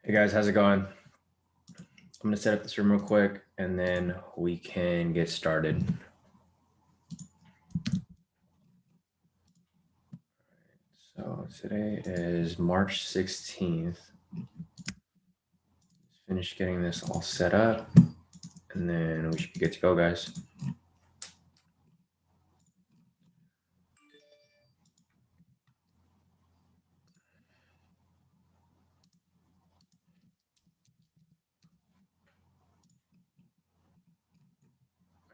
Hey guys, how's it going? I'm gonna set up this room real quick and then we can get started. So today is March 16th. Just finished getting this all set up and then we should be good to go, guys.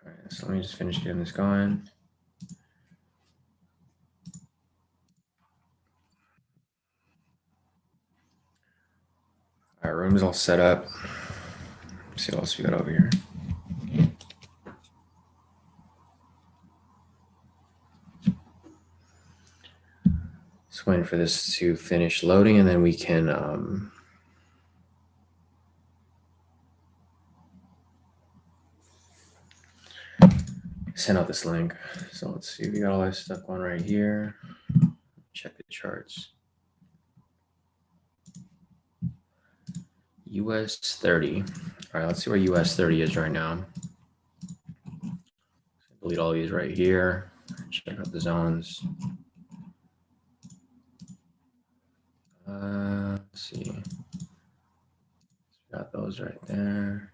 All right, so let me just finish getting this going. All right, room's all set up. Let's see what else we got over here. Just waiting for this to finish loading and then we can send out this link. So let's see, we got all this stuff going right here. Check the charts. US 30. All right, let's see where US 30 is right now. Delete all these right here. Check out the zones. Let's see. Got those right there.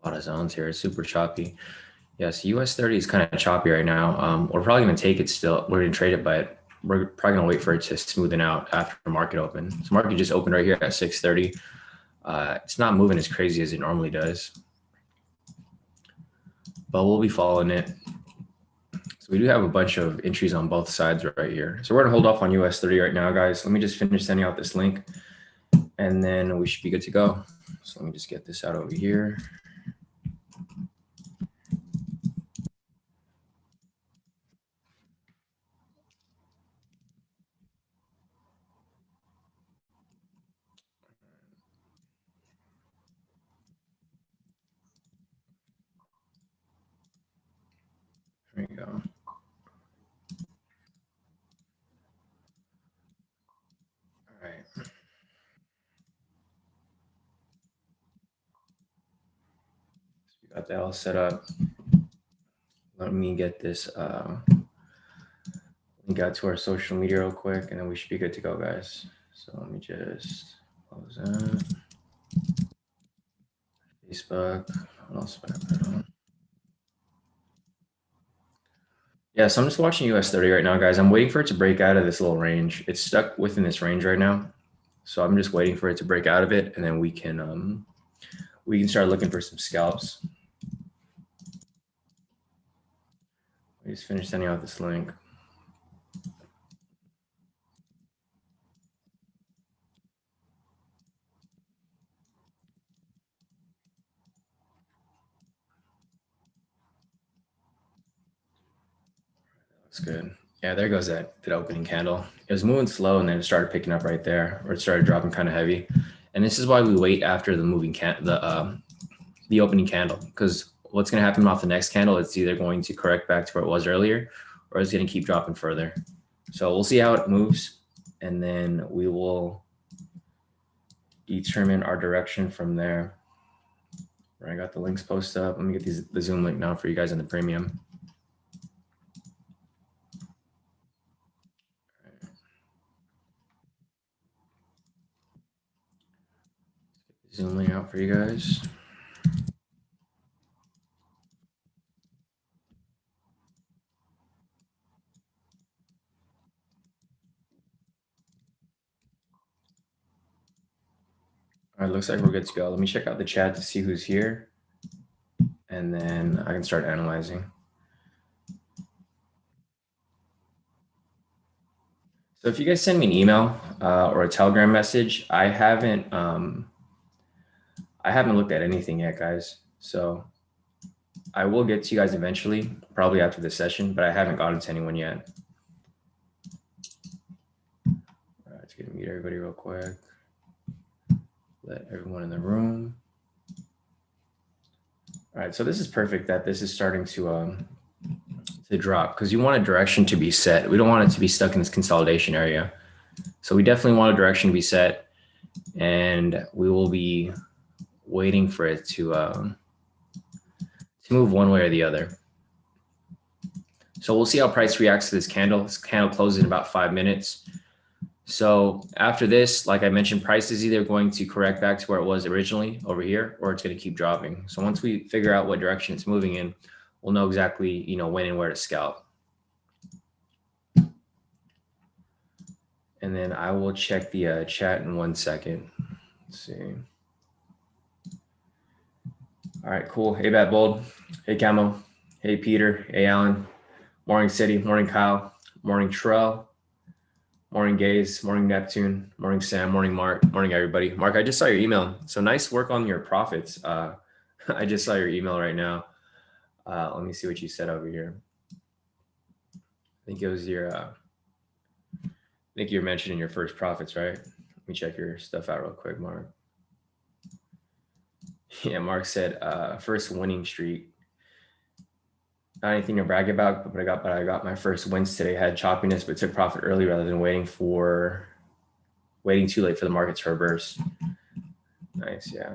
A lot of zones here. It's super choppy. Yes, US 30 is kind of choppy right now. We're probably going to take it still. We're going to trade it, but we're probably going to wait for it to smoothen out after the market open. So market just opened right here at 6:30. It's not moving as crazy as it normally does, but we'll be following it. So we do have a bunch of entries on both sides right here. So we're going to hold off on US 30 right now, guys. Let me just finish sending out this link and then we should be good to go. So let me just get this out over here. There you go. All right. So we got that all set up. Let me get this link out to our social media real quick, and then we should be good to go, guys. So let me just close that. Facebook. What else do I put on? Yeah, so I'm just watching US 30 right now, guys. I'm waiting for it to break out of this little range. It's stuck within this range right now. So I'm just waiting for it to break out of it, and then we can start looking for some scalps. I just finished sending out this link. That's good. Yeah, there goes that opening candle. It was moving slow and then it started picking up right there, or it started dropping kind of heavy. And this is why we wait after the moving the opening candle, because what's going to happen off the next candle, it's either going to correct back to where it was earlier, or it's going to keep dropping further. So we'll see how it moves, and then we will determine our direction from there. I got the links posted up. Let me get the Zoom link now for you guys in the premium. Zoom link out for you guys. All right, looks like we're good to go. Let me check out the chat to see who's here, and then I can start analyzing. So if you guys send me an email or a Telegram message, I haven't looked at anything yet, guys. So I will get to you guys eventually, probably after this session, but I haven't gotten to anyone yet. All right, let's get to mute everybody real quick. Let everyone in the room. All right, so this is perfect that this is starting to drop, because you want a direction to be set. We don't want it to be stuck in this consolidation area. So we definitely want a direction to be set. and we will be waiting for it to move one way or the other. So we'll see how price reacts to this candle. This candle closes in about 5 minutes. So after this, like I mentioned, price is either going to correct back to where it was originally over here, or it's going to keep dropping. So once we figure out what direction it's moving in, we'll know exactly, you know, when and where to scalp. And then I will check the chat in 1 second. Let's see. All right, cool. Hey, Bat Bold. Hey, Camo. Hey, Peter. Hey, Alan. Morning, City. Morning, Kyle. Morning, Trell. Morning, Gaze. Morning, Neptune. Morning, Sam. Morning, Mark. Morning, everybody. Mark, I just saw your email. So nice work on your profits. I just saw your email right now. Let me see what you said over here. I think it was your, I think you're mentioning your first profits, right? Let me check your stuff out real quick, Mark. Yeah, Mark said first winning streak. Not anything to brag about, but I got my first wins today. Had choppiness, but took profit early rather than waiting too late for the market to reverse. Nice, yeah,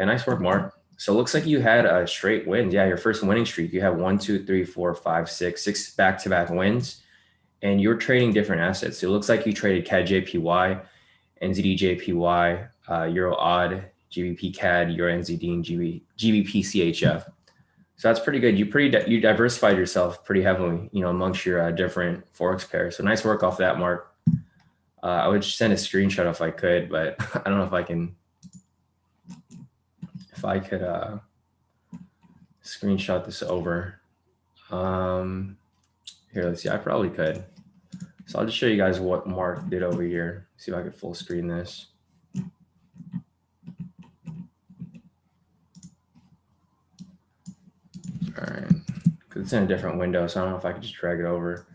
nice work, Mark. So it looks like you had straight wins. Yeah, your first winning streak. You had 1, 2, 3, 4, 5, 6 back-to-back wins, and you're trading different assets. So it looks like you traded CAD/JPY, NZD/JPY, Euro AUD, GBP CAD, Euro NZD, and GBP CHF. So that's pretty good. You diversified yourself pretty heavily, you know, amongst your different Forex pairs. So nice work off that, Mark. I would send a screenshot if I could, but I don't know if I can. If I could screenshot this over. Here, let's see. I probably could. So I'll just show you guys what Mark did over here. See if I could full screen this. All right, because it's in a different window, so I don't know if I could just drag it over.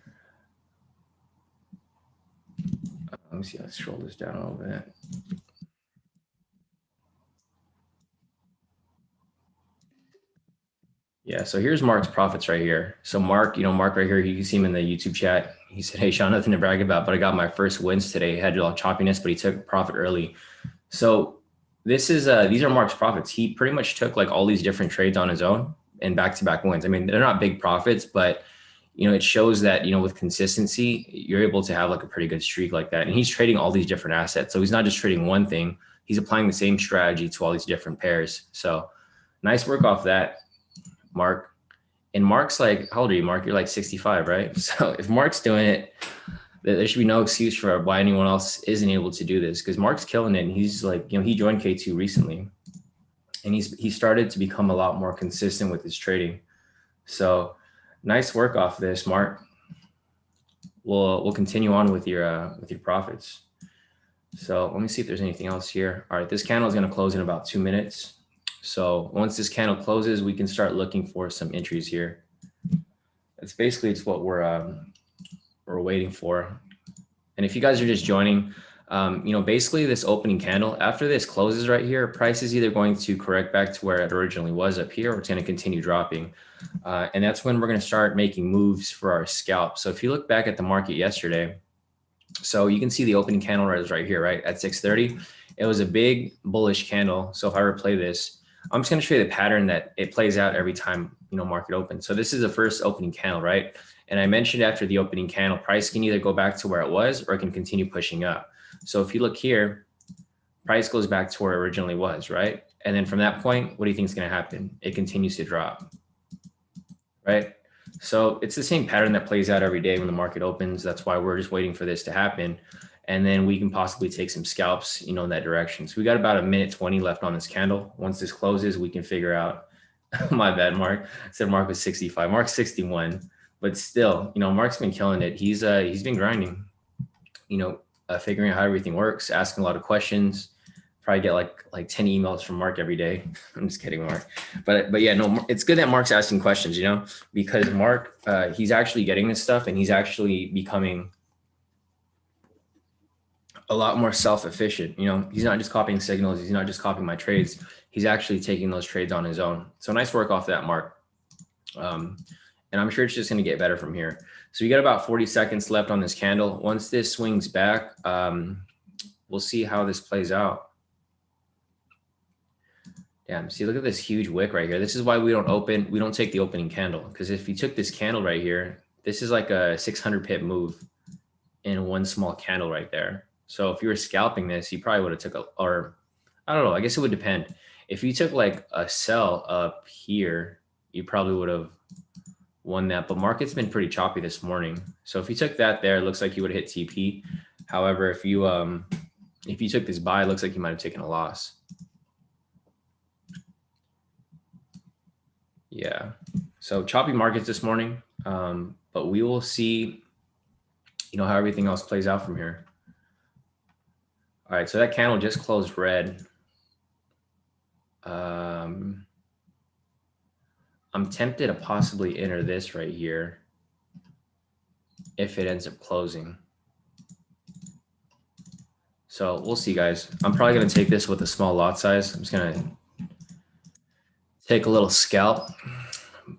Let me see. Let's scroll this down a little bit. Yeah, so here's Mark's profits right here. So Mark, Mark right here, you can see him in the YouTube chat. He said, hey, Shawn, nothing to brag about, but I got my first wins today. Had a lot of choppiness, but he took profit early. So this is these are Mark's profits. He pretty much took like all these different trades on his own and back-to-back wins. I mean, they're not big profits, but it shows that, with consistency, you're able to have like a pretty good streak like that. And he's trading all these different assets. So he's not just trading one thing. He's applying the same strategy to all these different pairs. So nice work off that, Mark. And Mark's like, how old are you, Mark? You're like 65, right? So if Mark's doing it, there should be no excuse for why anyone else isn't able to do this, because Mark's killing it. And he's like, he joined K2 recently, and he started to become a lot more consistent with his trading. So nice work off this, Mark. We'll continue on with your profits. So let me see if there's anything else here. All right, this candle is going to close in about 2 minutes. So once this candle closes, we can start looking for some entries here. It's what we're waiting for. And if you guys are just joining, basically this opening candle, after this closes right here, price is either going to correct back to where it originally was up here, or it's going to continue dropping. And that's when we're going to start making moves for our scalp. So if you look back at the market yesterday, so you can see the opening candle right here, right at 6:30. It was a big bullish candle. So if I replay this, I'm just going to show you the pattern that it plays out every time, market opens. So this is the first opening candle, right? And I mentioned after the opening candle, price can either go back to where it was or it can continue pushing up. So if you look here, price goes back to where it originally was, right? And then from that point, what do you think is going to happen? It continues to drop, right? So it's the same pattern that plays out every day when the market opens. That's why we're just waiting for this to happen. And then we can possibly take some scalps, in that direction. So we got about 1:20 left on this candle. Once this closes, we can figure out, my bad, Mark. I said Mark was 65, Mark's 61, but still, Mark's been killing it. He's been grinding, figuring out how everything works, asking a lot of questions. Probably get like 10 emails from Mark every day. I'm just kidding, Mark. But yeah, no, it's good that Mark's asking questions, because Mark, he's actually getting this stuff, and he's actually becoming a lot more self-efficient. He's not just copying signals. He's not just copying my trades. He's actually taking those trades on his own. So nice work off that, Mark. And I'm sure it's just going to get better from here. So you got about 40 seconds left on this candle. Once this swings back, we'll see how this plays out. Damn, see, look at this huge wick right here. This is why we don't take the opening candle, because if you took this candle right here, this is like a 600 pip move in one small candle right there. So if you were scalping this, you probably would have took or I don't know, I guess it would depend. If you took like a sell up here, you probably would have won that, but market's been pretty choppy this morning. So if you took that there, it looks like you would have hit TP. However, if you took this buy, it looks like you might have taken a loss. Yeah, so choppy markets this morning, but we will see, how everything else plays out from here. All right, so that candle just closed red. I'm tempted to possibly enter this right here if it ends up closing. So we'll see, guys. I'm probably going to take this with a small lot size. I'm just going to take a little scalp,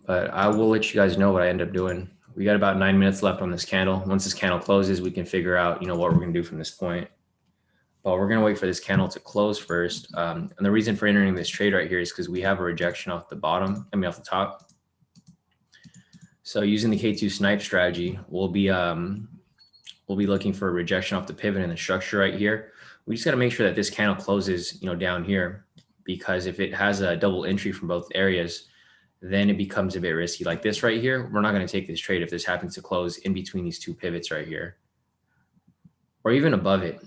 but I will let you guys know what I end up doing. We got about 9 minutes left on this candle. Once this candle closes, we can figure out, what we're going to do from this point. But we're going to wait for this candle to close first. And the reason for entering this trade right here is because we have a rejection off the bottom, off the top. So using the K2 snipe strategy, we'll be looking for a rejection off the pivot in the structure right here. We just got to make sure that this candle closes, down here, because if it has a double entry from both areas, then it becomes a bit risky. Like this right here, we're not going to take this trade if this happens to close in between these two pivots right here, or even above it.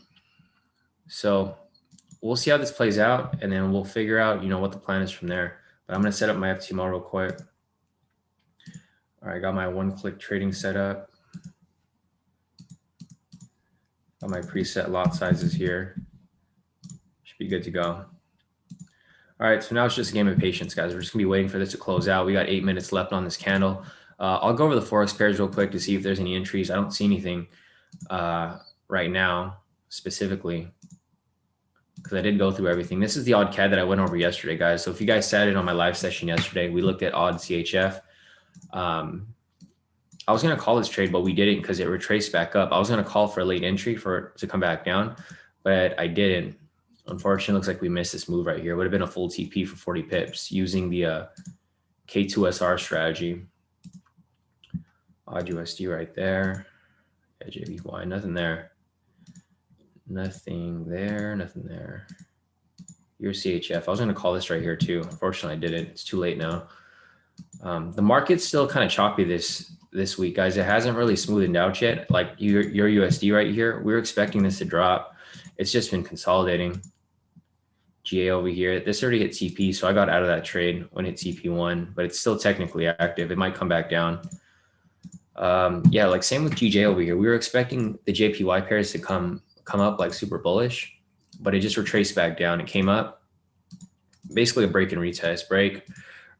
So we'll see how this plays out, and then we'll figure out, what the plan is from there. But I'm going to set up my FTMO real quick. All right, I got my one-click trading set up. Got my preset lot sizes here. Should be good to go. All right, so now it's just a game of patience, guys. We're just gonna be waiting for this to close out. We got 8 minutes left on this candle. I'll go over the Forex pairs real quick to see if there's any entries. I don't see anything right now specifically, because I did go through everything. This is the odd CAD that I went over yesterday, guys. So if you guys sat in on my live session yesterday, we looked at odd CHF. I was going to call this trade, but we didn't because it retraced back up. I was going to call for a late entry for it to come back down, but I didn't. Unfortunately, it looks like we missed this move right here. It would have been a full TP for 40 pips using the K2SR strategy. Odd USD right there. JVY, nothing there. Nothing there, nothing there. Your CHF. I was going to call this right here too. Unfortunately, I didn't. It's too late now. The market's still kind of choppy this week, guys. It hasn't really smoothened out yet. Like your USD right here, we were expecting this to drop. It's just been consolidating. GA over here. This already hit TP, so I got out of that trade when it hit TP1, but it's still technically active. It might come back down. Yeah, like same with GJ over here. We were expecting the JPY pairs to come up like super bullish, but it just retraced back down. It came up, basically a break and retest,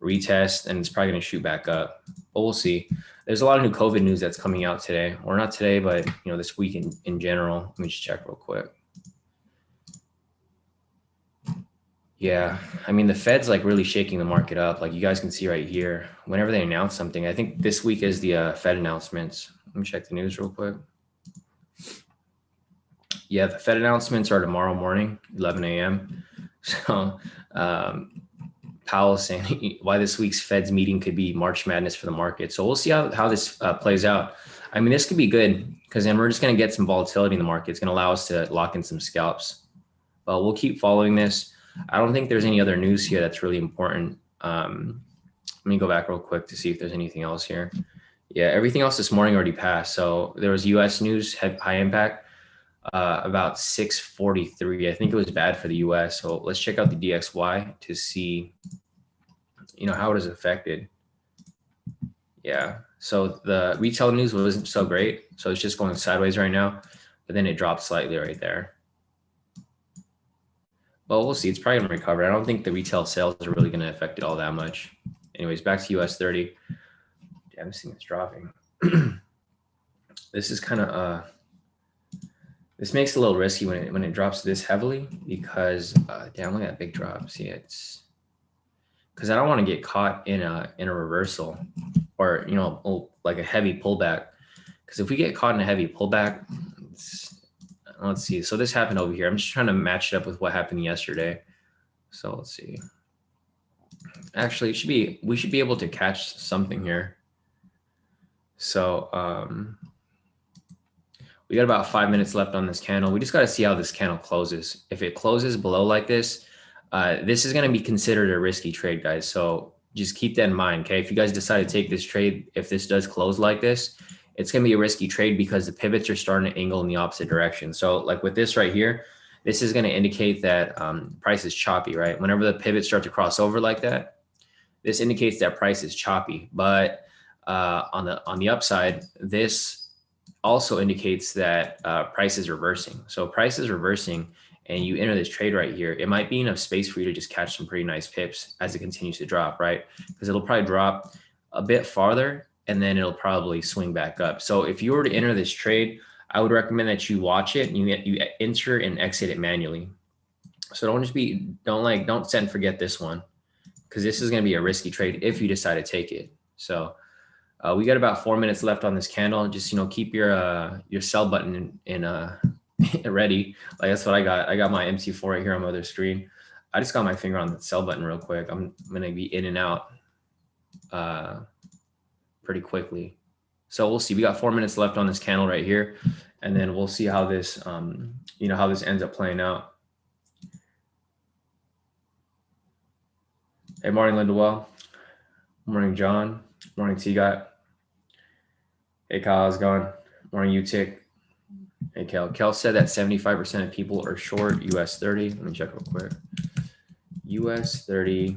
retest, and it's probably going to shoot back up. But we'll see. There's a lot of new COVID news that's coming out today, or not today, but this week in general. Let me just check real quick. Yeah, I mean, the Fed's like really shaking the market up. Like you guys can see right here, whenever they announce something, I think this week is the Fed announcements. Let me check the news real quick. Yeah, the Fed announcements are tomorrow morning, 11 a.m. So Powell saying why this week's Fed's meeting could be March Madness for the market. So we'll see how this plays out. I mean, this could be good because then we're just going to get some volatility in the market. It's going to allow us to lock in some scalps. But we'll keep following this. I don't think there's any other news here that's really important. Let me go back real quick to see if there's anything else here. Yeah, everything else this morning already passed. So there was U.S. news, high impact, about 6:43. I think it was bad for the U.S. So let's check out the DXY to see, how it is affected. Yeah, so the retail news wasn't so great. So it's just going sideways right now, but then it dropped slightly right there. Well, we'll see. It's probably going to recover. I don't think the retail sales are really going to affect it all that much. Anyways, back to US 30. Damn, this thing is dropping. This is kind of this makes it a little risky when it drops this heavily because damn, look at that big drop. See, it's because I don't want to get caught in a reversal or like a heavy pullback. Because if we get caught in a heavy pullback, let's see. So this happened over here. I'm just trying to match it up with what happened yesterday. So let's see. Actually, we should be able to catch something here. So we got about 5 minutes left on this candle. We just got to see how this candle closes. If it closes below like this is going to be considered a risky trade, guys. So just keep that in mind. Okay. If you guys decide to take this trade, if this does close like this, it's going to be a risky trade because the pivots are starting to angle in the opposite direction. So like with this right here, this is going to indicate that price is choppy, right? Whenever the pivots start to cross over like that, this indicates that price is choppy. But on the upside, this also indicates that price is reversing. So price is reversing and you enter this trade right here, it might be enough space for you to just catch some pretty nice pips as it continues to drop, right? Because it'll probably drop a bit farther and then it'll probably swing back up. So if you were to enter this trade, I would recommend that you watch it and you enter and exit it manually. So don't set and forget this one, because this is going to be a risky trade if you decide to take it. So we got about 4 minutes left on this candle. Just, keep your sell button in ready. Like that's what I got. I got my MC4 right here on my other screen. I just got my finger on the sell button real quick. I'm going to be in and out pretty quickly. So we'll see. We got 4 minutes left on this candle right here. And then we'll see how this, how this ends up playing out. Hey, morning, Linda Well. Morning, John. Morning, T-Got. Hey, Kyle, how's it going? Morning, UTIC. Hey, Kel. Kel said that 75% of people are short US 30. Let me check real quick. US 30.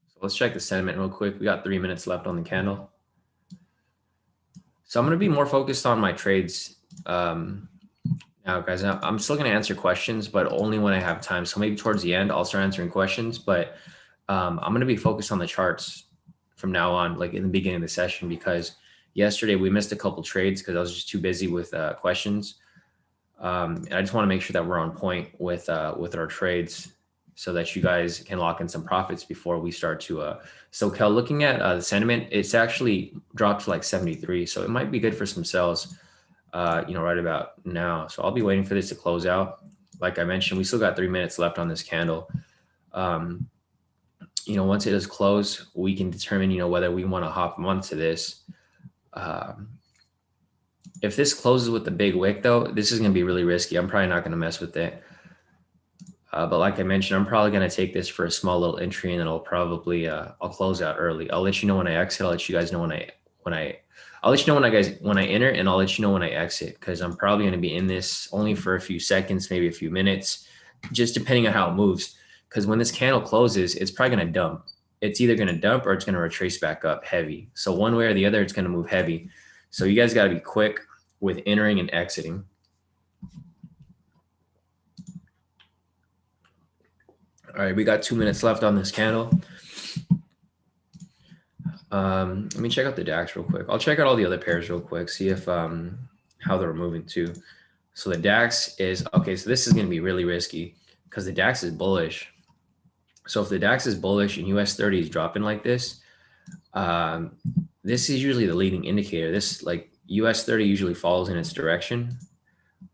So let's check the sentiment real quick. We got 3 minutes left on the candle. So I'm going to be more focused on my trades now, guys. I'm still going to answer questions, but only when I have time. So maybe towards the end, I'll start answering questions. But I'm going to be focused on the charts from now on, like in the beginning of the session, because yesterday we missed a couple trades because I was just too busy with questions. And I just want to make sure that we're on point with our trades so that you guys can lock in some profits before we start to. So Kel, looking at the sentiment, it's actually dropped to like 73. So it might be good for some sells, right about now. So I'll be waiting for this to close out. Like I mentioned, we still got 3 minutes left on this candle. Once it does close, we can determine, whether we want to hop onto this. If this closes with the big wick, though, this is going to be really risky. I'm probably not going to mess with it. But like I mentioned, I'm probably going to take this for a small little entry, and then I'll probably I'll close out early. I'll let you know when I exit. I'll let you guys know when I enter, and I'll let you know when I exit, because I'm probably going to be in this only for a few seconds, maybe a few minutes, just depending on how it moves. Because when this candle closes, it's probably going to dump. It's either going to dump or it's going to retrace back up heavy. So one way or the other, it's going to move heavy. So you guys got to be quick with entering and exiting. All right, we got 2 minutes left on this candle. Let me check out the DAX real quick. I'll check out all the other pairs real quick, see if how they're moving too. So the DAX is, okay, so this is going to be really risky because the DAX is bullish. So if the DAX is bullish and US 30 is dropping like this, this is usually the leading indicator. This, like, US 30 usually follows in its direction,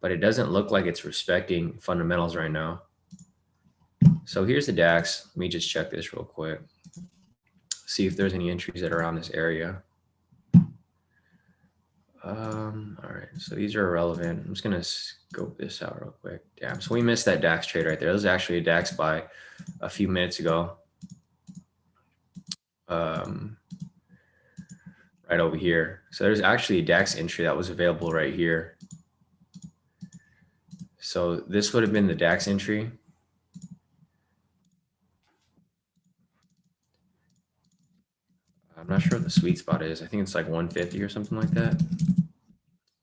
but it doesn't look like it's respecting fundamentals right now. So here's the DAX. Let me just check this real quick. See if there's any entries that are around this area. All right, so these are irrelevant. I'm just gonna scope this out real quick. Damn, so we missed that DAX trade right there. That was actually a DAX buy a few minutes ago. Right over here. So there's actually a DAX entry that was available right here. So this would have been the DAX entry. I'm not sure what the sweet spot is. I think it's like 150 or something like that.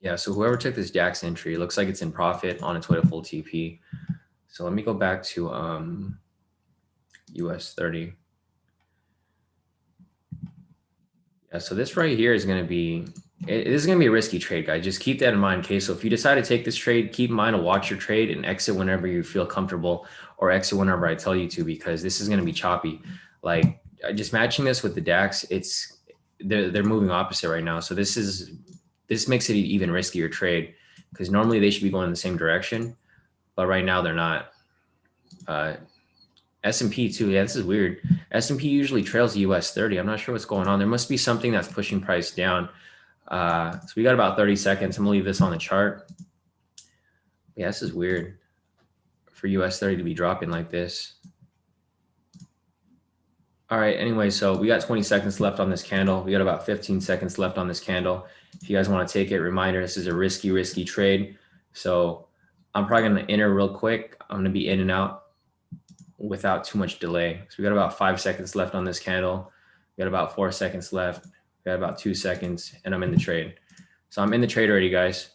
Yeah, so whoever took this DAX entry, it looks like it's in profit on its way to full TP. So let me go back to US 30. Yeah, so this right here is going to be, it is going to be a risky trade, guys. Just keep that in mind, okay? So if you decide to take this trade, keep in mind to watch your trade and exit whenever you feel comfortable, or exit whenever I tell you to, because this is going to be choppy. Like, just matching this with the DAX, they're moving opposite right now. So this makes it an even riskier trade. because normally they should be going in the same direction, but right now they're not. S&P too. Yeah, this is weird. S&P usually trails the US 30. I'm not sure what's going on. There must be something that's pushing price down. So we got about 30 seconds. I'm gonna leave this on the chart. Yeah, this is weird for US 30 to be dropping like this. All right, anyway, so we got 20 seconds left on this candle. We got about 15 seconds left on this candle. If you guys want to take it, reminder, this is a risky trade. So I'm probably going to enter real quick. I'm going to be in and out without too much delay. So we got about 5 seconds left on this candle. We got about 4 seconds left. We got about 2 seconds, and I'm in the trade. So I'm in the trade already, guys.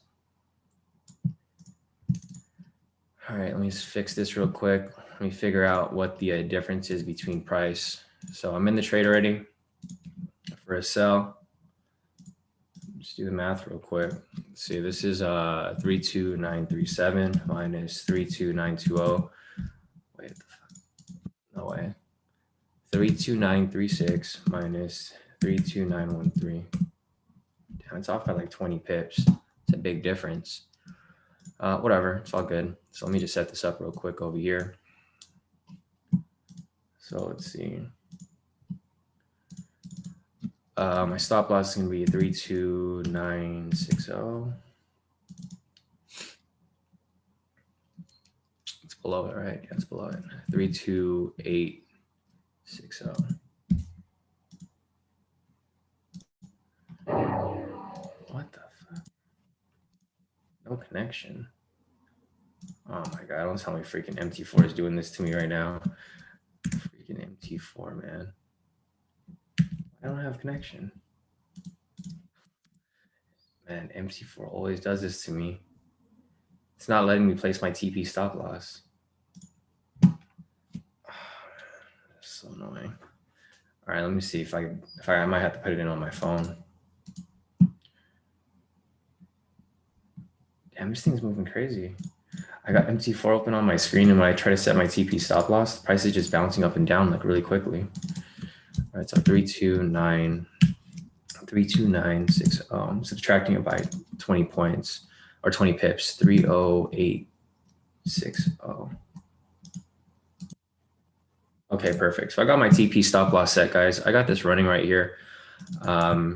All right, let me just fix this real quick. Let me figure out what the difference is between price. So I'm in the trade already for a sell. Just do the math real quick. Let's see, this is 32937 minus 32920. Wait, no way. 32936 minus 32913. Damn, it's off by like 20 pips. It's a big difference. Whatever, it's all good. So let me just set this up real quick over here. So let's see. My stop loss is going to be 32960. It's below it, right? Yeah, it's below it. 32860. What the fuck? No connection. Oh my God, don't tell me freaking MT4 is doing this to me right now. Freaking MT4, man. I don't have connection. Man, MT4 always does this to me. It's not letting me place my TP stop loss. That's so annoying. All right, let me see if I might have to put it in on my phone. Damn, this thing's moving crazy. I got MT4 open on my screen, and when I try to set my TP stop loss, the price is just bouncing up and down like really quickly. All right, so 32960. I'm subtracting it by 20 points or 20 pips. 30860. Okay, perfect. So I got my TP stop loss set, guys. I got this running right here. So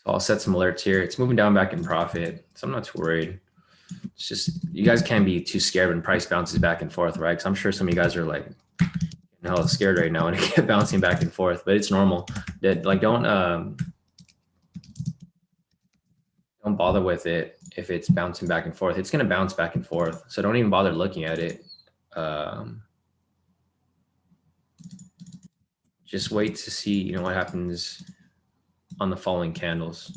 I'll set some alerts here. It's moving down back in profit, so I'm not too worried. It's just, you guys can't be too scared when price bounces back and forth, right? Because I'm sure some of you guys are like hella scared right now and it kept bouncing back and forth, but it's normal. That like don't bother with it if it's bouncing back and forth. It's gonna bounce back and forth, so don't even bother looking at it. Just wait to see, what happens on the following candles.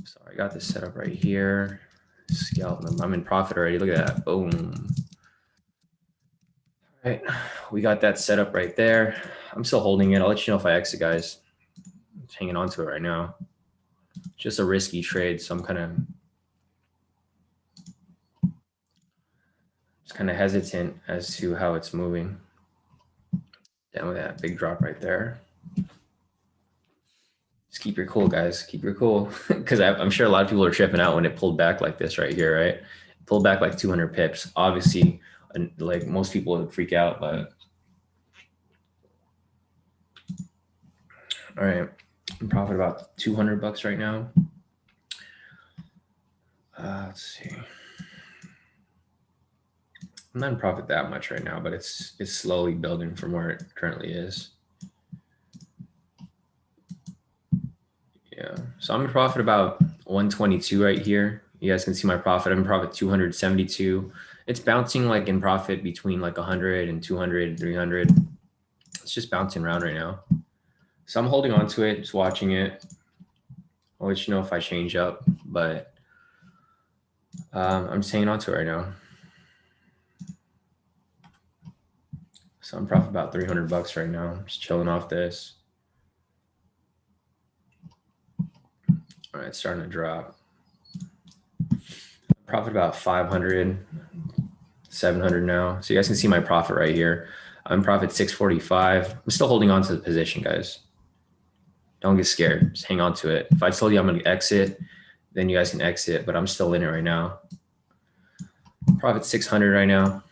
So I got this set up right here. Scalp. I'm in profit already. Look at that. Boom. All right, we got that set up right there. I'm still holding it. I'll let you know if I exit, guys. I'm just hanging on to it right now. Just a risky trade, so I'm kind of hesitant as to how it's moving. Down with that big drop right there. Just keep your cool, guys. Keep your cool, because I'm sure a lot of people are tripping out when it pulled back like this right here, right? It pulled back like 200 pips. Obviously, like most people would freak out, but all right, I'm profit about $200 right now. Let's see. I'm not in profit that much right now, but it's slowly building from where it currently is. Yeah, so I'm in profit about 122 right here. You guys can see my profit. I'm in profit 272. It's bouncing like in profit between like 100 and 200, 300. It's just bouncing around right now. So I'm holding on to it, just watching it. I'll let you know if I change up, but I'm just hanging on to it right now. So I'm profit about $300 right now. I'm just chilling off this. All right, it's starting to drop. Profit about 500, 700 now. So you guys can see my profit right here. I'm profit 645. I'm still holding on to the position, guys. Don't get scared. Just hang on to it. If I told you I'm going to exit, then you guys can exit, but I'm still in it right now. Profit 600 right now.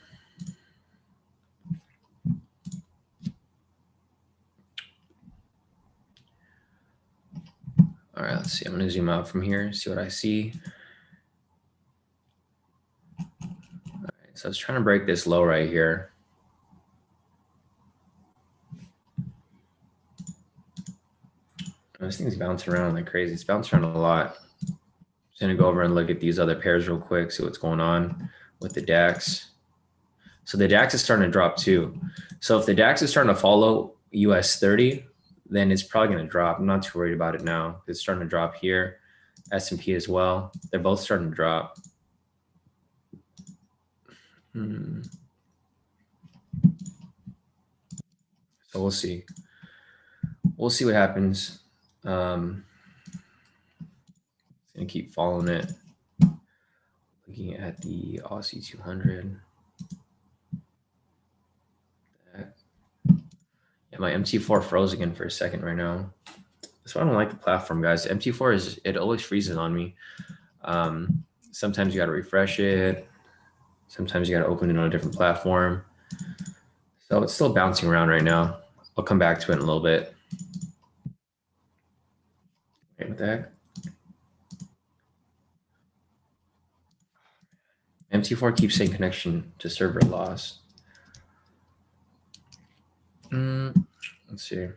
All right, let's see. I'm gonna zoom out from here, see what I see. All right, so I was trying to break this low right here. This thing's bouncing around like crazy. It's bouncing around a lot. Just gonna go over and look at these other pairs real quick, see what's going on with the DAX. So the DAX is starting to drop too. So if the DAX is starting to follow US 30, then it's probably going to drop. I'm not too worried about it now. It's starting to drop here. S&P as well. They're both starting to drop. So we'll see. We'll see what happens. Gonna keep following it. Looking at the Aussie 200. Yeah, my MT4 froze again for a second right now. That's why I don't like the platform, guys. MT4 is, it always freezes on me. Sometimes you got to refresh it. Sometimes you got to open it on a different platform. So it's still bouncing around right now. I'll come back to it in a little bit. Wait, what the heck? MT4 keeps saying connection to server lost. Let's see.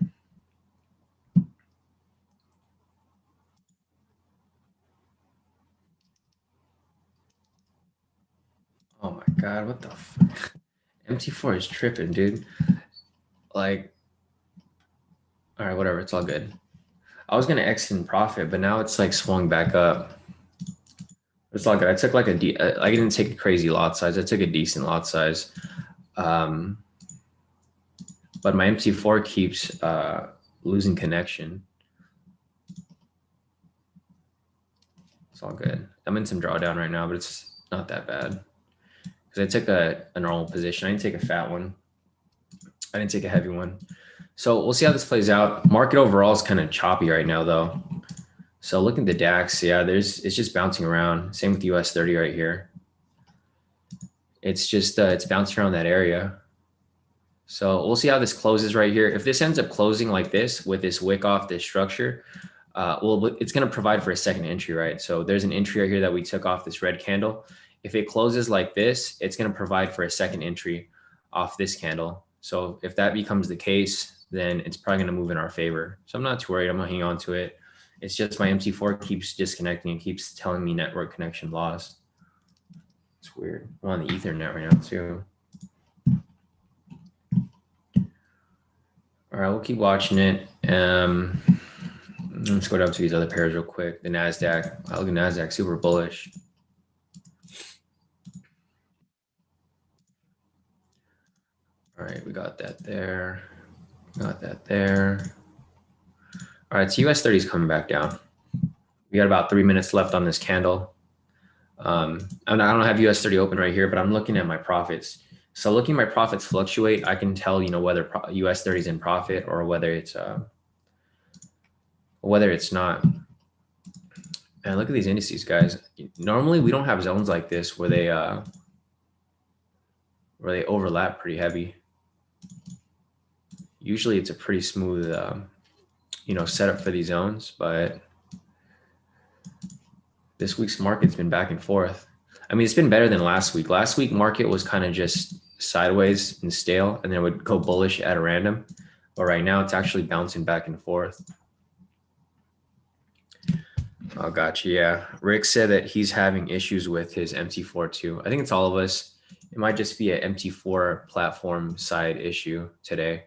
Oh my God, what the fuck? MT4 is tripping, dude. Like, all right, whatever, it's all good. I was gonna exit in profit, but now it's like swung back up. It's all good. I took like I didn't take a crazy lot size. I took a decent lot size. But my MT4 keeps losing connection. It's all good. I'm in some drawdown right now, but it's not that bad. Because I took a normal position. I didn't take a fat one. I didn't take a heavy one. So we'll see how this plays out. Market overall is kind of choppy right now, though. So looking at the DAX, yeah, it's just bouncing around. Same with US 30 right here. It's just it's bouncing around that area. So we'll see how this closes right here. If this ends up closing like this with this wick off this structure, well, it's going to provide for a second entry, right? So there's an entry right here that we took off this red candle. If it closes like this, it's going to provide for a second entry off this candle. So if that becomes the case, then it's probably going to move in our favor. So I'm not too worried. I'm going to hang on to it. It's just my MT4 keeps disconnecting and keeps telling me network connection lost. It's weird. I'm on the Ethernet right now too. All right, we'll keep watching it. Let's go down to these other pairs real quick. The NASDAQ. Look at NASDAQ, super bullish. All right, we got that there. Got that there. All right, so US 30 is coming back down. We got about 3 minutes left on this candle. I don't have US 30 open right here, but I'm looking at my profits. So looking at my profits fluctuate, I can tell, whether US 30 is in profit or whether it's not. And look at these indices, guys. Normally we don't have zones like this where they overlap pretty heavy. Usually it's a pretty smooth setup for these zones, but this week's market's been back and forth. I mean, it's been better than last week. Last week market was kind of just sideways and stale, and then it would go bullish at a random. But right now it's actually bouncing back and forth. Oh, gotcha. Yeah. Rick said that he's having issues with his MT4 too. I think it's all of us. It might just be an MT4 platform side issue today.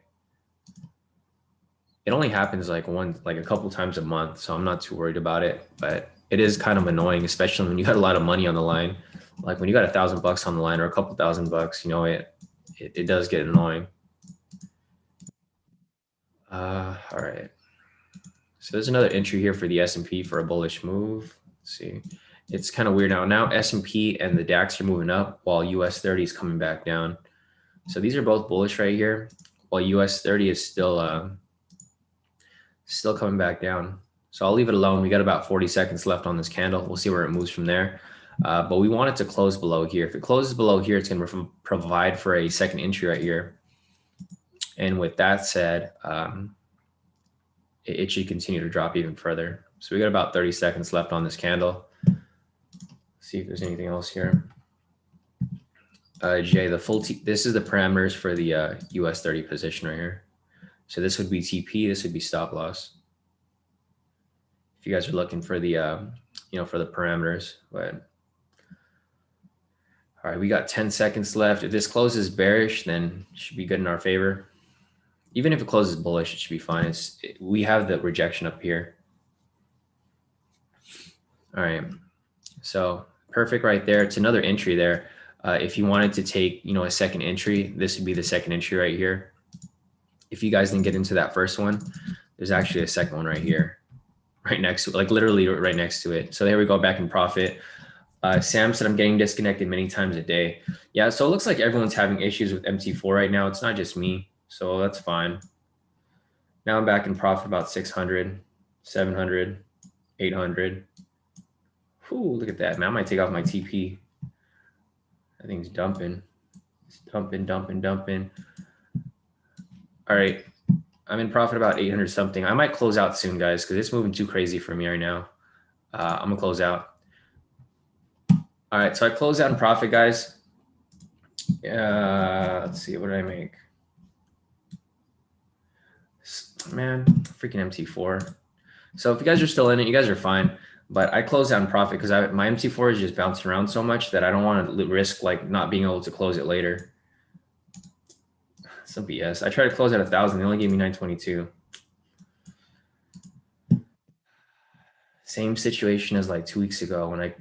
It only happens like a couple times a month, so I'm not too worried about it, but it is kind of annoying, especially when you got a lot of money on the line. Like when you got $1,000 on the line or a couple $1,000, it does get annoying. All right. So there's another entry here for the S&P for a bullish move. Let's see. It's kind of weird now. Now S&P and the DAX are moving up while US 30 is coming back down. So these are both bullish right here, while US 30 is still coming back down. So I'll leave it alone. We got about 40 seconds left on this candle. We'll see where it moves from there. But we want it to close below here. If it closes below here, it's going to provide for a second entry right here. And with that said, it should continue to drop even further. So we got about 30 seconds left on this candle. See if there's anything else here. Jay, this is the parameters for the US 30 position right here. So this would be TP, this would be stop loss. If you guys are looking for the, for the parameters. But all right, we got 10 seconds left. If this closes bearish, then it should be good in our favor. Even if it closes bullish, it should be fine. We have the rejection up here. All right, so perfect right there. It's another entry there. If you wanted to take, a second entry, this would be the second entry right here. If you guys didn't get into that first one, there's actually a second one right here, right next to it, like literally right next to it. So there we go, back in profit. Sam said I'm getting disconnected many times a day. Yeah, so it looks like everyone's having issues with MT4 right now. It's not just me, so that's fine. Now I'm back in profit about 600, 700, 800. Ooh, look at that, man. I might take off my TP. I think it's dumping. It's dumping. All right. I'm in profit about 800 something. I might close out soon, guys, because it's moving too crazy for me right now. I'm going to close out. All right. So I close out in profit, guys. Let's see. What did I make? Man, freaking MT4. So if you guys are still in it, you guys are fine. But I closed out in profit because my MT4 is just bouncing around so much that I don't want to risk like not being able to close it later. Some BS. I tried to close at 1,000. They only gave me 922. Same situation as like 2 weeks ago when I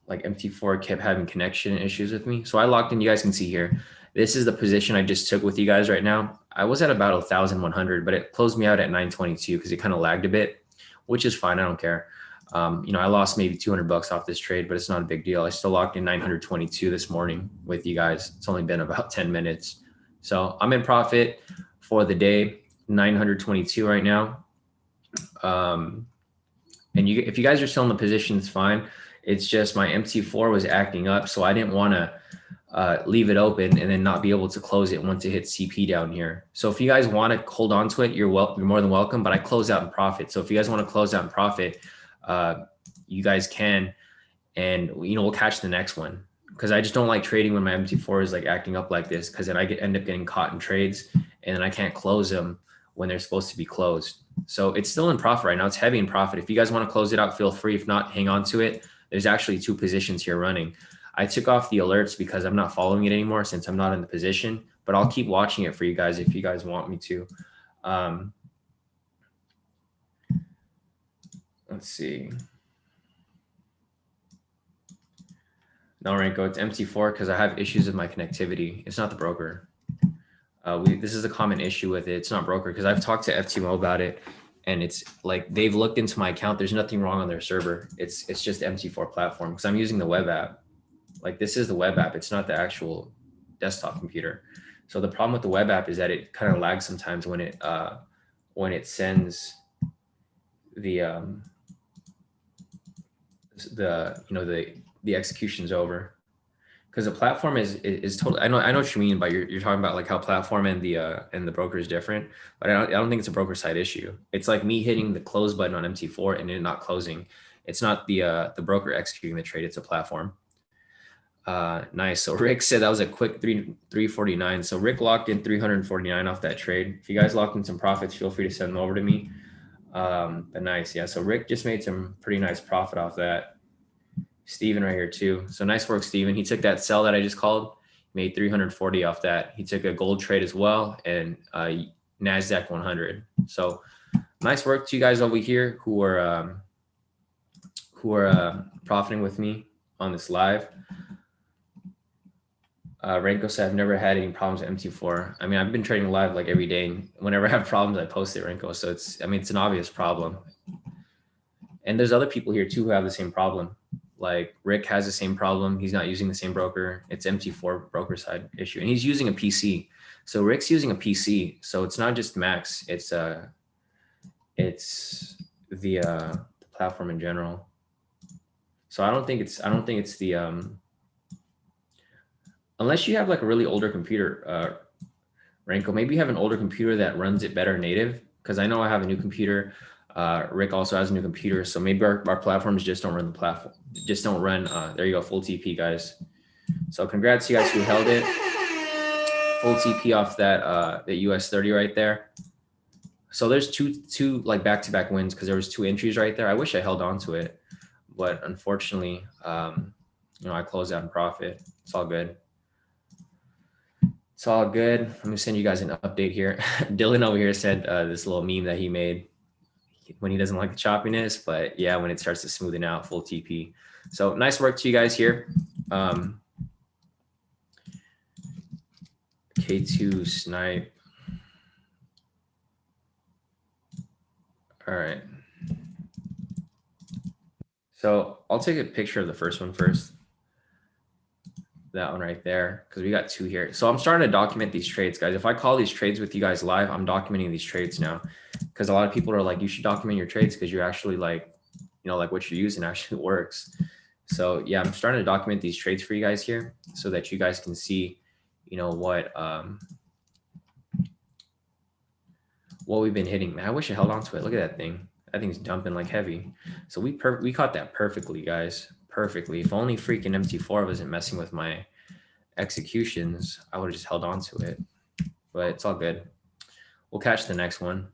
like MT4 kept having connection issues with me. So I locked in. You guys can see here. This is the position I just took with you guys right now. I was at about 1,100, but it closed me out at 922 because it kind of lagged a bit, which is fine. I don't care. I lost maybe 200 bucks off this trade, but it's not a big deal. I still locked in 922 this morning with you guys. It's only been about 10 minutes. So I'm in profit for the day, 922 right now. And if you guys are still in the position, it's fine. It's just my MT4 was acting up. So I didn't want to leave it open and then not be able to close it once it hits CP down here. So if you guys want to hold on to it, you're more than welcome, but I close out in profit. So if you guys want to close out in profit, you guys can, and we'll catch the next one, because I just don't like trading when my MT4 is like acting up like this, because then I end up getting caught in trades and then I can't close them when they're supposed to be closed. So it's still in profit right now. It's heavy in profit. If you guys want to close it out, feel free. If not, hang on to it. There's actually 2 positions here running. I took off the alerts because I'm not following it anymore since I'm not in the position, but I'll keep watching it for you guys if you guys want me to. Let's see. No, Renko, it's MT4 because I have issues with my connectivity. It's not the broker. This is a common issue with it. It's not broker because I've talked to FTMO about it, and it's like they've looked into my account. There's nothing wrong on their server. It's just MT4 platform because I'm using the web app. Like this is the web app. It's not the actual desktop computer. So the problem with the web app is that it kind of lags sometimes when it sends the execution's over, because the platform is totally. I know what you mean, but you're talking about like how platform and the broker is different, but I don't think it's a broker side issue. It's like me hitting the close button on MT4 and it not closing. It's not the broker executing the trade. It's a platform. Nice. So Rick said that was a quick 349. So Rick locked in 349 off that trade. If you guys locked in some profits, feel free to send them over to me. But nice. Yeah. So Rick just made some pretty nice profit off that. Steven right here too. So nice work, Steven. He took that sell that I just called, made 340 off that. He took a gold trade as well and NASDAQ 100. So nice work to you guys over here who are profiting with me on this live. Renko said, I've never had any problems with MT4. I mean, I've been trading live like every day. And whenever I have problems, I post it, Renko. So it's an obvious problem. And there's other people here too who have the same problem. Like Rick has the same problem. He's not using the same broker. It's MT4 broker side issue. And he's using a PC. So Rick's using a PC. So it's not just Max. It's the platform in general. So I don't think it's the unless you have like a really older computer, Ranko, maybe you have an older computer that runs it better native. Because I know I have a new computer. Rick also has a new computer, so maybe our platforms just don't run the platform. Just don't run. There you go, full TP, guys. So congrats, you guys who held it. Full TP off that US 30 right there. So there's two like back-to-back wins because there was 2 entries right there. I wish I held on to it, but unfortunately, I closed out in profit. It's all good. It's all good. Let me send you guys an update here. Dylan over here said this little meme that he made when he doesn't like the choppiness, but yeah, when it starts to smoothen out, full TP. So nice work to you guys here. K² snipe. All right. So I'll take a picture of the first one first. That one right there, because we got 2 here. So I'm starting to document these trades, guys. If I call these trades with you guys live, I'm documenting these trades now, because a lot of people are like, you should document your trades because you're actually like, like what you're using actually works. So yeah, I'm starting to document these trades for you guys here so that you guys can see, what we've been hitting. Man, I wish I held on to it. Look at that thing. That thing's dumping like heavy. So we caught that perfectly, guys. Perfectly. If only freaking MT4 wasn't messing with my executions, I would have just held on to it. But it's all good. We'll catch the next one.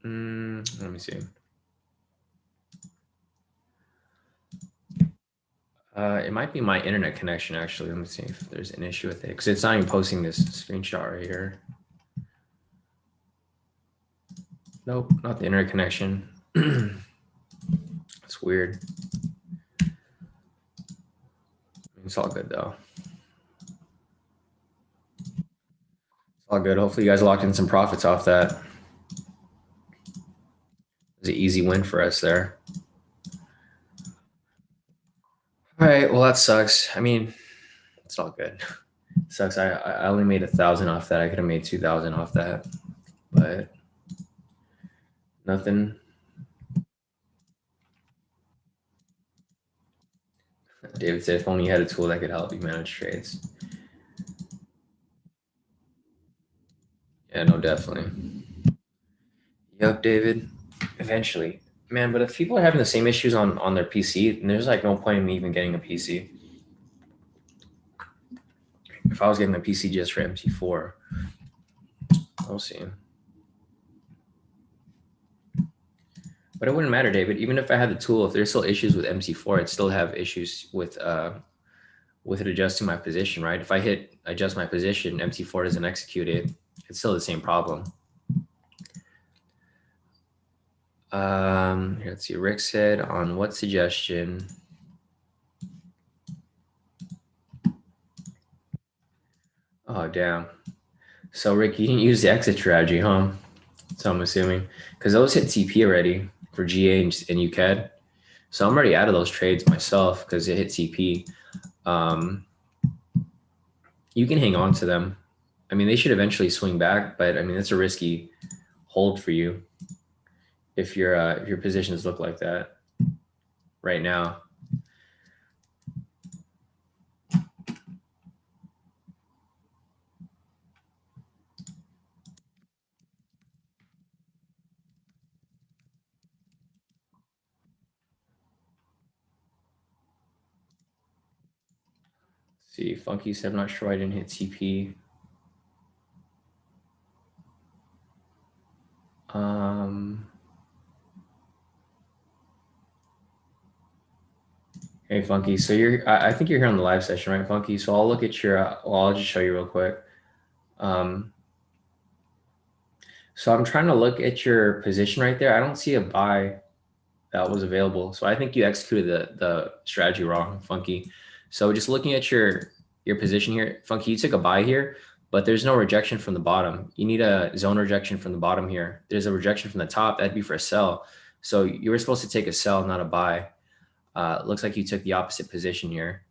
Let me see. It might be my internet connection, actually. Let me see if there's an issue with it, because it's not even posting this screenshot right here. Nope, not the internet connection. It's weird. It's all good, though. It's all good. Hopefully you guys locked in some profits off that. It was an easy win for us there. All right, well, that sucks. I mean, it's all good. It sucks. I only made 1,000 off that. I could have made 2,000 off that, but nothing. David said, if only you had a tool that could help you manage trades. Yeah, no, definitely. Yep, David. Eventually. Man, but if people are having the same issues on their PC, then there's like no point in me even getting a PC. If I was getting a PC just for MT4, we'll see. But it wouldn't matter, David. Even if I had the tool, if there's still issues with MT4, I'd still have issues with it adjusting my position, right? If I hit adjust my position, MT4 doesn't execute it, it's still the same problem. Here, let's see. Rick said, on what suggestion? Oh, damn. So, Rick, you didn't use the exit strategy, huh? So I'm assuming, because those hit TP already for GA and UCAD. So I'm already out of those trades myself because it hit TP. You can hang on to them. I mean, they should eventually swing back, but I mean, it's a risky hold for you if your positions look like that right now. Let's see, Funky said, I'm not sure I didn't hit TP. Hey, Funky. So I think you're here on the live session, right, Funky? So I'll look at your, I'll just show you real quick. So I'm trying to look at your position right there. I don't see a buy that was available. So I think you executed the strategy wrong, Funky. So just looking at your position here, Funky, you took a buy here, but there's no rejection from the bottom. You need a zone rejection from the bottom here. There's a rejection from the top. That'd be for a sell. So you were supposed to take a sell, not a buy. Looks like you took the opposite position here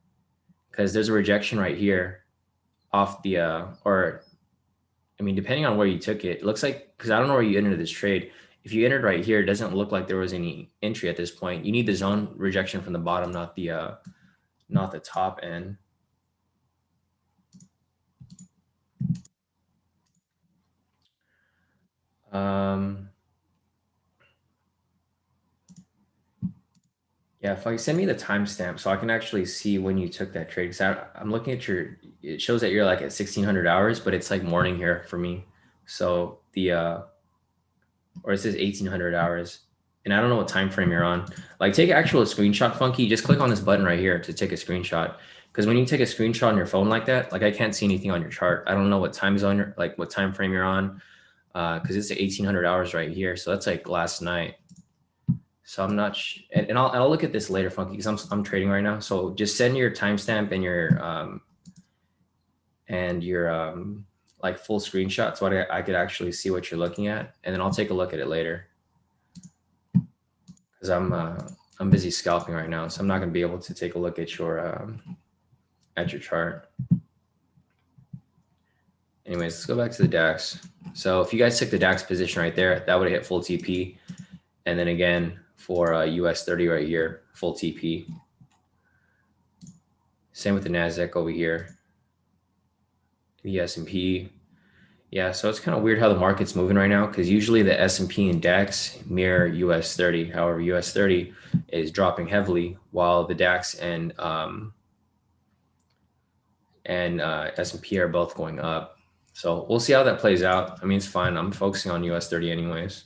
because there's a rejection right here off the, I mean, depending on where you took it, it looks like, because I don't know where you entered this trade. If you entered right here, it doesn't look like there was any entry at this point. You need the zone rejection from the bottom, not the top end. Yeah, if I send me the timestamp so I can actually see when you took that trade. Because I'm looking at it shows that you're like at 1600 hours, but it's like morning here for me. So or it says 1800 hours. And I don't know what time frame you're on. Like take actual screenshot, Funky. Just click on this button right here to take a screenshot. Because when you take a screenshot on your phone like that, like I can't see anything on your chart. I don't know what time zone like what time frame you're on. Because it's 1800 hours right here. So that's like last night. So I'm not, and I'll look at this later, Funky, because I'm trading right now. So just send your timestamp and your like full screenshot so I could actually see what you're looking at, and then I'll take a look at it later. Because I'm busy scalping right now, so I'm not gonna be able to take a look at your chart. Anyways, let's go back to the DAX. So if you guys took the DAX position right there, that would have hit full TP, and then again for US 30 right here, full TP. Same with the NASDAQ over here. The S&P. Yeah, so it's kind of weird how the market's moving right now because usually the S&P and DAX mirror US 30. However, US 30 is dropping heavily while the DAX and S&P are both going up. So we'll see how that plays out. I mean, it's fine. I'm focusing on US 30 anyways.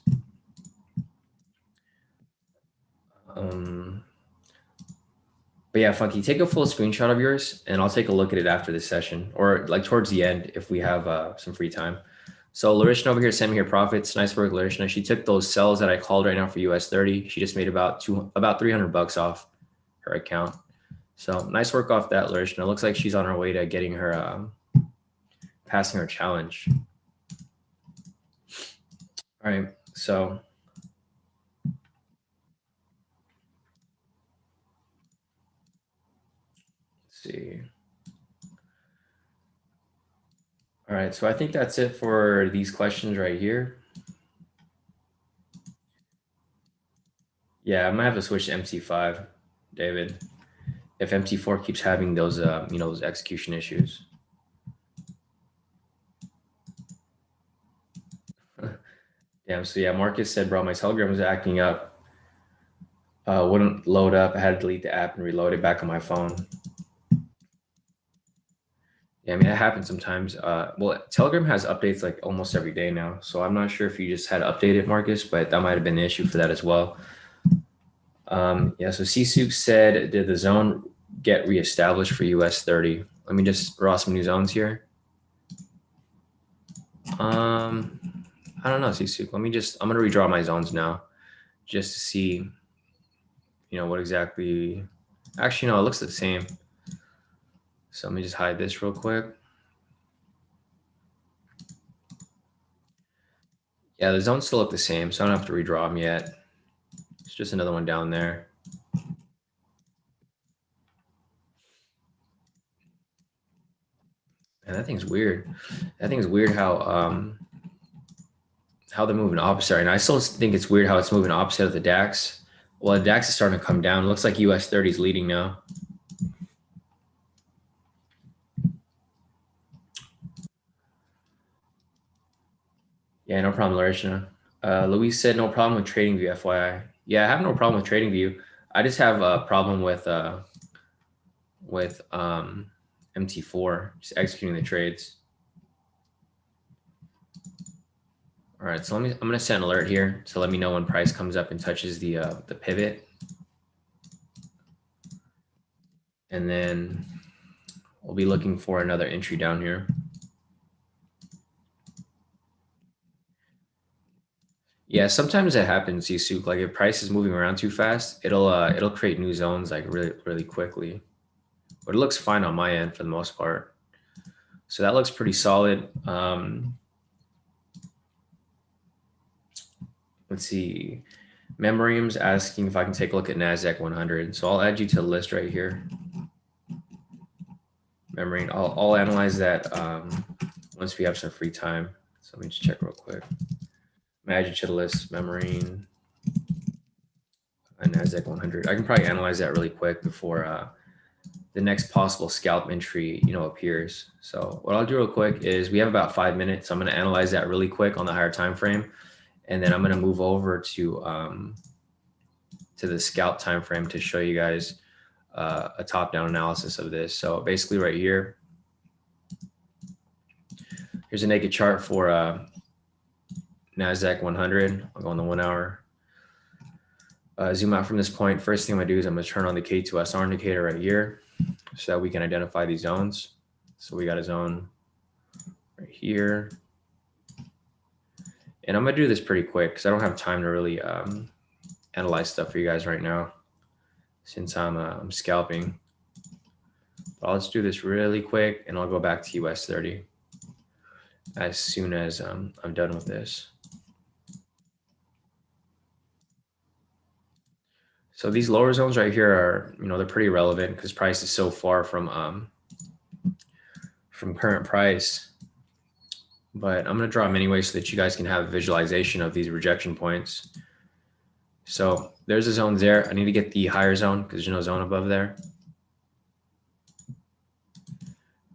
But yeah, Funky, take a full screenshot of yours and I'll take a look at it after this session or like towards the end if we have some free time. So Larishna over here sent me her profits. Nice work, Larishna. She took those sells that I called right now for US 30. She just made about $300 off her account. So nice work off that, Larishna. Looks like she's on her way to getting her passing her challenge. All right, so let's see. All right, so I think that's it for these questions right here. Yeah, I might have to switch to MC5, David, if MC4 keeps having those, those execution issues. Damn. So yeah, Marcus said, bro, my Telegram was acting up. Wouldn't load up. I had to delete the app and reload it back on my phone. Yeah, I mean, it happens sometimes. Well, Telegram has updates like almost every day now. So I'm not sure if you just had to update it, Marcus, but that might have been the issue for that as well. Yeah, so C-Souk said, did the zone get reestablished for US 30? Let me just draw some new zones here. I don't know, C-Souk. I'm going to redraw my zones now just to see, what exactly. Actually, no, it looks the same. So let me just hide this real quick. Yeah, the zones still look the same, so I don't have to redraw them yet. It's just another one down there. And that thing's weird. That thing's weird how they're moving opposite right now. I still think it's weird how it's moving opposite of the DAX. Well, the DAX is starting to come down. It looks like US 30 is leading now. Yeah, no problem, Larishna. Luis said no problem with TradingView, FYI. Yeah, I have no problem with TradingView. I just have a problem with MT4, just executing the trades. All right, so I'm gonna set an alert here to let me know when price comes up and touches the pivot, and then we'll be looking for another entry down here. Yeah, sometimes it happens, Yusuk. Like if price is moving around too fast, it'll create new zones like really quickly. But it looks fine on my end for the most part. So that looks pretty solid. Let's see. Memoriam's asking if I can take a look at NASDAQ 100. So I'll add you to the list right here. Memoriam, I'll analyze that once we have some free time. So let me just check real quick. Magic Chitterlist, Memorine, NASDAQ 100. I can probably analyze that really quick before the next possible scalp entry, appears. So what I'll do real quick is we have about 5 minutes. I'm going to analyze that really quick on the higher time frame, and then I'm going to move over to the scalp time frame to show you guys a top-down analysis of this. So basically, right here, here's a naked chart for NASDAQ 100. I'll go on the 1 hour. Zoom out from this point. First thing I'm going to do is I'm going to turn on the K²SR indicator right here so that we can identify these zones. So we got a zone right here. And I'm going to do this pretty quick because I don't have time to really analyze stuff for you guys right now since I'm scalping. But let's do this really quick and I'll go back to US 30 as soon as I'm done with this. So these lower zones right here are, they're pretty relevant because price is so far from current price. But I'm going to draw them anyway so that you guys can have a visualization of these rejection points. So there's the zones there. I need to get the higher zone because there's no zone above there.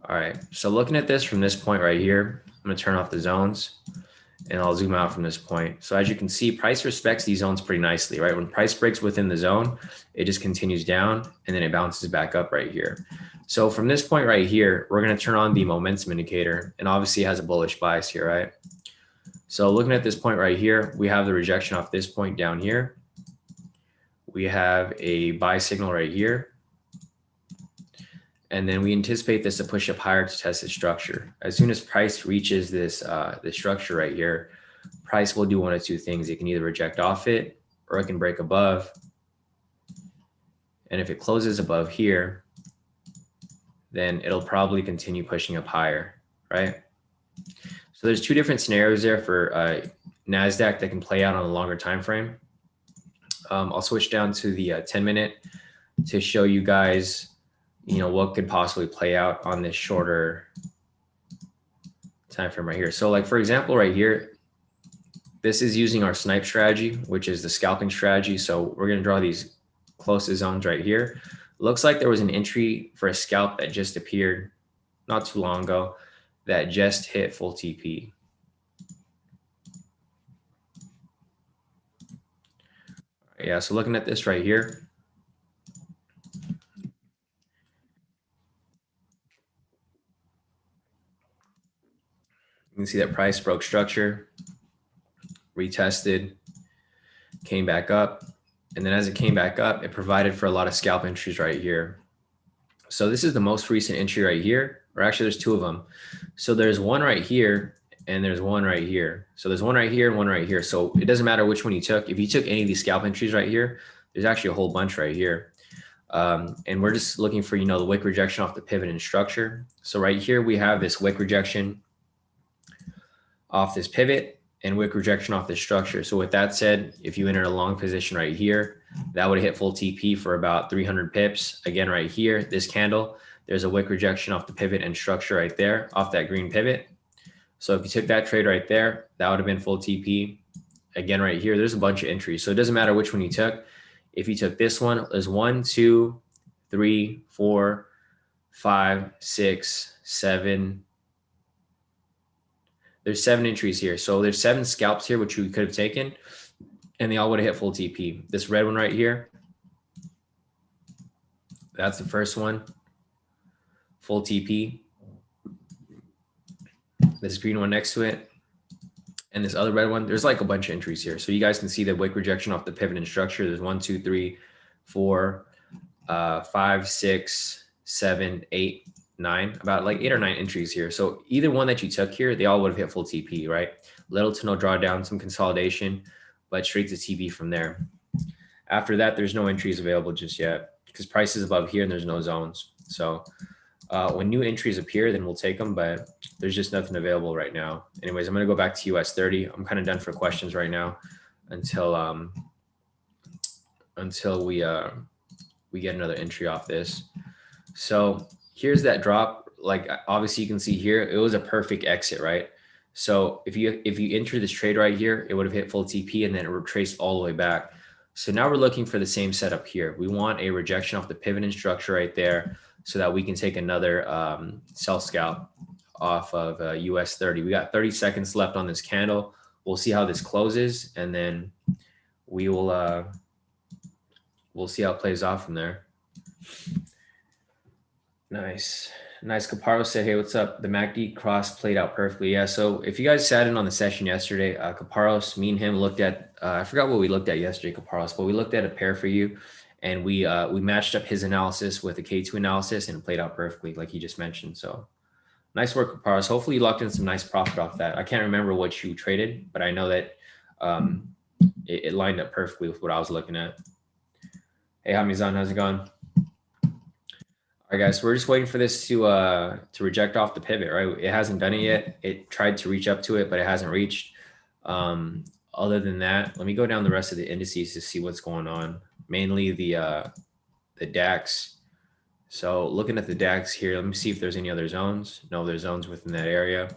All right, so looking at this from this point right here, I'm going to turn off the zones and I'll zoom out from this point. So as you can see, price respects these zones pretty nicely, right? When price breaks within the zone, it just continues down and then it bounces back up right here. So from this point right here, we're going to turn on the momentum indicator, and obviously it has a bullish bias here, right? So looking at this point right here, we have the rejection off this point down here. We have a buy signal right here. And then we anticipate this to push up higher to test the structure. As soon as price reaches this structure right here, price will do one of two things. It can either reject off it or it can break above. And if it closes above here, then it'll probably continue pushing up higher, right? So there's two different scenarios there for NASDAQ that can play out on a longer time frame. I'll switch down to the 10-minute to show you guys what could possibly play out on this shorter time frame right here. So like, for example, right here, this is using our snipe strategy, which is the scalping strategy. So we're going to draw these closest zones right here. Looks like there was an entry for a scalp that just appeared not too long ago that just hit full TP. Yeah, so looking at this right here, you can see that price broke structure, retested, came back up. And then as it came back up, it provided for a lot of scalp entries right here. So this is the most recent entry right here, or actually there's two of them. So there's one right here and there's one right here. So there's one right here and one right here. So it doesn't matter which one you took. If you took any of these scalp entries right here, there's actually a whole bunch right here. And we're just looking for, the wick rejection off the pivot and structure. So right here, we have this wick rejection off this pivot and wick rejection off this structure. So with that said, if you entered a long position right here, that would hit full TP for about 300 pips. Again, right here, this candle, there's a wick rejection off the pivot and structure right there off that green pivot. So if you took that trade right there, that would have been full TP. Again, right here, there's a bunch of entries. So it doesn't matter which one you took. If you took this one, there's 1, 2, 3, 4, 5, 6, 7. There's 7 entries here. So there's 7 scalps here, which we could have taken, and they all would have hit full TP. This red one right here, that's the first one, full TP. This green one next to it, and this other red one, there's like a bunch of entries here. So you guys can see the wick rejection off the pivot and structure. There's 1, 2, 3, 4, 5, 6, 7, 8, 9, about like 8 or 9 entries here. So either one that you took here, they all would have hit full TP, right? Little to no drawdown, some consolidation, but straight to TP from there. After that, there's no entries available just yet because price is above here and there's no zones. So when new entries appear, then we'll take them, but there's just nothing available right now. Anyways, I'm going to go back to US 30. I'm kind of done for questions right now until we get another entry off this. So here's that drop. Like, obviously you can see here, it was a perfect exit, right? So if you enter this trade right here, it would have hit full TP and then it retraced all the way back. So now we're looking for the same setup here. We want a rejection off the pivot and structure right there so that we can take another sell scalp off of US 30. We got 30 seconds left on this candle. We'll see how this closes, and then we will we'll see how it plays off from there. Nice. Caparo said, hey, what's up? The MACD cross played out perfectly. Yeah, so if you guys sat in on the session yesterday, Caparos, me and him looked at, I forgot what we looked at yesterday, Caparos, but we looked at a pair for you, and we matched up his analysis with the K2 analysis, and it played out perfectly, like he just mentioned. So nice work, Caparos. Hopefully you locked in some nice profit off that. I can't remember what you traded, but I know that it lined up perfectly with what I was looking at. Hey, Hamizan, how's it going? All right, guys, we're just waiting for this to reject off the pivot, right? It hasn't done it yet. It tried to reach up to it, but it hasn't reached. Other than that, let me go down the rest of the indices to see what's going on. Mainly the DAX. So looking at the DAX here, let me see if there's any other zones. No, there's zones within that area.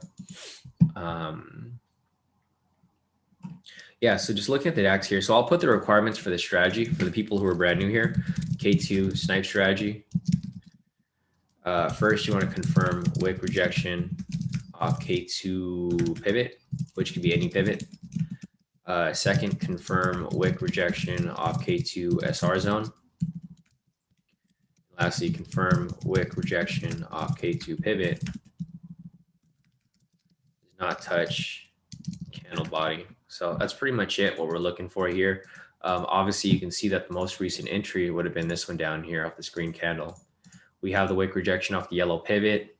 Yeah, so just looking at the DAX here. So I'll put the requirements for the strategy for the people who are brand new here. K2 snipe strategy. First, you want to confirm wick rejection off K2 pivot, which could be any pivot. Second, confirm wick rejection off K2 SR zone. Lastly, confirm wick rejection off K2 pivot. Does not touch candle body. So that's pretty much it, what we're looking for here. Obviously, you can see that the most recent entry would have been this one down here off this green candle. We have the wick rejection off the yellow pivot,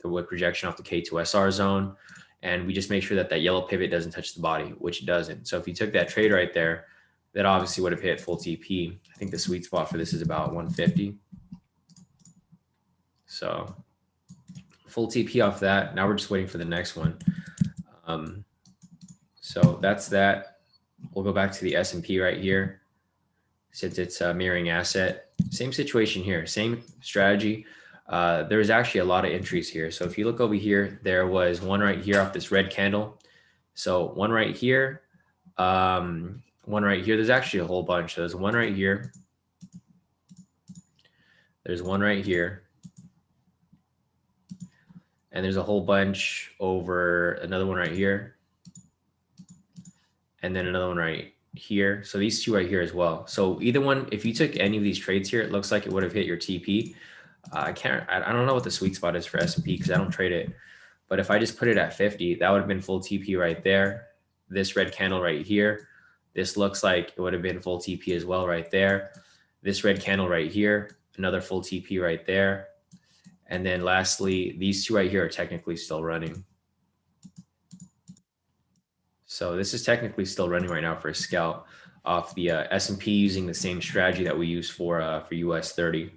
the wick rejection off the K2 SR zone, and we just make sure that that yellow pivot doesn't touch the body, which it doesn't. So if you took that trade right there, that obviously would have hit full TP. I think the sweet spot for this is about 150. So full TP off that. Now we're just waiting for the next one. So that's that. We'll go back to the S&P right here. Since it's a mirroring asset, same situation here, same strategy. There's actually a lot of entries here. So if you look over here, there was one right here off this red candle. So one right here, one right here. There's actually a whole bunch. There's one right here. There's one right here. And there's a whole bunch over another one right here. And then another one right here. So these two right here as well. So either one, if you took any of these trades here, it looks like it would have hit your TP. I don't know what the sweet spot is for S&P because I don't trade it. But if I just put it at 50, that would have been full TP right there. This red candle right here. This looks like it would have been full TP as well right there. This red candle right here, another full TP right there. And then lastly, these two right here are technically still running. So this is technically still running right now for a scalp off the S&P using the same strategy that we use for US 30.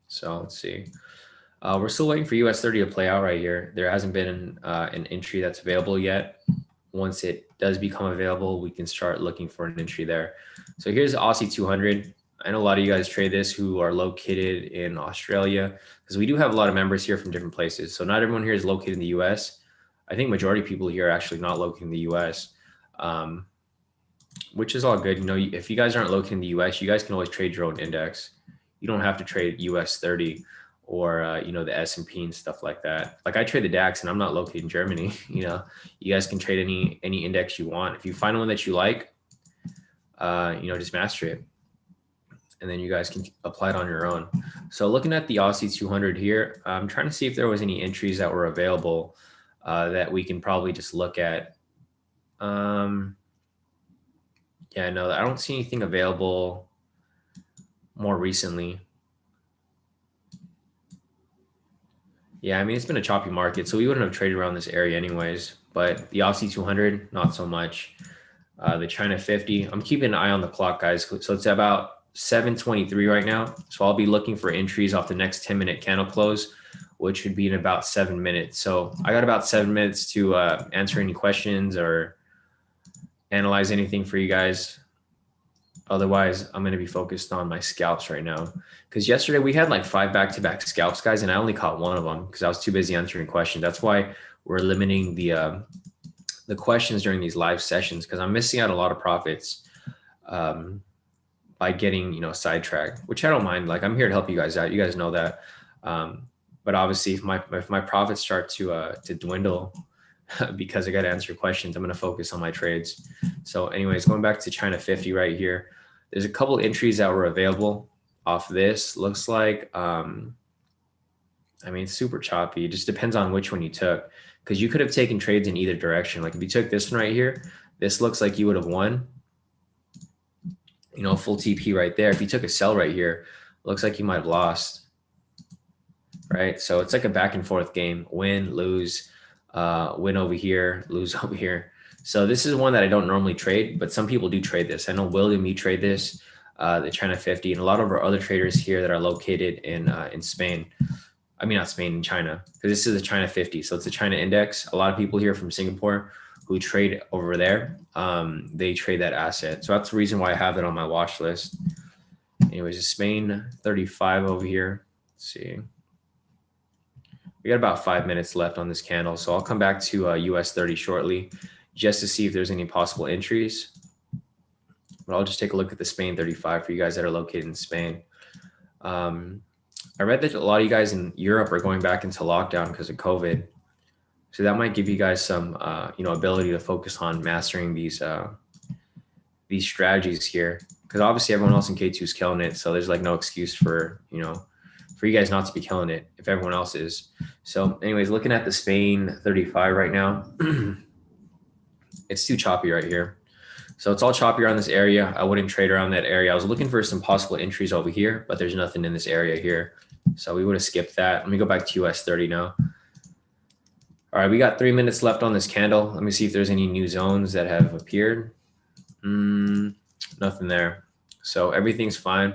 So let's see. We're still waiting for US 30 to play out right here. There hasn't been an entry that's available yet. Once it does become available, we can start looking for an entry there. So here's the Aussie 200. I know a lot of you guys trade this who are located in Australia because we do have a lot of members here from different places. So not everyone here is located in the US. I think majority of people here are actually not located in the US, which is all good. You know, if you guys aren't located in the US, you guys can always trade your own index. You don't have to trade US 30 or, you know, the S&P and stuff like that. Like I trade the DAX and I'm not located in Germany. You know, you guys can trade any index you want. If you find one that you like, you know, just master it. And then you guys can apply it on your own. So looking at the Aussie 200 here, I'm trying to see if there was any entries that were available that we can probably just look at. Yeah, no, I don't see anything available more recently. Yeah, I mean, it's been a choppy market, so we wouldn't have traded around this area anyways. But the Aussie 200, not so much. The China 50, I'm keeping an eye on the clock, guys. So it's about 7:23 right now. So I'll be looking for entries off the next 10-minute candle close, which would be in about 7 minutes. So I got about 7 minutes to answer any questions or analyze anything for you guys. Otherwise, I'm going to be focused on my scalps right now. Because yesterday we had like 5 back-to-back scalps, guys, and I only caught one of them because I was too busy answering questions. That's why we're limiting the questions during these live sessions because I'm missing out a lot of profits by getting, sidetracked, which I don't mind. Like, I'm here to help you guys out. You guys know that. But obviously, if my profits start to dwindle because I got to answer questions, I'm going to focus on my trades. So anyways, going back to China 50 right here, there's a couple entries that were available off this. Looks like, it's super choppy. It just depends on which one you took, because you could have taken trades in either direction. Like if you took this one right here, this looks like you would have won, full TP right there. If you took a sell right here, looks like you might have lost, right? So it's like a back and forth game, win, lose, win over here, lose over here. So this is one that I don't normally trade, but some people do trade this. I know William, you trade this, the China 50, and a lot of our other traders here that are located in Spain. I mean, not Spain, in China, because this is the China 50. So it's the China index. A lot of people here from Singapore who trade over there, they trade that asset. So that's the reason why I have it on my watch list. Anyways, it's Spain 35 over here. Let's see. We got about 5 minutes left on this candle. So I'll come back to US 30 shortly just to see if there's any possible entries. But I'll just take a look at the Spain 35 for you guys that are located in Spain. I read that a lot of you guys in Europe are going back into lockdown because of COVID. So that might give you guys some, ability to focus on mastering these strategies here. Because obviously everyone else in K2 is killing it. So there's like no excuse for you guys not to be killing it if everyone else is. So anyways, looking at the Spain 35 right now, it's too choppy right here. So it's all choppy around this area. I wouldn't trade around that area. I was looking for some possible entries over here, but there's nothing in this area here. So we would have skipped that. Let me go back to US 30 now. All right, we got 3 minutes left on this candle. Let me see if there's any new zones that have appeared. Nothing there. So everything's fine.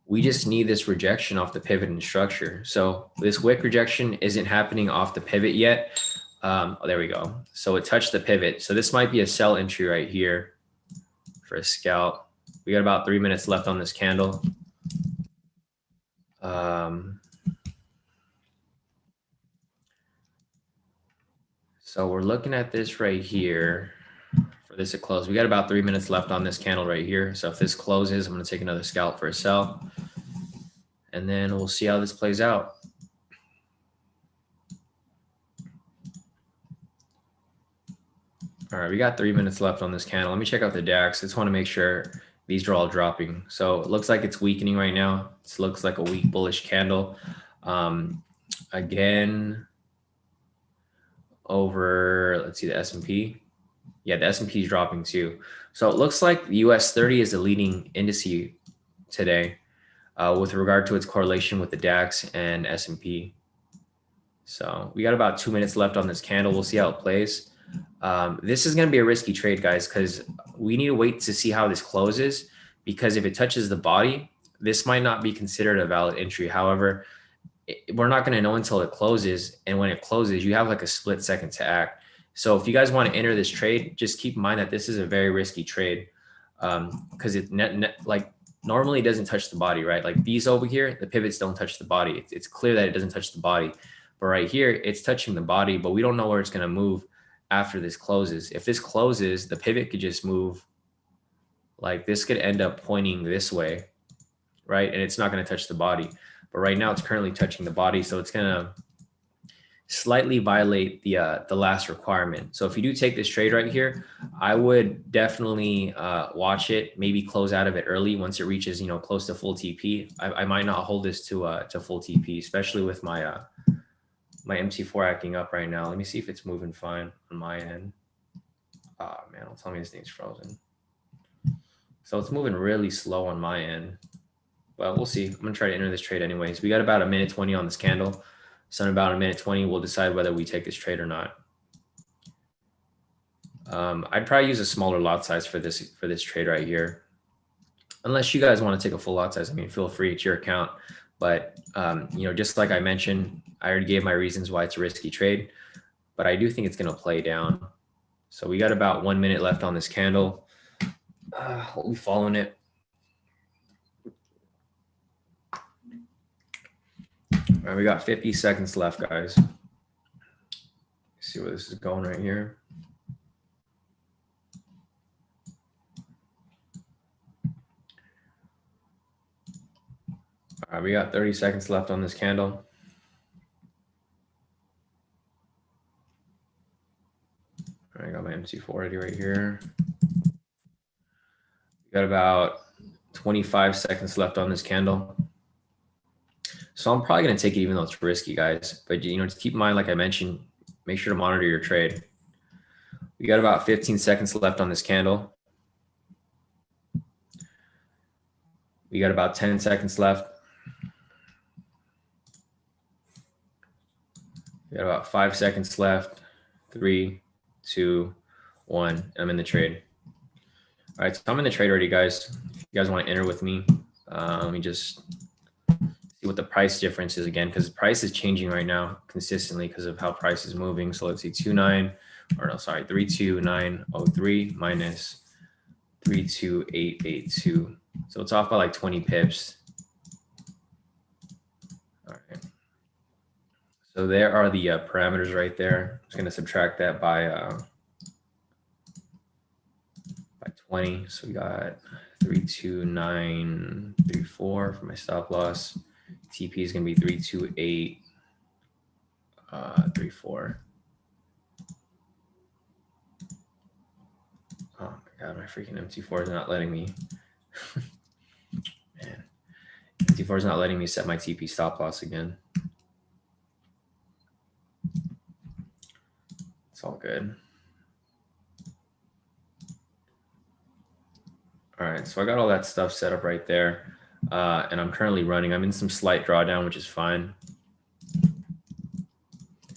We just need this rejection off the pivot and structure. So this wick rejection isn't happening off the pivot yet. There we go. So it touched the pivot. So this might be a sell entry right here for a scalp. We got about 3 minutes left on this candle. So we're looking at this right here for this to close. We got about 3 minutes left on this candle right here. So if this closes, I'm going to take another scalp for a sell. And then we'll see how this plays out. All right, we got 3 minutes left on this candle. Let me check out the DAX. I just want to make sure these are all dropping. So it looks like it's weakening right now. This looks like a weak bullish candle. Again, over, let's see, the S&P. Yeah, the S&P is dropping too. So it looks like the US 30 is the leading index today with regard to its correlation with the DAX and S&P. So we got about 2 minutes left on this candle. We'll see how it plays. This is going to be a risky trade, guys, because we need to wait to see how this closes, because if it touches the body, this might not be considered a valid entry. However, we're not going to know until it closes. And when it closes, you have like a split second to act. So if you guys want to enter this trade, just keep in mind that this is a very risky trade because it like normally doesn't touch the body, right? Like these over here, the pivots don't touch the body. It's clear that it doesn't touch the body. But right here, it's touching the body, but we don't know where it's going to move after this closes. If this closes, the pivot could just move like this, could end up pointing this way, right? And it's not going to touch the body. But right now it's currently touching the body. So it's going to slightly violate the last requirement. So if you do take this trade right here, I would definitely watch it, maybe close out of it early once it reaches, close to full TP. I might not hold this to full TP, especially with my my MC4 acting up right now. Let me see if it's moving fine on my end. Oh man, don't tell me this thing's frozen. So it's moving really slow on my end, but we'll see. I'm gonna try to enter this trade anyways. We got about 1:20 on this candle. So in about 1:20, we'll decide whether we take this trade or not. I'd probably use a smaller lot size for this trade right here. Unless you guys want to take a full lot size, I mean, feel free, it's your account. But, just like I mentioned, I already gave my reasons why it's a risky trade, but I do think it's going to play down. So we got about 1 minute left on this candle. We'll be following it. All right, we got 50 seconds left, guys. see where this is going right here. All right, we got 30 seconds left on this candle. All right, I got my MC4 ready right here. We got about 25 seconds left on this candle. So I'm probably going to take it even though it's risky, guys. But, you know, just keep in mind, like I mentioned, make sure to monitor your trade. We got about 15 seconds left on this candle. We got about 10 seconds left. We got about 5 seconds left. 3, 2, 1. I'm in the trade. All right, so I'm in the trade already, guys. If you guys want to enter with me, let me just see what the price difference is again, because the price is changing right now consistently because of how price is moving. So let's see, 32903 minus 32882. So it's off by like 20 pips. All right. So there are the parameters right there. I'm just going to subtract that by 20. So we got 32934 for my stop loss. TP is going to be 32834. Oh my God, my freaking MT4 is not letting me. Man, MT4 is not letting me set my TP stop loss again. It's all good. All right, so I got all that stuff set up right there, and I'm currently running. I'm in some slight drawdown, which is fine.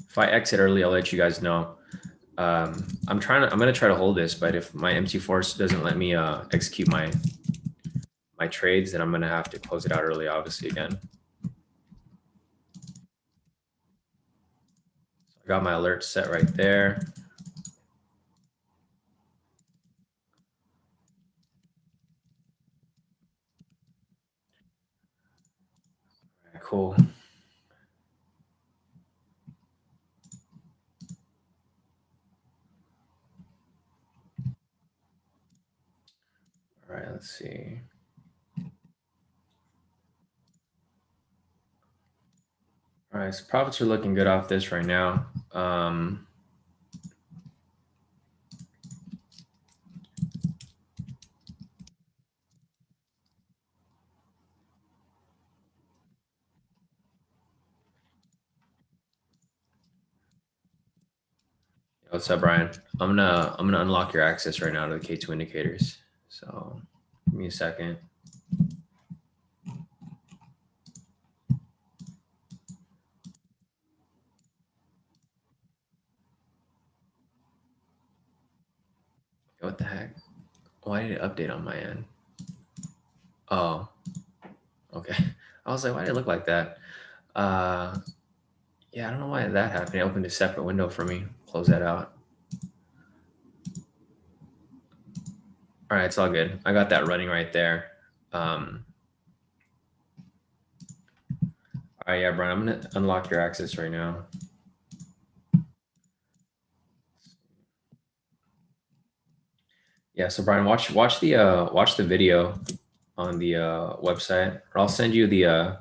If I exit early, I'll let you guys know. I'm gonna try to hold this, but if my MT4 doesn't let me execute my trades, then I'm gonna have to close it out early, obviously again. So I got my alert set right there. All right, cool. All right, let's see. All right, so profits are looking good off this right now. What's up, Brian? I'm gonna unlock your access right now to the K2 indicators. So give me a second. What the heck? Why did it update on my end? Oh, okay. I was like, why did it look like that? Yeah, I don't know why that happened. It opened a separate window for me. Close that out. All right, it's all good. I got that running right there. All right, yeah, Brian, I'm gonna unlock your access right now. Yeah, so Brian, watch the video on the website, or I'll send you the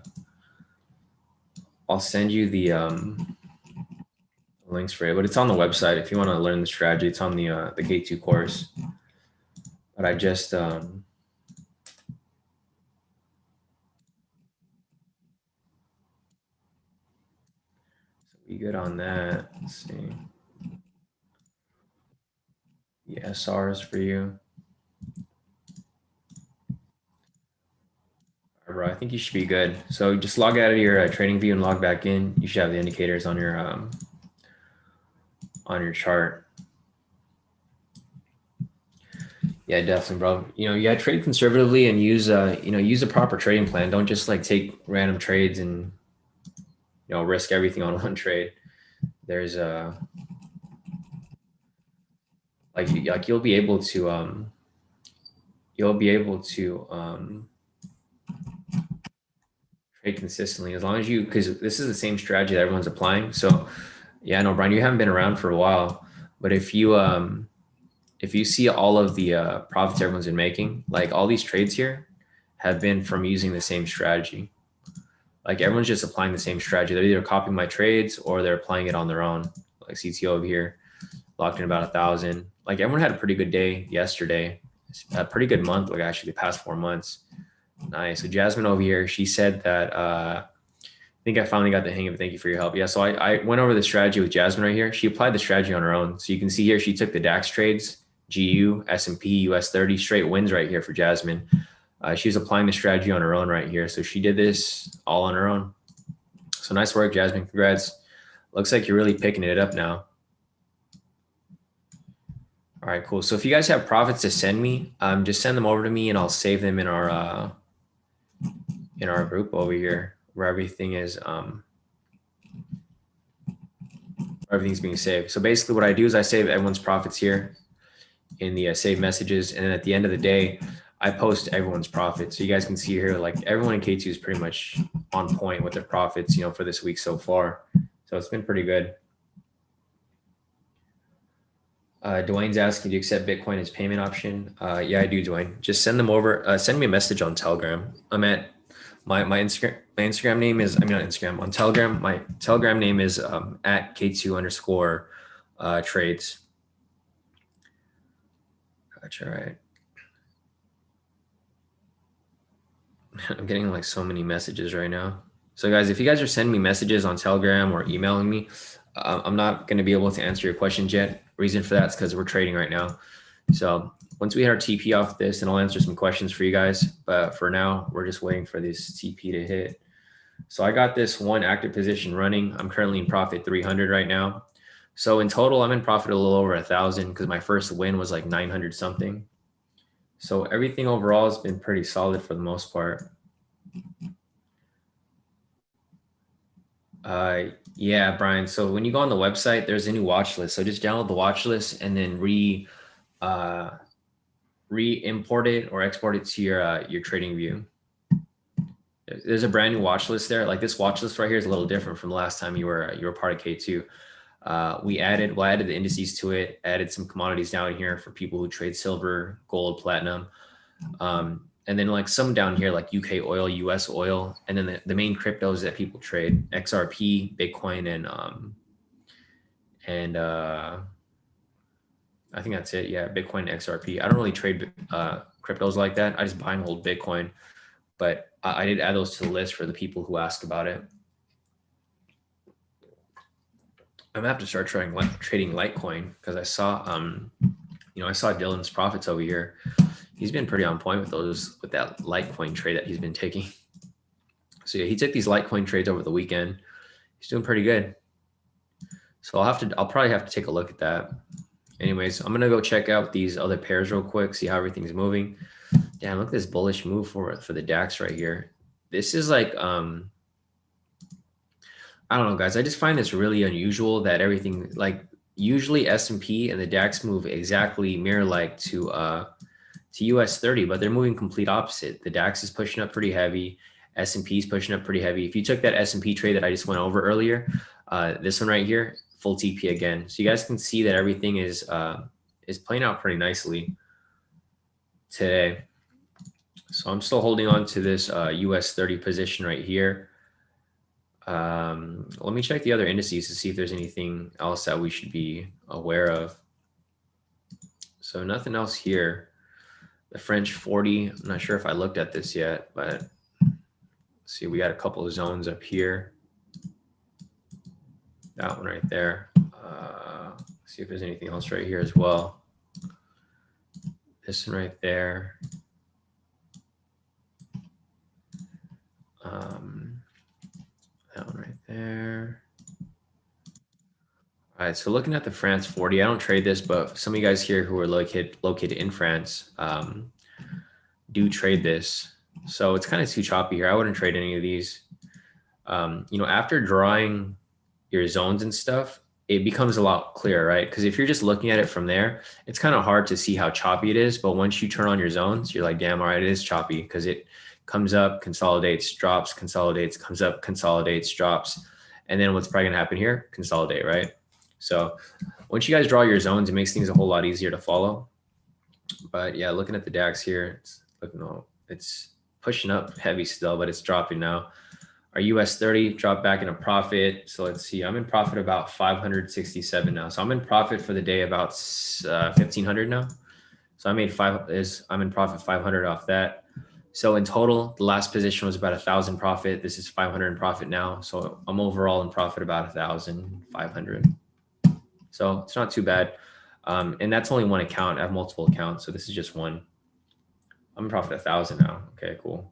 links for it, but it's on the website if you want to learn the strategy. It's on the K2 course. But I just so we good on that. Let's see. The SRs for you. All right, bro, I think you should be good. So just log out of your trading view and log back in. You should have the indicators on your chart. Yeah, definitely, bro. You know, you gotta trade conservatively and use use a proper trading plan. Don't just like take random trades and risk everything on one trade. There's like you'll be able to trade consistently as long as because this is the same strategy that everyone's applying. So Yeah, no, Brian, you haven't been around for a while, but if you see all of the profits everyone's been making, like all these trades here have been from using the same strategy. Like everyone's just applying the same strategy. They're either copying my trades or they're applying it on their own. Like CTO over here, locked in about 1,000. Like everyone had a pretty good day yesterday. A pretty good month, like actually the past 4 months. Nice. So Jasmine over here, she said that I think I finally got the hang of it. Thank you for your help. Yeah, so I went over the strategy with Jasmine right here. She applied the strategy on her own. So you can see here, she took the DAX trades, GU, S&P, US 30, straight wins right here for Jasmine. She's applying the strategy on her own right here. So she did this all on her own. So nice work, Jasmine. Congrats. Looks like you're really picking it up now. All right, cool. So if you guys have profits to send me, just send them over to me and I'll save them in our group over here where everything is everything's being saved. So basically what I do is I save everyone's profits here in the save messages. And then at the end of the day, I post everyone's profits. So you guys can see here, like everyone in K2 is pretty much on point with their profits, for this week so far. So it's been pretty good. Dwayne's asking, do you accept Bitcoin as payment option? Yeah, I do, Dwayne. Just send them over. Send me a message on Telegram. I'm at my Instagram name is, not Instagram, on Telegram. My Telegram name is at K2 _ trades. Gotcha, right. I'm getting like so many messages right now. So guys, if you guys are sending me messages on Telegram or emailing me, I'm not going to be able to answer your questions yet. Reason for that is because we're trading right now. So once we hit our TP off this, then I'll answer some questions for you guys. But for now, we're just waiting for this TP to hit. So I got this one active position running. I'm currently in profit 300 right now. So in total, I'm in profit a little over 1,000 because my first win was like 900 something. So everything overall has been pretty solid for the most part. Yeah, Brian. So when you go on the website, there's a new watch list. So just download the watch list and then re-import it or export it to your trading view. There's a brand new watch list there. Like this watch list right here is a little different from the last time you were part of K2. I added the indices to it, added some commodities down here for people who trade silver, gold, platinum. And then like some down here, like UK oil, US oil, and then the main cryptos that people trade, XRP, Bitcoin, and I think that's it. Yeah, Bitcoin, XRP. I don't really trade cryptos like that. I just buy and hold Bitcoin, but I did add those to the list for the people who ask about it. I'm gonna have to start trading Litecoin because I saw I saw Dylan's profits over here. He's been pretty on point with that Litecoin trade that he's been taking. So yeah, he took these Litecoin trades over the weekend. He's doing pretty good. So I'll probably have to take a look at that. Anyways, I'm gonna go check out these other pairs real quick, see how everything's moving. Damn, look at this bullish move for the DAX right here. This is like I don't know, guys. I just find this really unusual that everything, like usually S&P and the DAX move exactly mirror-like to US 30, but they're moving complete opposite. The DAX is pushing up pretty heavy. S&P is pushing up pretty heavy. If you took that S&P trade that I just went over earlier, this one right here, full TP again. So you guys can see that everything is playing out pretty nicely today. So I'm still holding on to this US 30 position right here. Let me check the other indices to see if there's anything else that we should be aware of. So nothing else here. The French 40, I'm not sure if I looked at this yet, but let's see, we got a couple of zones up here. That one right there. See if there's anything else right here as well. This one right there. That one right there. All right, so looking at the France 40, I don't trade this, but some of you guys here who are located in France do trade this. So it's kind of too choppy here. I wouldn't trade any of these. After drawing your zones and stuff, it becomes a lot clearer, right? Because if you're just looking at it from there, it's kind of hard to see how choppy it is. But once you turn on your zones, you're like, damn, all right, it is choppy because it comes up, consolidates, drops, consolidates, comes up, consolidates, drops. And then what's probably gonna happen here? Consolidate, right? So once you guys draw your zones, it makes things a whole lot easier to follow. But yeah, looking at the DAX here, it's pushing up heavy still, but it's dropping now. Our US 30 dropped back in a profit. So let's see, I'm in profit about 567 now. So I'm in profit for the day about 1500 now. So I'm in profit 500 off that. So in total, the last position was about 1,000 profit. This is 500 in profit now. So I'm overall in profit about 1,500. So it's not too bad. And that's only one account. I have multiple accounts. So this is just one. I'm in profit 1,000 now. Okay, cool.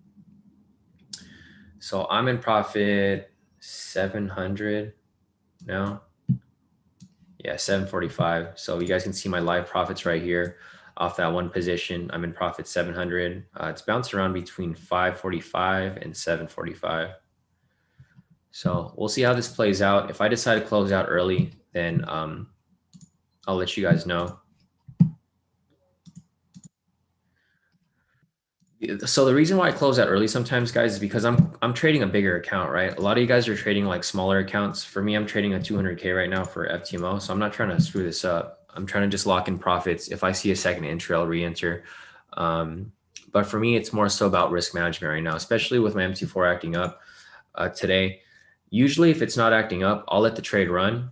So I'm in profit 700 now. Yeah, 745. So you guys can see my live profits right here off that one position. I'm in profit 700. It's bounced around between 545 and 745. So we'll see how this plays out. If I decide to close out early, then I'll let you guys know. So the reason why I close out early sometimes, guys, is because I'm trading a bigger account, right? A lot of you guys are trading like smaller accounts. For me, I'm trading a 200K right now for FTMO. So I'm not trying to screw this up. I'm trying to just lock in profits. If I see a second entry, I'll re-enter. But for me, it's more so about risk management right now, especially with my MT4 acting up today. Usually if it's not acting up, I'll let the trade run.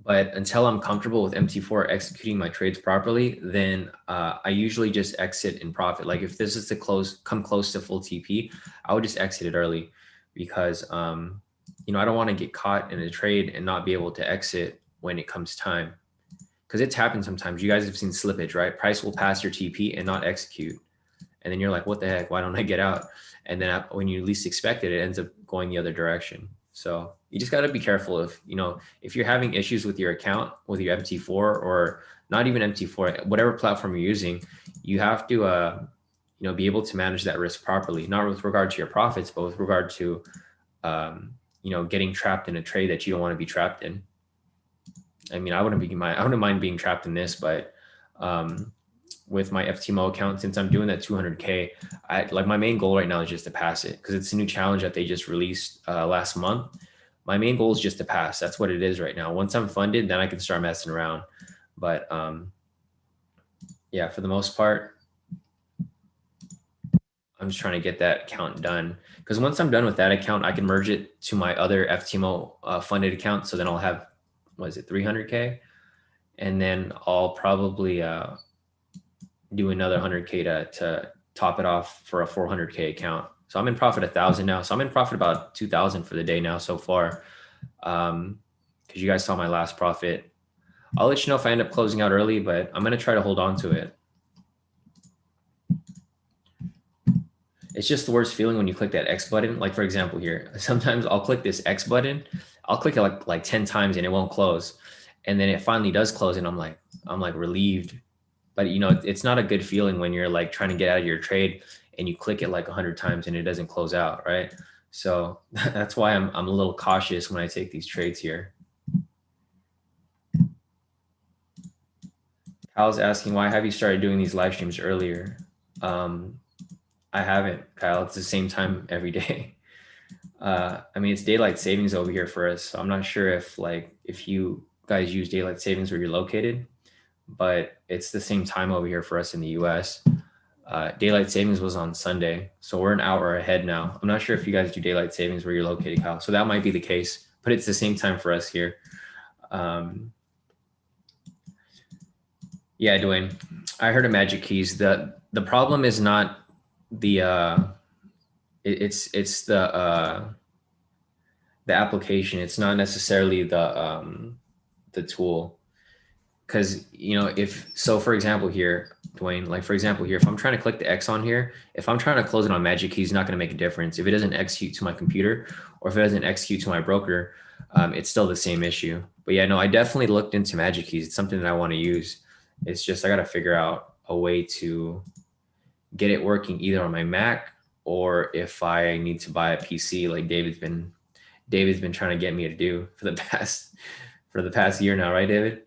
But until I'm comfortable with MT4 executing my trades properly, then I usually just exit in profit. Like if this is to come close to full TP, I would just exit it early because, you know, I don't want to get caught in a trade and not be able to exit when it comes time. Because it's happened sometimes. You guys have seen slippage, right? Price will pass your TP and not execute. And then you're like, what the heck? Why don't I get out? And then when you least expect it, it ends up going the other direction. So you just got to be careful if you're having issues with your account, with your MT4 or not even MT4, whatever platform you're using, you have to, be able to manage that risk properly, not with regard to your profits, but with regard to, getting trapped in a trade that you don't want to be trapped in. I mean, I wouldn't mind being trapped in this, but, with my FTMO account, since I'm doing that 200K, my main goal right now is just to pass it because it's a new challenge that they just released last month. My main goal is just to pass. That's what it is right now. Once I'm funded, then I can start messing around. But yeah, for the most part, I'm just trying to get that account done because once I'm done with that account, I can merge it to my other FTMO funded account. So then I'll have, 300K? And then I'll probably do another 100K to top it off for a 400K account. So I'm in profit 1,000 now. So I'm in profit about 2,000 for the day now so far. Because you guys saw my last profit. I'll let you know if I end up closing out early, but I'm going to try to hold on to it. It's just the worst feeling when you click that X button. Like for example here, sometimes I'll click this X button. I'll click it like 10 times and it won't close. And then it finally does close and I'm like relieved. But it's not a good feeling when you're like trying to get out of your trade and you click it like 100 times and it doesn't close out, right? So that's why I'm a little cautious when I take these trades here. Kyle's asking, why have you started doing these live streams earlier? I haven't, Kyle. It's the same time every day. I mean, it's daylight savings over here for us. So I'm not sure if you guys use daylight savings where you're located, but it's the same time over here for us in the US. Daylight savings was on Sunday, so we're an hour ahead now. I'm not sure if you guys do daylight savings where you're located, Kyle. So that might be the case, but it's the same time for us here. Yeah, Dwayne, I heard of Magic Keys. The problem is not the it's the application. It's not necessarily the tool. Because for example here, Dwayne, like for example here, if I'm trying to click the X on here, if I'm trying to close it on Magic Key, it's not going to make a difference. If it doesn't execute to my computer or if it doesn't execute to my broker, it's still the same issue. But yeah, no, I definitely looked into Magic Keys. It's something that I want to use. It's just I got to figure out a way to get it working either on my Mac or if I need to buy a PC like David's been trying to get me to do for the past year now, right, David?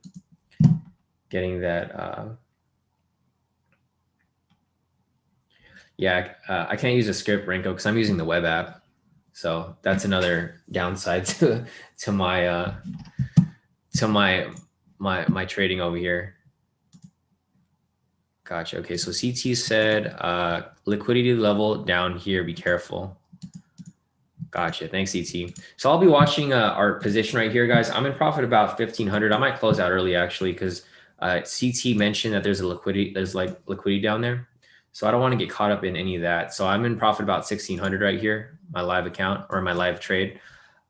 Getting that I can't use a script, Renko, because I'm using the web app. So that's another downside to my my trading over here. Gotcha. Okay, so CT said liquidity level down here, be careful. Gotcha. Thanks, CT. So I'll be watching our position right here, guys. I'm in profit about 1,500. I might close out early actually because CT mentioned that there's like liquidity down there. So I don't want to get caught up in any of that. So I'm in profit about 1,600 right here, my live account or my live trade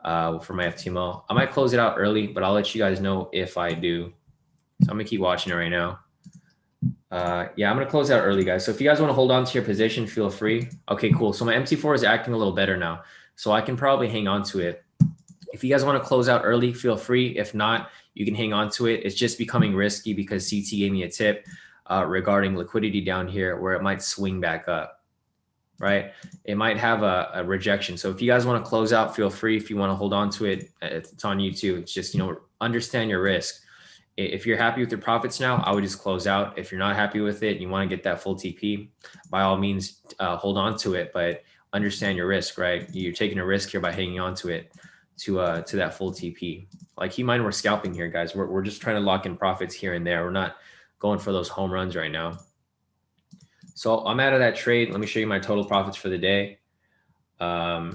for my FTMO. I might close it out early, but I'll let you guys know if I do. So I'm gonna keep watching it right now. Yeah, I'm gonna close out early, guys. So if you guys want to hold on to your position, feel free. Okay, cool. So my MT4 is acting a little better now. So I can probably hang on to it. If you guys want to close out early, feel free. If not, you can hang on to it. It's just becoming risky because CT gave me a tip regarding liquidity down here where it might swing back up, right? It might have a rejection. So if you guys want to close out, feel free. If you want to hold on to it, it's on you too. It's just, understand your risk. If you're happy with your profits now, I would just close out. If you're not happy with it and you want to get that full TP, by all means, hold on to it, but understand your risk, right? You're taking a risk here by hanging on to it to that full TP. Like, keep in mind, we're scalping here, guys. We're just trying to lock in profits here and there. We're not going for those home runs right now. So I'm out of that trade. Let me show you my total profits for the day. Yeah,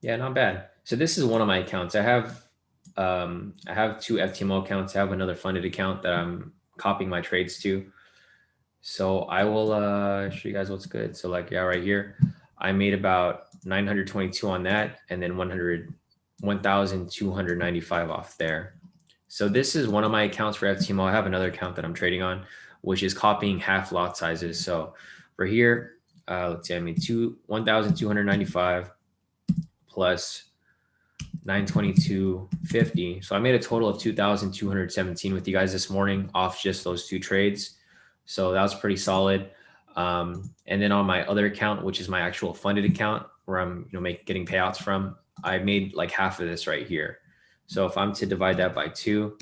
not bad. So this is one of my accounts. I have two FTMO accounts. I have another funded account that I'm copying my trades to. So I will show you guys what's good. So like, yeah, right here, I made about 922 on that, and then 1,295 off there. So this is one of my accounts for FTMO. I have another account that I'm trading on, which is copying half lot sizes. So for here, let's see, I made 1,295 plus 922.50. So I made a total of 2,217 with you guys this morning off just those two trades. So that was pretty solid. And then on my other account, which is my actual funded account where I'm getting payouts from, I made like half of this right here. So if I'm to divide that by 2,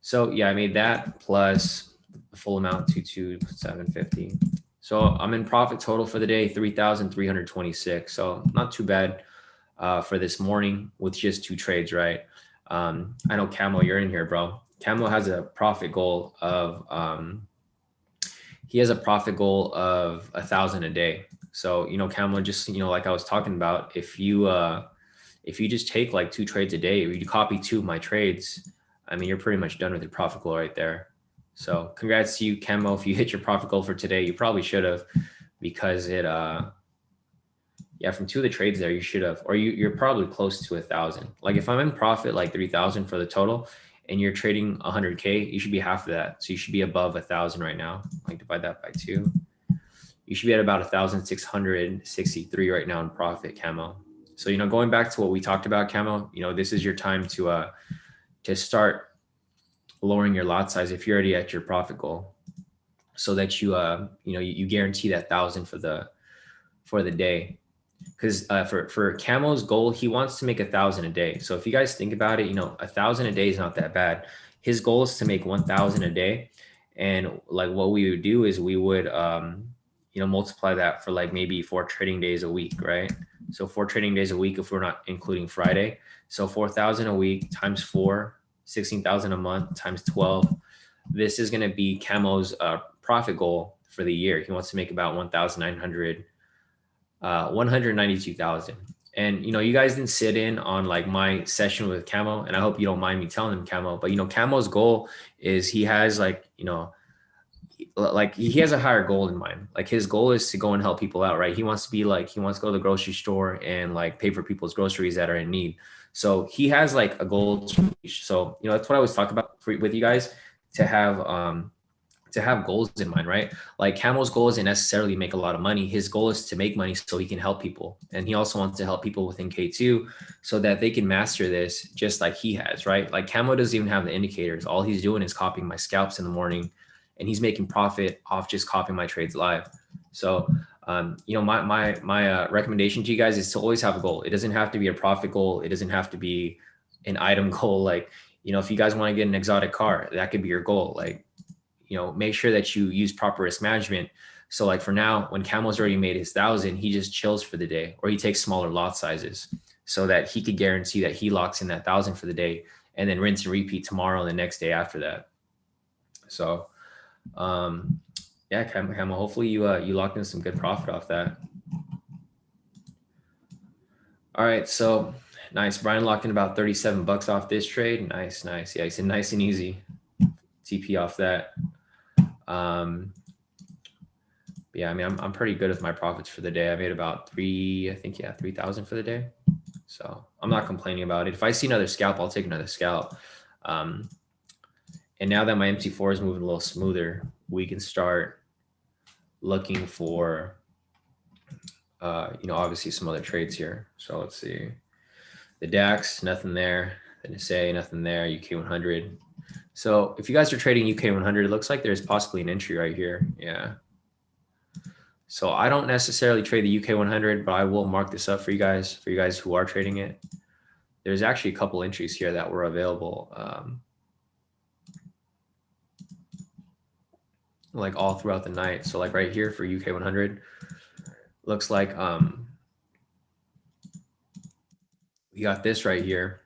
so yeah, I made that plus the full amount, 22,750. So I'm in profit total for the day, 3,326. So not too bad for this morning with just 2 trades, right? I know Camo, you're in here, bro. Camo has a profit goal of he has a profit goal of 1,000 a day. So Camo, just like I was talking about, if you just take like 2 trades a day, or you copy 2 of my trades, I mean, you're pretty much done with your profit goal right there. So congrats to you, Camo. If you hit your profit goal for today, you probably should have, because it yeah, from 2 of the trades there, you should have, or you're probably close to 1,000. Like if I'm in profit like 3,000 for the total and you're trading 100K, you should be half of that. So you should be above 1,000 right now. Like divide that by 2. You should be at about 1,663 right now in profit, Camo. So, going back to what we talked about, Camo, this is your time to start lowering your lot size if you're already at your profit goal, so that you guarantee that 1,000 for the day. Because for Camo's goal, he wants to make 1,000 a day. So if you guys think about it, 1,000 a day is not that bad. His goal is to make 1,000 a day. And like what we would do is we would, multiply that for like maybe 4 trading days a week, right? So 4 trading days a week if we're not including Friday. So 4,000 a week times 4, 16,000 a month times 12. This is going to be Camo's profit goal for the year. He wants to make about 192,000. And you guys didn't sit in on like my session with Camo, and I hope you don't mind me telling him, Camo, but Camo's goal is he has like he has a higher goal in mind. Like his goal is to go and help people out, right? He wants to go to the grocery store and like pay for people's groceries that are in need. So he has like a goal to reach. So that's what I was talking about with you guys, to have goals in mind, right? Like Camo's goal isn't necessarily make a lot of money. His goal is to make money so he can help people. And he also wants to help people within K2 so that they can master this just like he has, right? Like Camo doesn't even have the indicators. All he's doing is copying my scalps in the morning, and he's making profit off just copying my trades live. So, my recommendation to you guys is to always have a goal. It doesn't have to be a profit goal. It doesn't have to be an item goal. Like, if you guys want to get an exotic car, that could be your goal. Like, make sure that you use proper risk management So like for now, when Camel's already made his 1,000, he just chills for the day, or he takes smaller lot sizes so that he could guarantee that he locks in that 1,000 for the day and then rinse and repeat tomorrow and the next day after that. So yeah, Camel, hopefully you locked in some good profit off that. All right, so nice. Brian locked in about 37 bucks off this trade. Nice, nice. Yeah, he said nice and easy. TP off that. Yeah, I mean, I'm pretty good with my profits for the day. I made about 3,000 for the day. So I'm not complaining about it. If I see another scalp, I'll take another scalp. And now that my MT4 is moving a little smoother, we can start looking for, obviously some other trades here. So let's see. The DAX, nothing there. The NSA, nothing there. UK 100. So if you guys are trading UK 100, it looks like there's possibly an entry right here. Yeah. So I don't necessarily trade the UK 100, but I will mark this up for you guys who are trading it. There's actually a couple entries here that were available, like all throughout the night. So like right here for UK 100, looks like we got this right here,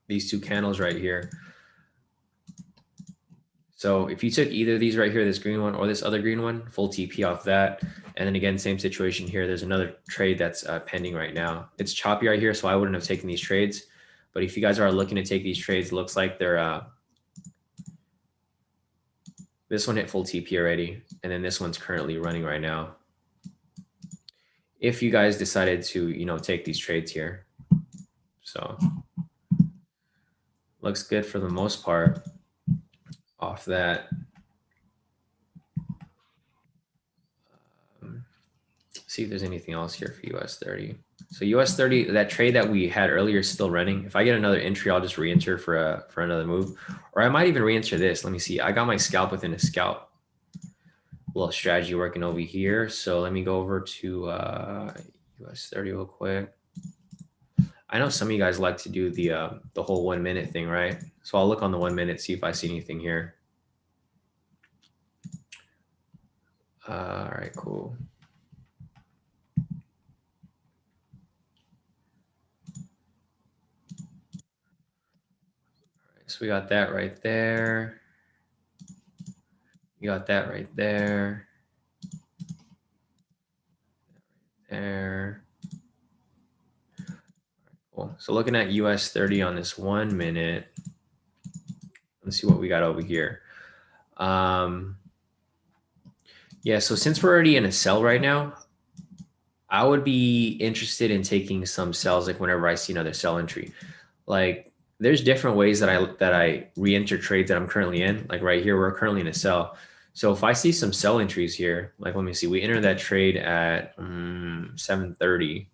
these two candles right here. So if you took either of these right here, this green one or this other green one, full TP off that. And then again, same situation here. There's another trade that's pending right now. It's choppy right here, so I wouldn't have taken these trades. But if you guys are looking to take these trades, it looks like they're this one hit full TP already, and then this one's currently running right now. If you guys decided to, take these trades here. So looks good for the most part off that. See if there's anything else here for US 30. So US 30, that trade that we had earlier is still running. If I get another entry, I'll just re-enter for another move, or I might even re-enter this. Let me see. I got my scalp within a scalp. A little strategy working over here. So let me go over to US 30 real quick. I know some of you guys like to do the whole 1 minute thing, right? So I'll look on the 1 minute, see if I see anything here. All right, cool. So we got that right there. You got that right there. There. Cool. So looking at US 30 on this 1 minute, let's see what we got over here. Yeah, so since we're already in a sell right now, I would be interested in taking some sells like whenever I see another sell entry. Like there's different ways that I re-enter trades that I'm currently in. Like right here, we're currently in a sell. So if I see some sell entries here, like let me see, we entered that trade at 7:30,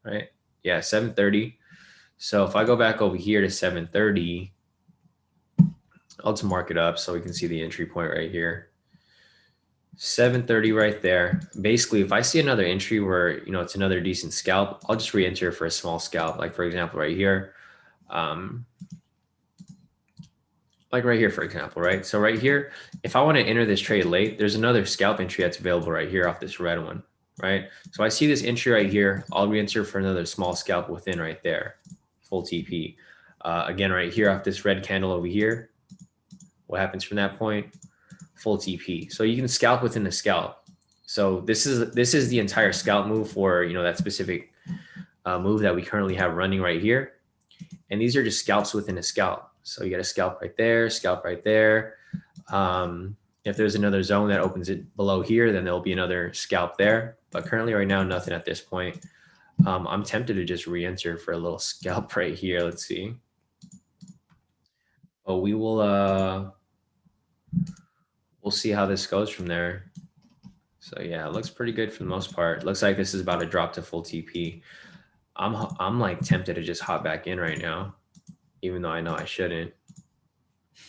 right? Yeah, 7:30. So if I go back over here to 7:30, I'll just mark it up so we can see the entry point right here. 7:30 right there. Basically, if I see another entry where, it's another decent scalp, I'll just re-enter for a small scalp. Like for example, right here, like right here, for example, right? So right here, if I want to enter this trade late, there's another scalp entry that's available right here off this red one, right? So I see this entry right here. I'll re-enter for another small scalp within right there, full TP. Again, right here off this red candle over here, what happens from that point? Full TP. So you can scalp within the scalp. So this is the entire scalp move for that specific move that we currently have running right here. And these are just scalps within a scalp. So you got a scalp right there, scalp right there. If there's another zone that opens it below here, then there'll be another scalp there. But currently right now, nothing at this point. I'm tempted to just re-enter for a little scalp right here. Let's see. Oh, we will we'll see how this goes from there. So yeah, it looks pretty good for the most part. Looks like this is about to drop to full TP. I'm like tempted to just hop back in right now, even though I know I shouldn't.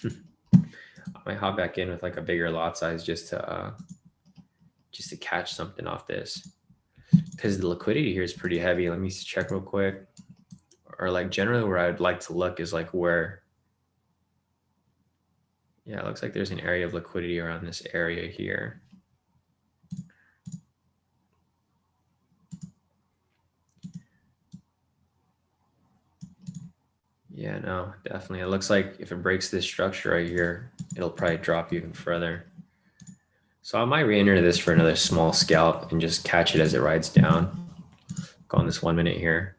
I might hop back in with like a bigger lot size just to catch something off this, because the liquidity here is pretty heavy. Let me check real quick. Or like generally where I'd like to look is like where, yeah, it looks like there's an area of liquidity around this area here. Yeah, no, definitely. It looks like if it breaks this structure right here, it'll probably drop even further. So I might re-enter this for another small scalp and just catch it as it rides down. Go on this 1 minute here.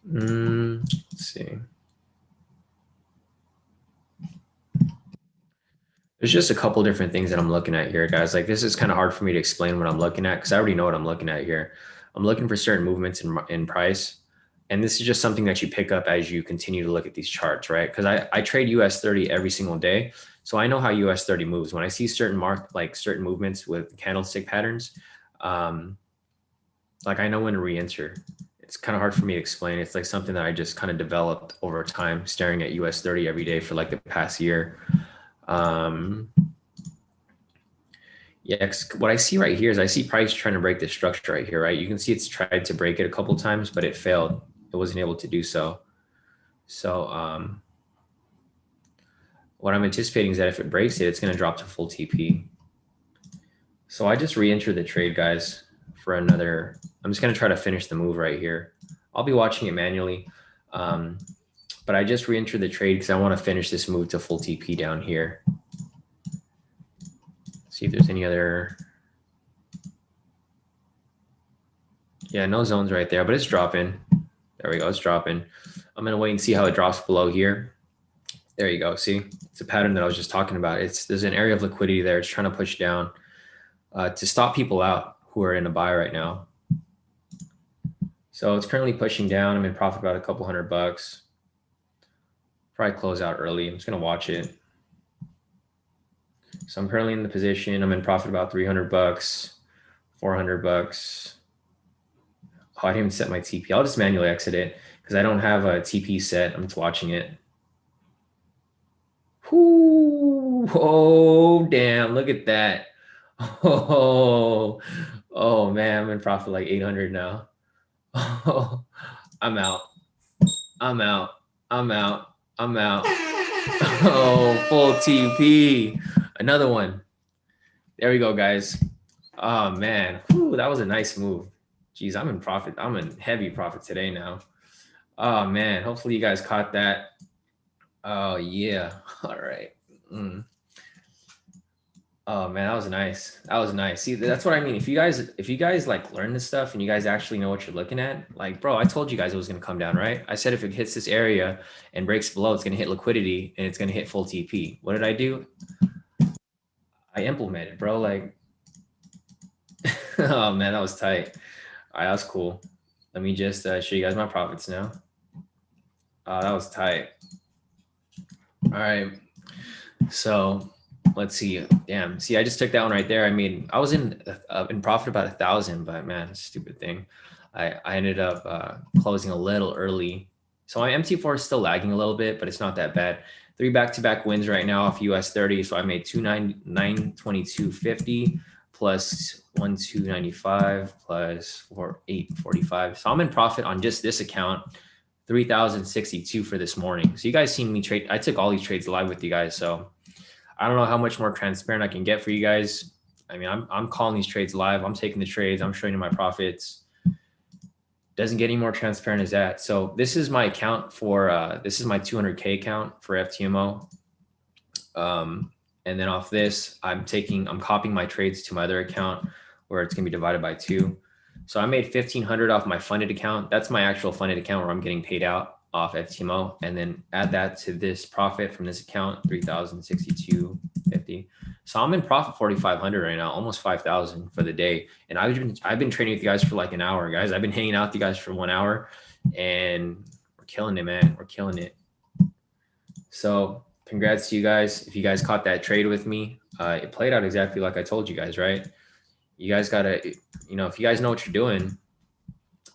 Let's see. There's just a couple different things that I'm looking at here, guys. Like this is kind of hard for me to explain what I'm looking at because I already know what I'm looking at here. I'm looking for certain movements in price. And this is just something that you pick up as you continue to look at these charts, right? Because I trade US 30 every single day. So I know how US 30 moves. When I see certain movements with candlestick patterns, like I know when to re-enter. It's kind of hard for me to explain. It's like something that I just kind of developed over time, staring at US 30 every day for like the past year. Yeah, what I see right here is I see price trying to break this structure right here, right? You can see it's tried to break it a couple times, but it failed. It wasn't able to do so. So what I'm anticipating is that if it breaks it, it's going to drop to full TP. So I just re-enter the trade, guys, for another. I'm just going to try to finish the move right here. I'll be watching it manually, but I just re-enter the trade because I want to finish this move to full TP down here. See if there's any other. Yeah, no zones right there, but it's dropping. There we go, it's dropping. I'm gonna wait and see how it drops below here. There you go, see? It's a pattern that I was just talking about. There's an area of liquidity there. It's trying to push down to stop people out who are in a buy right now. So it's currently pushing down. I'm in profit about a couple $100. Probably close out early. I'm just gonna watch it. So I'm currently in the position. I'm in profit about $300, $400. Oh, I didn't even set my TP. I'll just manually exit it because I don't have a TP set. I'm just watching it. Whoo! Oh, damn. Look at that. Oh man, I'm in profit like 800 now. Oh, I'm out. I'm out. I'm out. I'm out. Oh, full TP. Another one. There we go, guys. Oh man. Whew, that was a nice move. Jeez, I'm in profit. I'm in heavy profit today now. Oh man. Hopefully you guys caught that. Oh yeah. All right. Oh man, that was nice. That was nice. See, that's what I mean. If you guys like learn this stuff and you guys actually know what you're looking at, like, bro, I told you guys it was gonna come down, right? I said if it hits this area and breaks below, it's gonna hit liquidity and it's gonna hit full TP. What did I do? I implemented, bro. Like, oh man, that was tight. All right, that was cool. Let me just show you guys my profits now. That was tight. All right, so let's see. Damn. See, I just took that one right there. I mean, I was in profit about 1,000, but man, stupid thing. I ended up closing a little early. So my MT4 is still lagging a little bit, but it's not that bad. 3 back-to-back wins right now off US 30. So I made 922.50 plus 1295 plus 4845. So I'm in profit on just this account. 3,062 for this morning. So you guys seen me trade. I took all these trades live with you guys. So I don't know how much more transparent I can get for you guys. I mean, I'm calling these trades live. I'm taking the trades. I'm showing you my profits. Doesn't get any more transparent as that. So this is my account for, this is my 200K account for FTMO. And then off this, I'm copying my trades to my other account where it's going to be divided by 2. So I made 1,500 off my funded account. That's my actual funded account where I'm getting paid out off FTMO, and then add that to this profit from this account, 3,062.50. So I'm in profit 4,500 right now, almost 5,000 for the day. And I've been training with you guys for like an hour, guys. I've been hanging out with you guys for 1 hour, and we're killing it, man. We're killing it. So congrats to you guys. If you guys caught that trade with me, it played out exactly like I told you guys, right? You guys gotta, if you guys know what you're doing,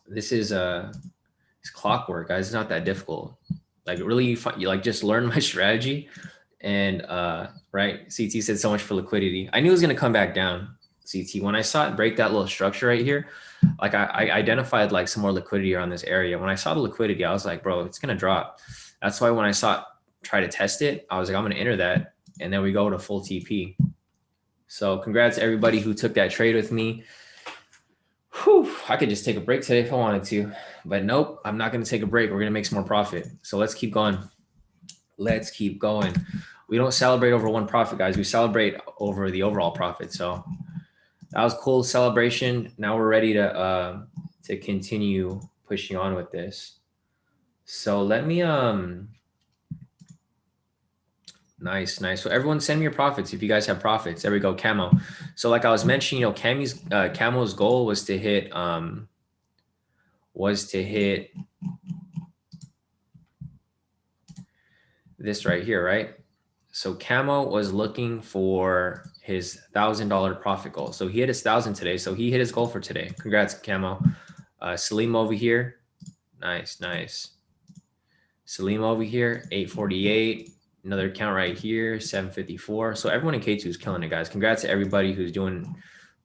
this is it's clockwork, guys. It's not that difficult. Like really, you like just learn my strategy, and right. CT said so much for liquidity. I knew it was gonna come back down. CT, when I saw it break that little structure right here, like I identified like some more liquidity around this area. When I saw the liquidity, I was like, bro, it's gonna drop. That's why when I saw it try to test it, I was like, I'm gonna enter that, and then we go to full TP. So congrats to everybody who took that trade with me. Whew, I could just take a break today if I wanted to, but nope, I'm not going to take a break. We're going to make some more profit. So let's keep going. Let's keep going. We don't celebrate over one profit, guys. We celebrate over the overall profit. So that was cool celebration. Now we're ready to continue pushing on with this. So let me nice. So everyone send me your profits if you guys have profits. There we go, Camo. So like I was mentioning, you know, Camo's goal was to hit this right here, right? So Camo was looking for his $1,000 profit goal. So he hit his 1,000 today. So he hit his goal for today. Congrats, Camo. Salim over here. Nice. Salim over here, 848. Another account right here, 754. So everyone in K2 is killing it, guys. Congrats to everybody who's doing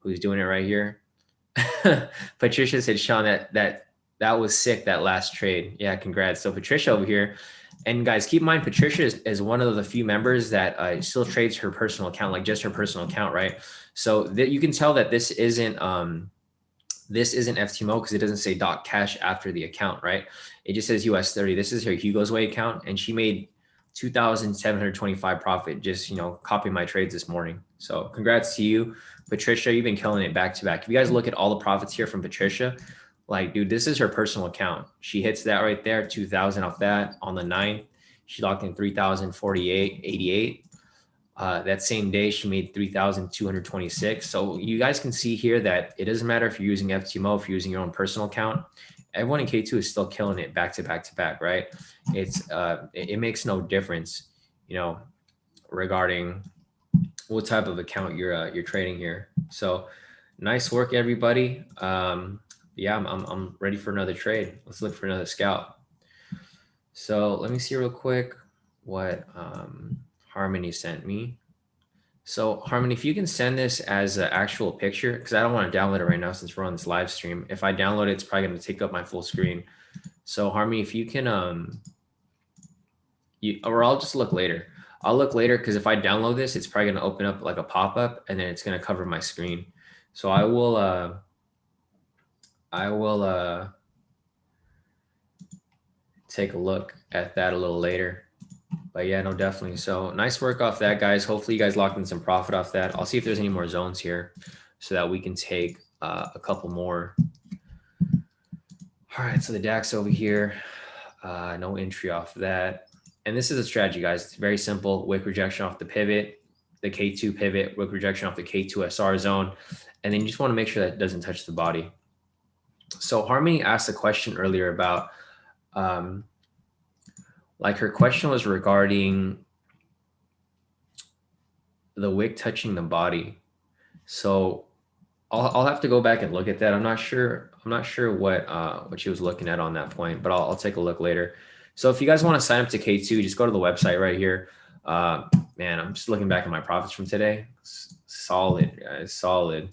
it right here. Patricia said, Shawn, that was sick, that last trade. Yeah, congrats. So Patricia over here. And guys, keep in mind, Patricia is one of the few members that still trades her personal account, like just her personal account, right? So that you can tell that this isn't FTMO because it doesn't say .cash after the account, right? It just says US 30. This is her Hugo's Way account, and she made 2,725 profit just, you know, copying my trades this morning. So congrats to you, Patricia. You've been killing it back to back. If you guys look at all the profits here from Patricia, like, dude, this is her personal account. She hits that right there, 2,000 off that on the 9th. She locked in 3,048.88. That same day, she made 3,226. So you guys can see here that it doesn't matter if you're using FTMO, if you're using your own personal account. Everyone in K2 is still killing it back to back to back, right? It makes no difference, you know, regarding what type of account you're trading here. So nice work, everybody. Yeah, I'm ready for another trade. Let's look for another scalp. So let me see real quick what Harmony sent me. So Harmony, if you can send this as an actual picture, because I don't want to download it right now since we're on this live stream. If I download it, it's probably going to take up my full screen. So Harmony, if you can, or I'll just look later. I'll look later because if I download this, it's probably going to open up like a pop-up and then it's going to cover my screen. So I will take a look at that a little later. But yeah, no, definitely. So nice work off that, guys. Hopefully you guys locked in some profit off that. I'll see if there's any more zones here so that we can take a couple more. All right, so the DAX over here, no entry off that. And this is a strategy, guys. It's very simple. Wick rejection off the pivot, the K2 pivot, wick rejection off the K2 SR zone. And then you just want to make sure that it doesn't touch the body. So Harmony asked a question earlier about, like her question was regarding the wick touching the body. So I'll have to go back and look at that. I'm not sure what she was looking at on that point, but I'll take a look later. So if you guys want to sign up to K2, just go to the website right here. Man, I'm just looking back at my profits from today. Solid, guys, solid.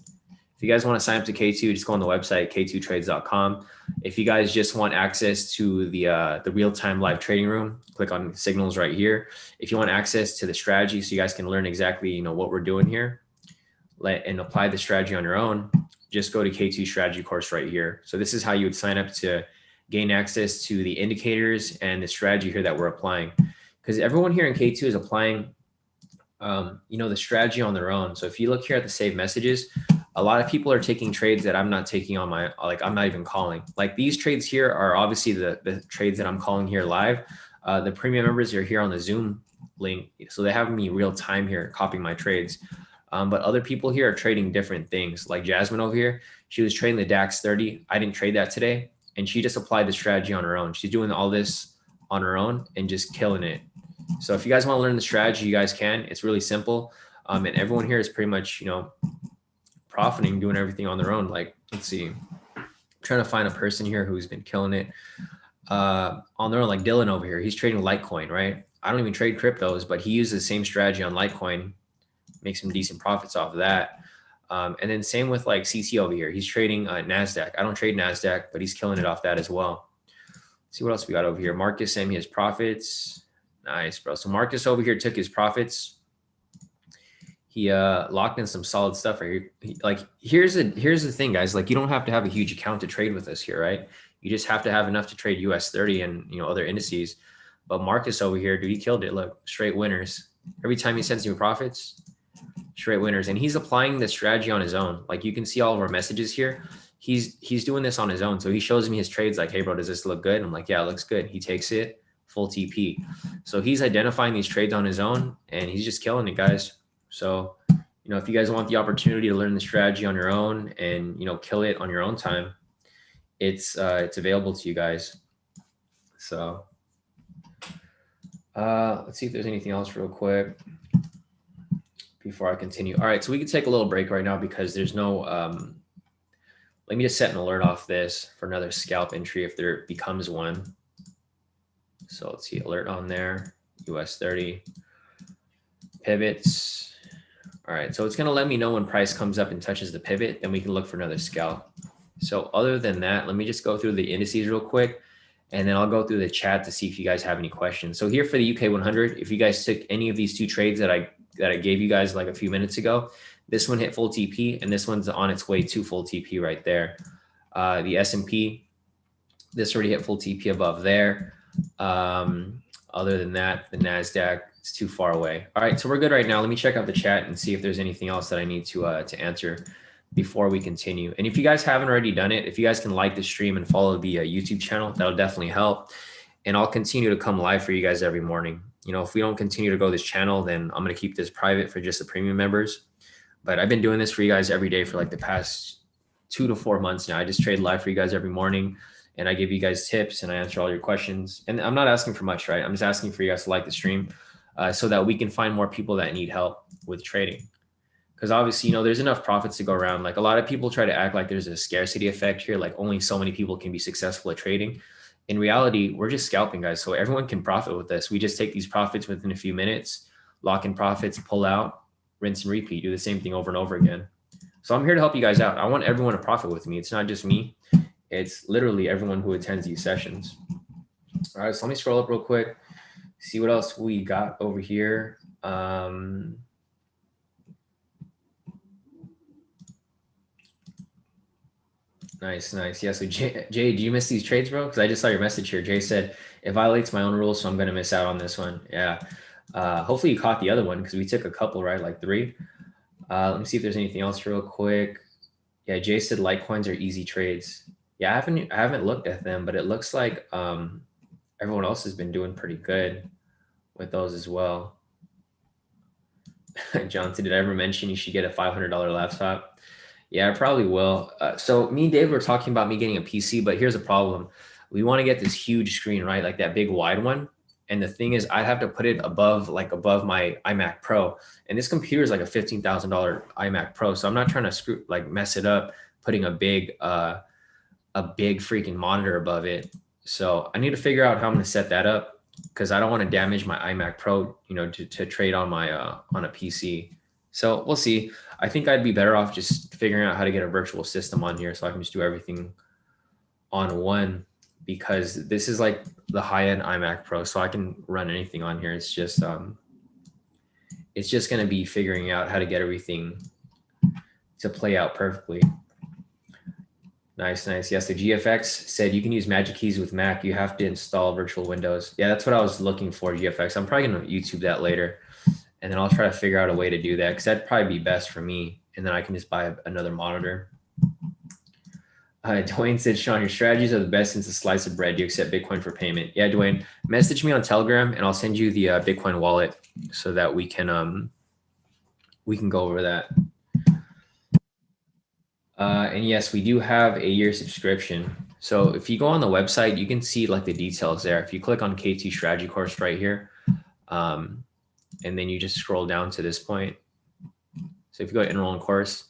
If you guys want to sign up to K2, just go on the website, k2trades.com. If you guys just want access to the real-time live trading room, click on signals right here. If you want access to the strategy so you guys can learn exactly, you know, what we're doing here and apply the strategy on your own, just go to K2 strategy course right here. So this is how you would sign up to gain access to the indicators and the strategy here that we're applying. Because everyone here in K2 is applying, you know, the strategy on their own. So if you look here at the saved messages, a lot of people are taking trades that I'm not taking on my, like I'm not even calling. Like these trades here are obviously the trades that I'm calling here live. The premium members are here on the Zoom link. So they have me real time here copying my trades. But other people here are trading different things. Like Jasmine over here, she was trading the DAX 30. I didn't trade that today. And she just applied the strategy on her own. She's doing all this on her own and just killing it. So if you guys want to learn the strategy, you guys can. It's really simple. And everyone here is pretty much, you know, profiting, doing everything on their own. Like, let's see, I'm trying to find a person here who's been killing it on their own, like Dylan over here. He's trading Litecoin, right? I don't even trade cryptos, but he uses the same strategy on Litecoin, makes some decent profits off of that. And then same with like CC over here. He's trading NASDAQ. I don't trade NASDAQ, but he's killing it off that as well. Let's see what else we got over here. Marcus sent me his profits. Nice, bro. So Marcus over here took his profits. he locked in some solid stuff right here. Like here's the thing, guys. Like you don't have to have a huge account to trade with us here, right? You just have to have enough to trade US 30 and other indices. But Marcus over here, dude, he killed it. Look, straight winners. Every time he sends you profits, straight winners. And he's applying the strategy on his own. Like you can see all of our messages here. He's doing this on his own. So he shows me his trades like, hey bro, does this look good? And I'm like, yeah, it looks good. He takes it full TP. So he's identifying these trades on his own and he's just killing it, guys. So, if you guys want the opportunity to learn the strategy on your own and, kill it on your own time, it's available to you guys. So let's see if there's anything else real quick before I continue. All right, so we can take a little break right now because there's no, let me just set an alert off this for another scalp entry if there becomes one. So let's see, alert on there, US 30, pivots. All right, so it's gonna let me know when price comes up and touches the pivot, then we can look for another scalp. So other than that, let me just go through the indices real quick, and then I'll go through the chat to see if you guys have any questions. So here for the UK 100, if you guys took any of these two trades that I gave you guys like a few minutes ago, this one hit full TP, and this one's on its way to full TP right there. The S&P, this already hit full TP above there. Other than that, the NASDAQ is too far away. All right, so we're good right now. Let me check out the chat and see if there's anything else that I need to answer before we continue. And if you guys haven't already done it, if you guys can like the stream and follow the YouTube channel, that'll definitely help. And I'll continue to come live for you guys every morning. If we don't continue to grow this channel, then I'm going to keep this private for just the premium members. But I've been doing this for you guys every day for like the past 2 to 4 months now. I just trade live for you guys every morning. And I give you guys tips and I answer all your questions. And I'm not asking for much, right? I'm just asking for you guys to like the stream so that we can find more people that need help with trading. Because obviously, there's enough profits to go around. Like a lot of people try to act like there's a scarcity effect here, like only so many people can be successful at trading. In reality, we're just scalping, guys. So everyone can profit with this. We just take these profits within a few minutes, lock in profits, pull out, rinse and repeat, do the same thing over and over again. So I'm here to help you guys out. I want everyone to profit with me. It's not just me. It's literally everyone who attends these sessions. All right, so let me scroll up real quick, see what else we got over here. Nice. Yeah, so Jay, do you miss these trades, bro? Because I just saw your message here. Jay said, it violates my own rules, so I'm going to miss out on this one. Yeah. Hopefully you caught the other one because we took a couple, right? Like 3. Let me see if there's anything else real quick. Yeah, Jay said Litecoins are easy trades. Yeah, I haven't looked at them, but it looks like everyone else has been doing pretty good with those as well. Johnson, did I ever mention you should get a $500 laptop? Yeah, I probably will. So me and Dave were talking about me getting a PC, but here's a problem. We want to get this huge screen, right? Like that big wide one. And the thing is, I'd have to put it above my iMac Pro. And this computer is like a $15,000 iMac Pro. So I'm not trying to mess it up, putting a big freaking monitor above it. So I need to figure out how I'm going to set that up because I don't want to damage my iMac Pro, to trade on my on a PC. So we'll see. I think I'd be better off just figuring out how to get a virtual system on here so I can just do everything on one, because this is like the high-end iMac Pro, so I can run anything on here. It's just going to be figuring out how to get everything to play out perfectly. Nice. Yes, the GFX said you can use Magic Keys with Mac. You have to install virtual windows. Yeah, that's what I was looking for, GFX. I'm probably going to YouTube that later. And then I'll try to figure out a way to do that because that'd probably be best for me. And then I can just buy another monitor. Dwayne said, Shawn, your strategies are the best since a slice of bread. You accept Bitcoin for payment. Yeah, Dwayne, message me on Telegram and I'll send you the Bitcoin wallet so that we can go over that. And yes, we do have a year subscription. So if you go on the website, you can see like the details there. If you click on K² strategy course right here, and then you just scroll down to this point. So if you go to enroll in course,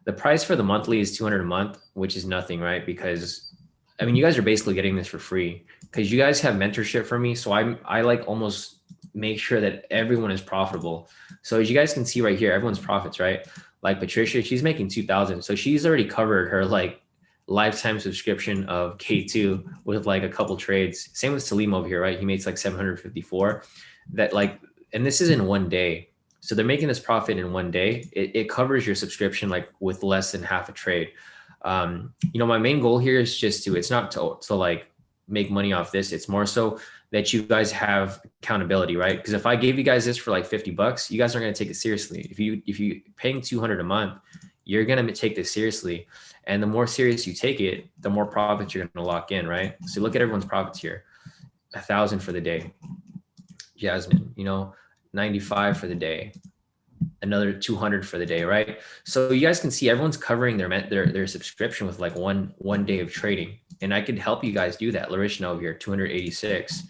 the price for the monthly is $200 a month, which is nothing, right? Because I mean, you guys are basically getting this for free because you guys have mentorship from me. So I like almost make sure that everyone is profitable. So as you guys can see right here, everyone's profits, right? Like Patricia, she's making 2,000. So she's already covered her like lifetime subscription of K2 with like a couple trades. Same with Salim over here, right? He makes like 754. That like, and this is in one day. So they're making this profit in one day. It covers your subscription like with less than half a trade. You know, my main goal here is just to, it's not to like make money off this. It's more so that you guys have accountability, right? Because if I gave you guys this for like 50 bucks, you guys aren't going to take it seriously. If you paying 200 a month, you're going to take this seriously. And the more serious you take it, the more profits you're going to lock in, right? So look at everyone's profits here. 1,000 for the day. Jasmine, you know, 95 for the day, another 200 for the day, right? So you guys can see everyone's covering their subscription with like one day of trading, and I could help you guys do that. Larishna over here, 286.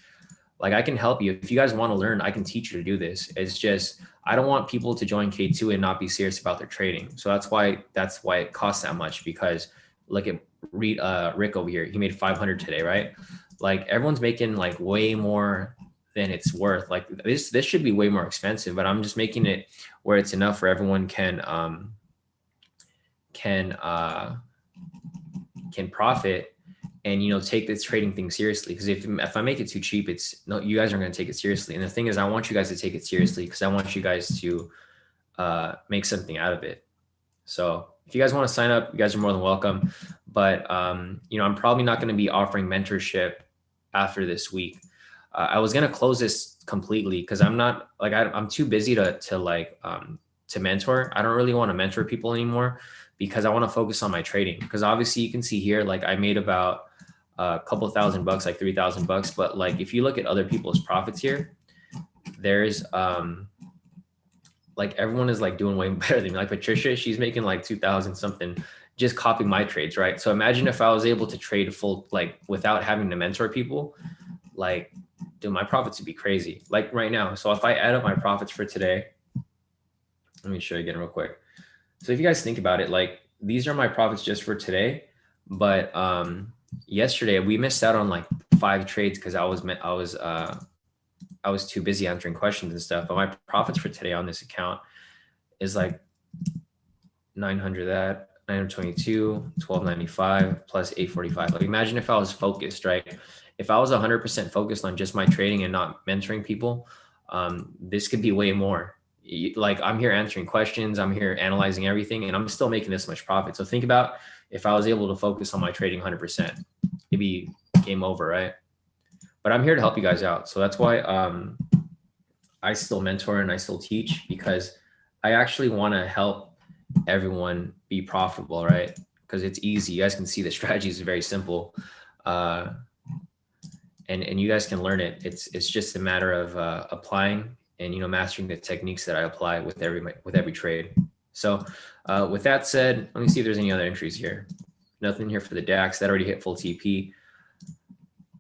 Like I can help you if you guys want to learn. I can teach you to do this. It's just I don't want people to join K2 and not be serious about their trading. So that's why it costs that much. Because look at Rick over here. He made 500 today, right? Like everyone's making like way more than it's worth. Like this should be way more expensive, but I'm just making it where it's enough for everyone can profit and, you know, take this trading thing seriously. Because if I make it too cheap, it's no, you guys aren't going to take it seriously. And the thing is, I want you guys to take it seriously because I want you guys to make something out of it. So if you guys want to sign up, you guys are more than welcome. But you know, I'm probably not going to be offering mentorship after this week. I was going to close this completely because I'm not like I'm too busy to mentor. I don't really want to mentor people anymore because I want to focus on my trading. Because obviously you can see here, like I made about a couple $1,000, like 3,000 bucks. But like if you look at other people's profits here, there's like everyone is like doing way better than me. Like Patricia, she's making like 2,000 something just copying my trades, right? So imagine if I was able to trade full, like without having to mentor people, like dude, my profits would be crazy. Like right now. So if I add up my profits for today, let me show you again real quick. So if you guys think about it, like these are my profits just for today. But yesterday we missed out on like 5 trades because I was too busy answering questions and stuff. But my profits for today on this account is like 900 that 922, 1295 plus 845. Like imagine if I was focused, right? If I was 100% focused on just my trading and not mentoring people, this could be way more. Like I'm here answering questions, I'm here analyzing everything, and I'm still making this much profit. So think about if I was able to focus on my trading 100%, it'd be game over, right? But I'm here to help you guys out. So that's why I still mentor and I still teach, because I actually want to help everyone be profitable, right? Because it's easy. You guys can see the strategy is very simple. And you guys can learn it. It's just a matter of applying and, you know, mastering the techniques that I apply with every trade. So with that said, let me see if there's any other entries here. Nothing here for the DAX. That already hit full TP.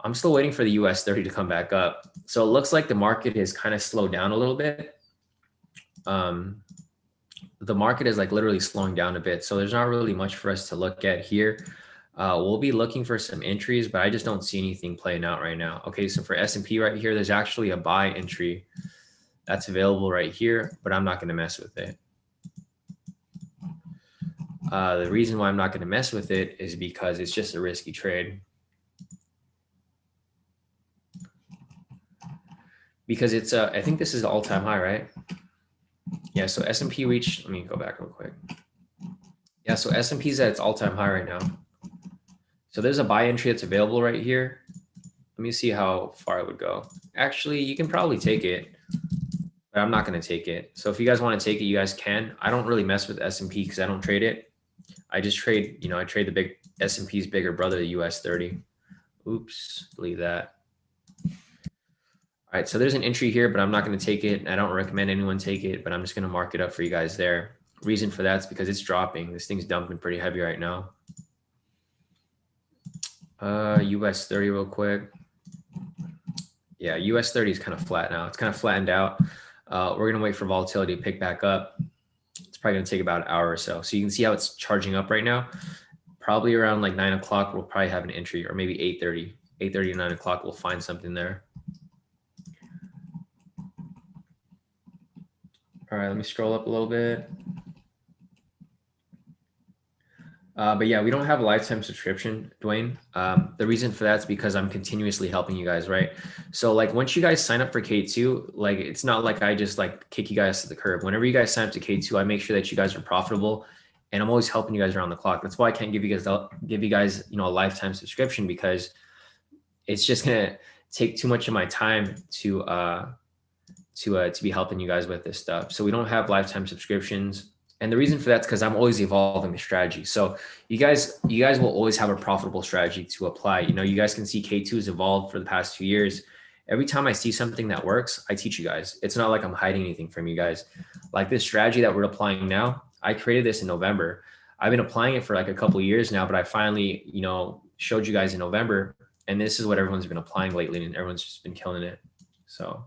I'm still waiting for the US 30 to come back up. So it looks like the market has kind of slowed down a little bit. The market is like literally slowing down a bit. So there's not really much for us to look at here. We'll be looking for some entries, but I just don't see anything playing out right now. Okay, so for S&P right here, there's actually a buy entry that's available right here, but I'm not going to mess with it. The reason why I'm not going to mess with it is because it's just a risky trade. Because it's, I think this is the all-time high, right? Yeah, so S&P reached, let me go back real quick. Yeah, so S&P is at its all-time high right now. So there's a buy entry that's available right here. Let me see how far it would go. Actually, you can probably take it, but I'm not going to take it. So if you guys want to take it, you guys can. I don't really mess with S&P because I don't trade it. I just trade, you know, I trade the big S&P's bigger brother, the US 30. Oops, delete that. All right, so there's an entry here, but I'm not going to take it. I don't recommend anyone take it, but I'm just going to mark it up for you guys there. Reason for that is because it's dropping. This thing's dumping pretty heavy right now. US 30 real quick. Yeah, US 30 is kind of flat now. It's kind of flattened out. We're going to wait for volatility to pick back up. It's probably going to take about an hour or so. So you can see how it's charging up right now. Probably around like 9 o'clock, we'll probably have an entry, or maybe 8:30. 8:30 to 9 o'clock, we'll find something there. All right, let me scroll up a little bit. But yeah, we don't have a lifetime subscription, Dwayne. The reason for that is because I'm continuously helping you guys, right? So like once you guys sign up for K2, like it's not like I just like kick you guys to the curb. Whenever you guys sign up to K2, I make sure that you guys are profitable, and I'm always helping you guys around the clock. That's why I can't give you guys a lifetime subscription, because it's just gonna take too much of my time to be helping you guys with this stuff. So we don't have lifetime subscriptions. And the reason for that's because I'm always evolving the strategy. So you guys will always have a profitable strategy to apply. You guys can see K2 has evolved for the past 2 years. Every time I see something that works, I teach you guys. It's not like I'm hiding anything from you guys. Like this strategy that we're applying now, I created this in November. I've been applying it for like a couple of years now, but I finally, showed you guys in November. And this is what everyone's been applying lately, and everyone's just been killing it. So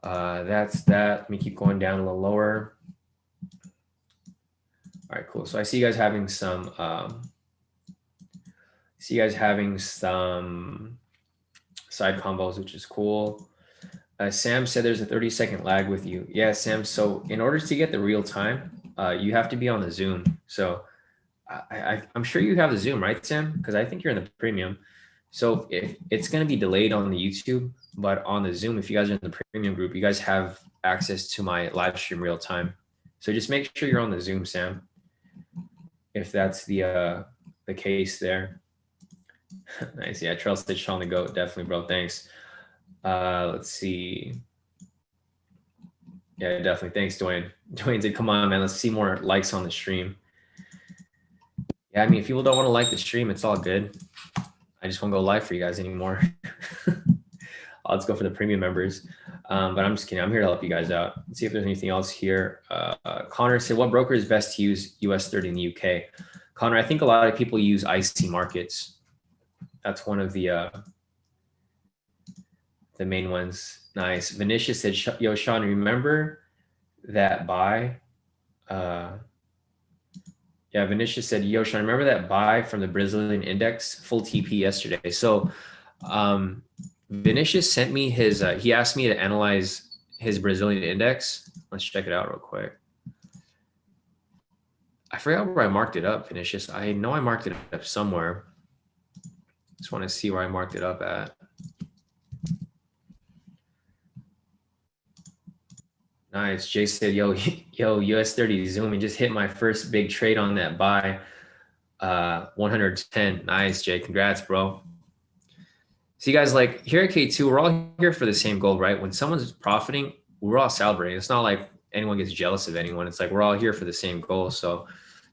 that's that. Let me keep going down a little lower. All right, cool. So I see you guys having some side combos, which is cool. Sam said there's a 30-second lag with you. Yeah, Sam. So in order to get the real time, you have to be on the Zoom. So I'm sure you have the Zoom, right, Sam? Because I think you're in the premium. So if it's going to be delayed on the YouTube, but on the Zoom, if you guys are in the premium group, you guys have access to my live stream real time. So just make sure you're on the Zoom, Sam, if that's the case there. Nice. Yeah, Trail said Shawn the GOAT. Definitely, bro. Thanks. Let's see. Yeah, definitely. Thanks, Dwayne. Dwayne said, come on, man. Let's see more likes on the stream. Yeah, I mean, if people don't want to like the stream, it's all good. I just won't go live for you guys anymore. Let's go for the premium members. But I'm just kidding. I'm here to help you guys out. Let's see if there's anything else here. Connor said, what broker is best to use US 30 in the UK? Connor, I think a lot of people use IC markets. That's one of the main ones. Nice. Vinicius said, yo, Shawn, remember that buy? Yeah, Vinicius said, yo, Shawn, remember that buy from the Brazilian index, full TP yesterday? So Vinicius sent me his, he asked me to analyze his Brazilian index. Let's check it out real quick. I forgot where I marked it up, Vinicius. I know I marked it up somewhere. Just want to see where I marked it up at. Nice. Jay said, yo, US 30 Zoom and just hit my first big trade on that buy. 110. Nice, Jay. Congrats, bro. So you guys, like here at K2, we're all here for the same goal, right? When someone's profiting, we're all celebrating. It's not like anyone gets jealous of anyone. It's like we're all here for the same goal. So,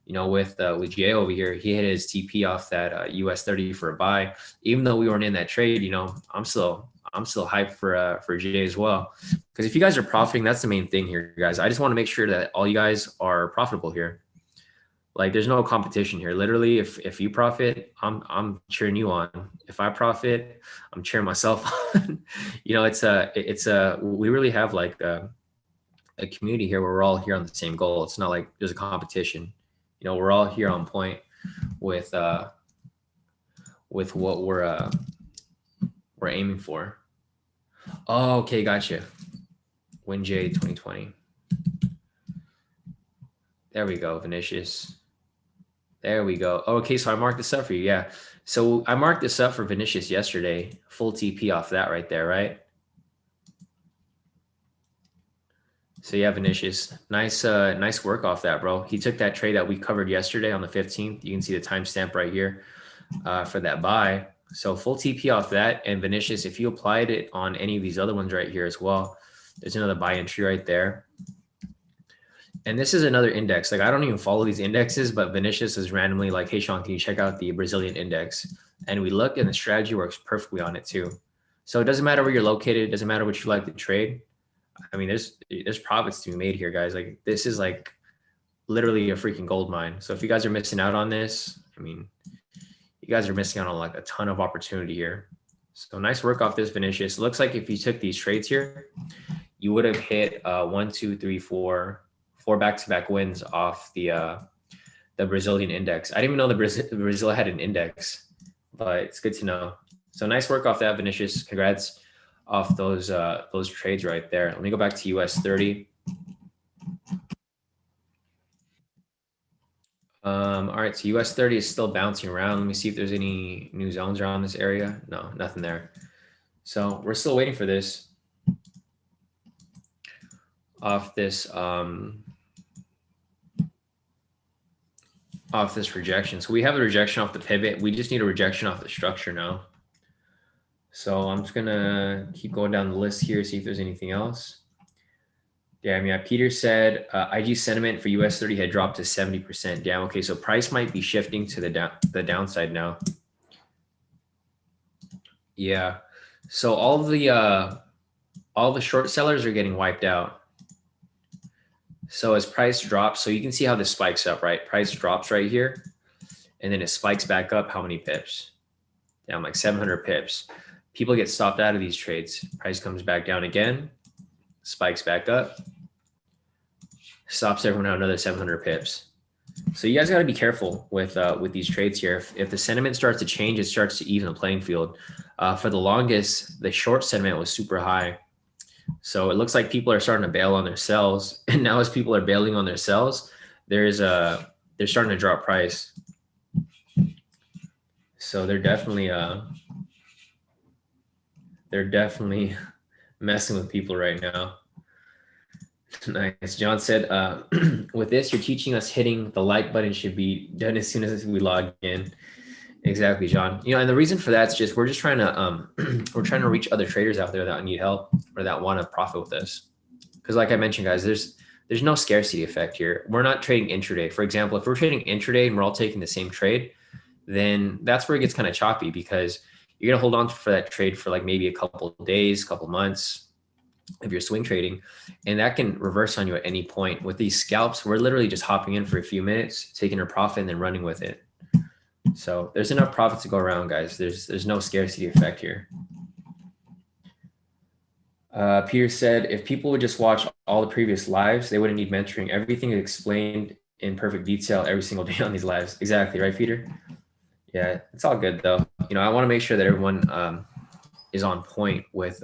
with Jay over here, he hit his TP off that US 30 for a buy. Even though we weren't in that trade, I'm still hyped for Jay as well. Because if you guys are profiting, that's the main thing here, guys. I just want to make sure that all you guys are profitable here. Like there's no competition here. Literally, if you profit, I'm cheering you on. If I profit, I'm cheering myself on. We really have like a community here where we're all here on the same goal. It's not like there's a competition. We're all here on point with what we're aiming for. Oh, okay, gotcha. WinJ 2020. There we go, Vinicius. There we go. Oh, okay, so I marked this up for you. Yeah. So I marked this up for Vinicius yesterday. Full TP off that right there, right? So yeah, Vinicius, nice work off that, bro. He took that trade that we covered yesterday on the 15th. You can see the timestamp right here for that buy. So full TP off that. And Vinicius, if you applied it on any of these other ones right here as well, there's another buy entry right there. And this is another index. Like I don't even follow these indexes, but Vinicius is randomly like, hey, Shawn, can you check out the Brazilian index? And we look and the strategy works perfectly on it too. So it doesn't matter where you're located. It doesn't matter what you like to trade. I mean, there's profits to be made here, guys. Like this is like literally a freaking gold mine. So if you guys are missing out on this, I mean, you guys are missing out on like a ton of opportunity here. So nice work off this, Vinicius. Looks like if you took these trades here, you would have hit 1, 2, 3, 4 back-to-back wins off the Brazilian index. I didn't even know the Brazil had an index, but it's good to know. So nice work off that, Vinicius. Congrats off those trades right there. Let me go back to US 30. All right, so US 30 is still bouncing around. Let me see if there's any new zones around this area. No, nothing there. So we're still waiting for this off this rejection. So we have a rejection off the pivot. We just need a rejection off the structure now. So I'm just gonna keep going down the list here, see if there's anything else. Yeah, Peter said IG sentiment for US 30 had dropped to 70% down. Okay, so price might be shifting to the downside now. Yeah, so all the short sellers are getting wiped out. So as price drops, so you can see how this spikes up, right? Price drops right here, and then it spikes back up. How many pips? Down like 700 pips. People get stopped out of these trades. Price comes back down again, spikes back up, stops everyone out another 700 pips. So you guys got to be careful with these trades here. If the sentiment starts to change, it starts to even the playing field. For the longest, the short sentiment was super high. So it looks like people are starting to bail on their sells. And now as people are bailing on their sells, they're starting to drop price. So they're definitely messing with people right now. Nice. John said, with this, you're teaching us hitting the like button should be done as soon as we log in. Exactly, John. And the reason for that is just we're just trying to we're trying to reach other traders out there that need help or that want to profit with this. Because like I mentioned, guys, there's no scarcity effect here. We're not trading intraday. For example, if we're trading intraday and we're all taking the same trade, then that's where it gets kind of choppy because you're gonna hold on for that trade for like maybe a couple of days, couple months if you're swing trading, and that can reverse on you at any point. With these scalps, we're literally just hopping in for a few minutes, taking our profit and then running with it. So there's enough profit to go around, guys. There's no scarcity effect here. Peter said, if people would just watch all the previous lives, they wouldn't need mentoring. Everything is explained in perfect detail every single day on these lives. Exactly, right, Peter? Yeah, it's all good though. I want to make sure that everyone is on point with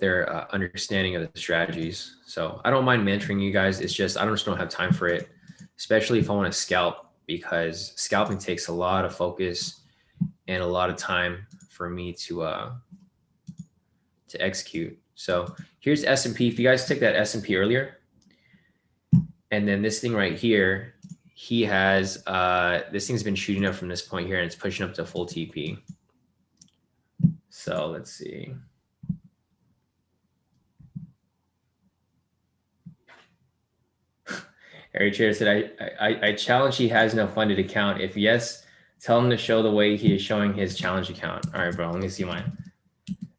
their understanding of the strategies. So I don't mind mentoring you guys. It's just I just don't have time for it, especially if I want to scalp, because scalping takes a lot of focus and a lot of time for me to execute. So here's S&P. If you guys took that S&P earlier, and then this thing right here, he has this thing's been shooting up from this point here, and it's pushing up to full TP. So let's see. Harry Chair said, I challenge he has no funded account. If yes, tell him to show the way he is showing his challenge account. All right, bro, let me see mine.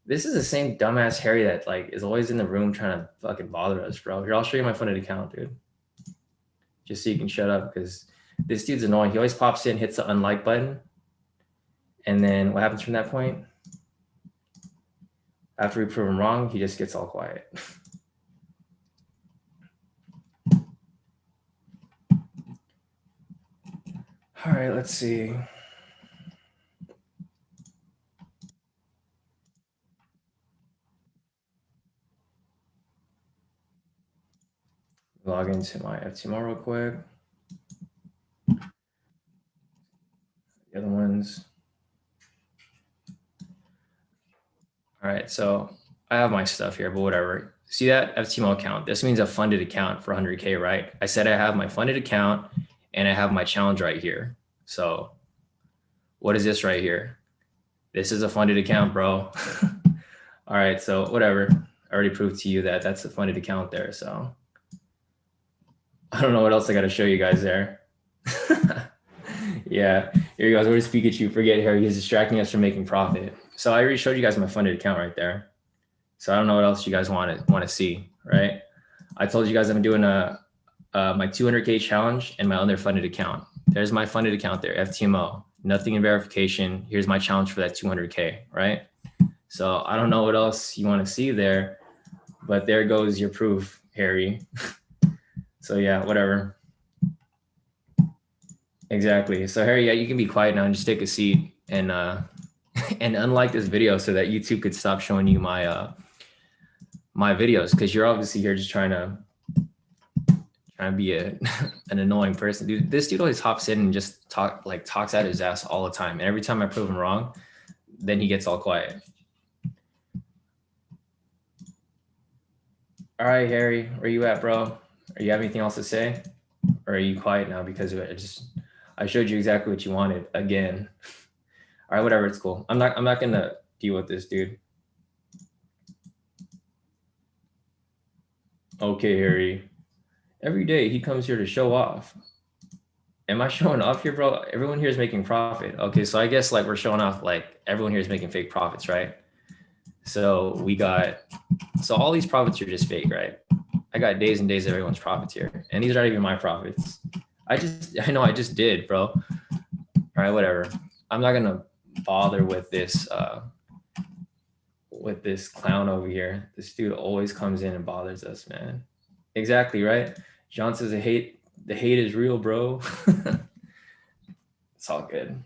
This is the same dumbass Harry that is always in the room trying to fucking bother us, bro. Here, I'll show you my funded account, dude. Just so you can shut up, because this dude's annoying. He always pops in, hits the unlike button. And then what happens from that point? After we prove him wrong, he just gets all quiet. All right, let's see. Log into my FTMO real quick. The other ones. All right, so I have my stuff here, but whatever. See that FTMO account? This means a funded account for 100K, right? I said I have my funded account and I have my challenge right here. So what is this right here? This is a funded account, bro. All right, so whatever. I already proved to you that that's a funded account there. So I don't know what else I got to show you guys there. Yeah, here he goes. Where's Pikachu? Forget Harry. He's distracting us from making profit. So I already showed you guys my funded account right there. So I don't know what else you guys want to see, right? I told you guys I'm doing my 200K challenge and my other funded account. There's my funded account there, FTMO. Nothing in verification. Here's my challenge for that 200K, right? So I don't know what else you want to see there, but there goes your proof, Harry. So yeah, whatever. Exactly. So Harry, yeah, you can be quiet now and just take a seat and unlike this video so that YouTube could stop showing you my my videos, because you're obviously here just trying to be a an annoying person, dude. This dude always hops in and just talks out his ass all the time. And every time I prove him wrong, then he gets all quiet. All right, Harry, where you at, bro? Are you have anything else to say? Or are you quiet now because of it? I showed you exactly what you wanted again. All right, whatever, it's cool. I'm not gonna deal with this, dude. Okay, Harry. Every day he comes here to show off. Am I showing off here, bro? Everyone here is making profit. Okay, so I guess like we're showing off, like everyone here is making fake profits, right? So so all these profits are just fake, right? I got days and days of everyone's profits here. And these aren't even my profits. I know I just did, bro. All right, whatever. I'm not gonna bother with this clown over here. This dude always comes in and bothers us, man. Exactly, right? John says the hate is real, bro. It's all good.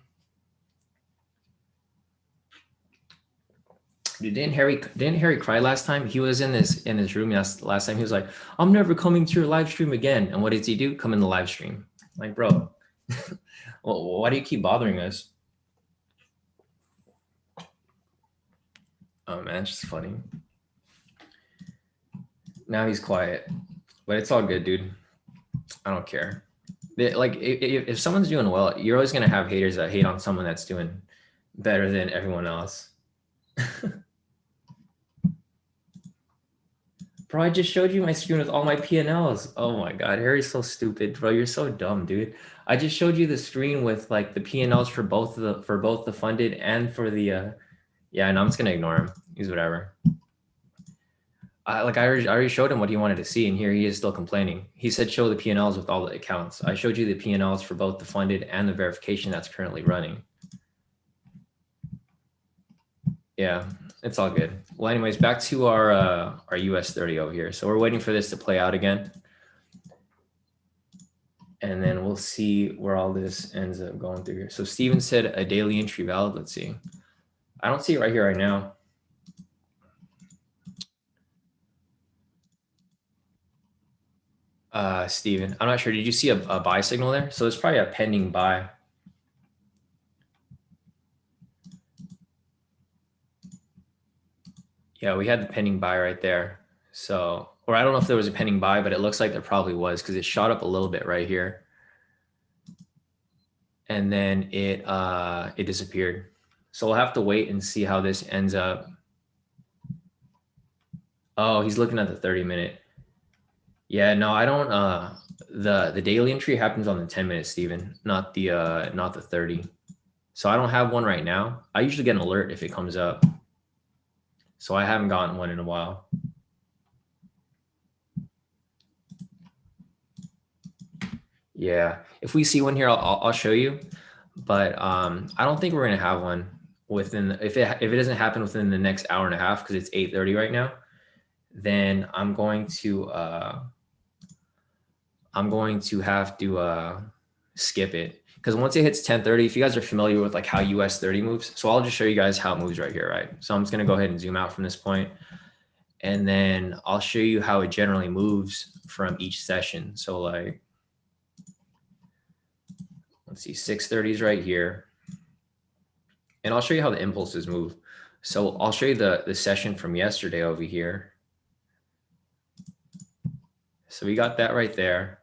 Dude, didn't Harry cry last time? He was in his room last time. He was like, I'm never coming to your live stream again. And what did he do? Come in the live stream. Like, bro, well, why do you keep bothering us? Oh man, it's just funny. Now he's quiet, but it's all good, dude. I don't care. Like if someone's doing well, you're always gonna have haters that hate on someone that's doing better than everyone else. Bro, I just showed you my screen with all my P&Ls. Oh my God, Harry's so stupid, bro. You're so dumb, dude. I just showed you the screen with like the P&Ls for both the funded and for the yeah, and I'm just gonna ignore him. He's whatever. I already showed him what he wanted to see, and here he is still complaining. He said show the P&Ls with all the accounts. I showed you the P&Ls for both the funded and the verification that's currently running. Yeah, it's all good. Well, anyways, back to our US 30 over here. So we're waiting for this to play out again. And then we'll see where all this ends up going through here. So Steven said a daily entry valid. Let's see. I don't see it right here right now. Steven, I'm not sure. Did you see a buy signal there? So it's probably a pending buy. Yeah, we had the pending buy right there. So, or I don't know if there was a pending buy, but it looks like there probably was because it shot up a little bit right here. And then it disappeared. So we'll have to wait and see how this ends up. Oh, he's looking at the 30-minute. Yeah, no, I don't. The daily entry happens on the 10-minute, Steven, not the 30. So I don't have one right now. I usually get an alert if it comes up. So I haven't gotten one in a while. Yeah, if we see one here, I'll show you. But I don't think we're gonna have one within if it doesn't happen within the next hour and a half because it's 8:30 right now. Then I'm going to have to skip it because once it hits 10:30, if you guys are familiar with like how US 30 moves, so I'll just show you guys how it moves right here, right? So I'm just gonna go ahead and zoom out from this point, and then I'll show you how it generally moves from each session. So like, let's see, 6:30 is right here, and I'll show you how the impulses move. So I'll show you the session from yesterday over here. So we got that right there.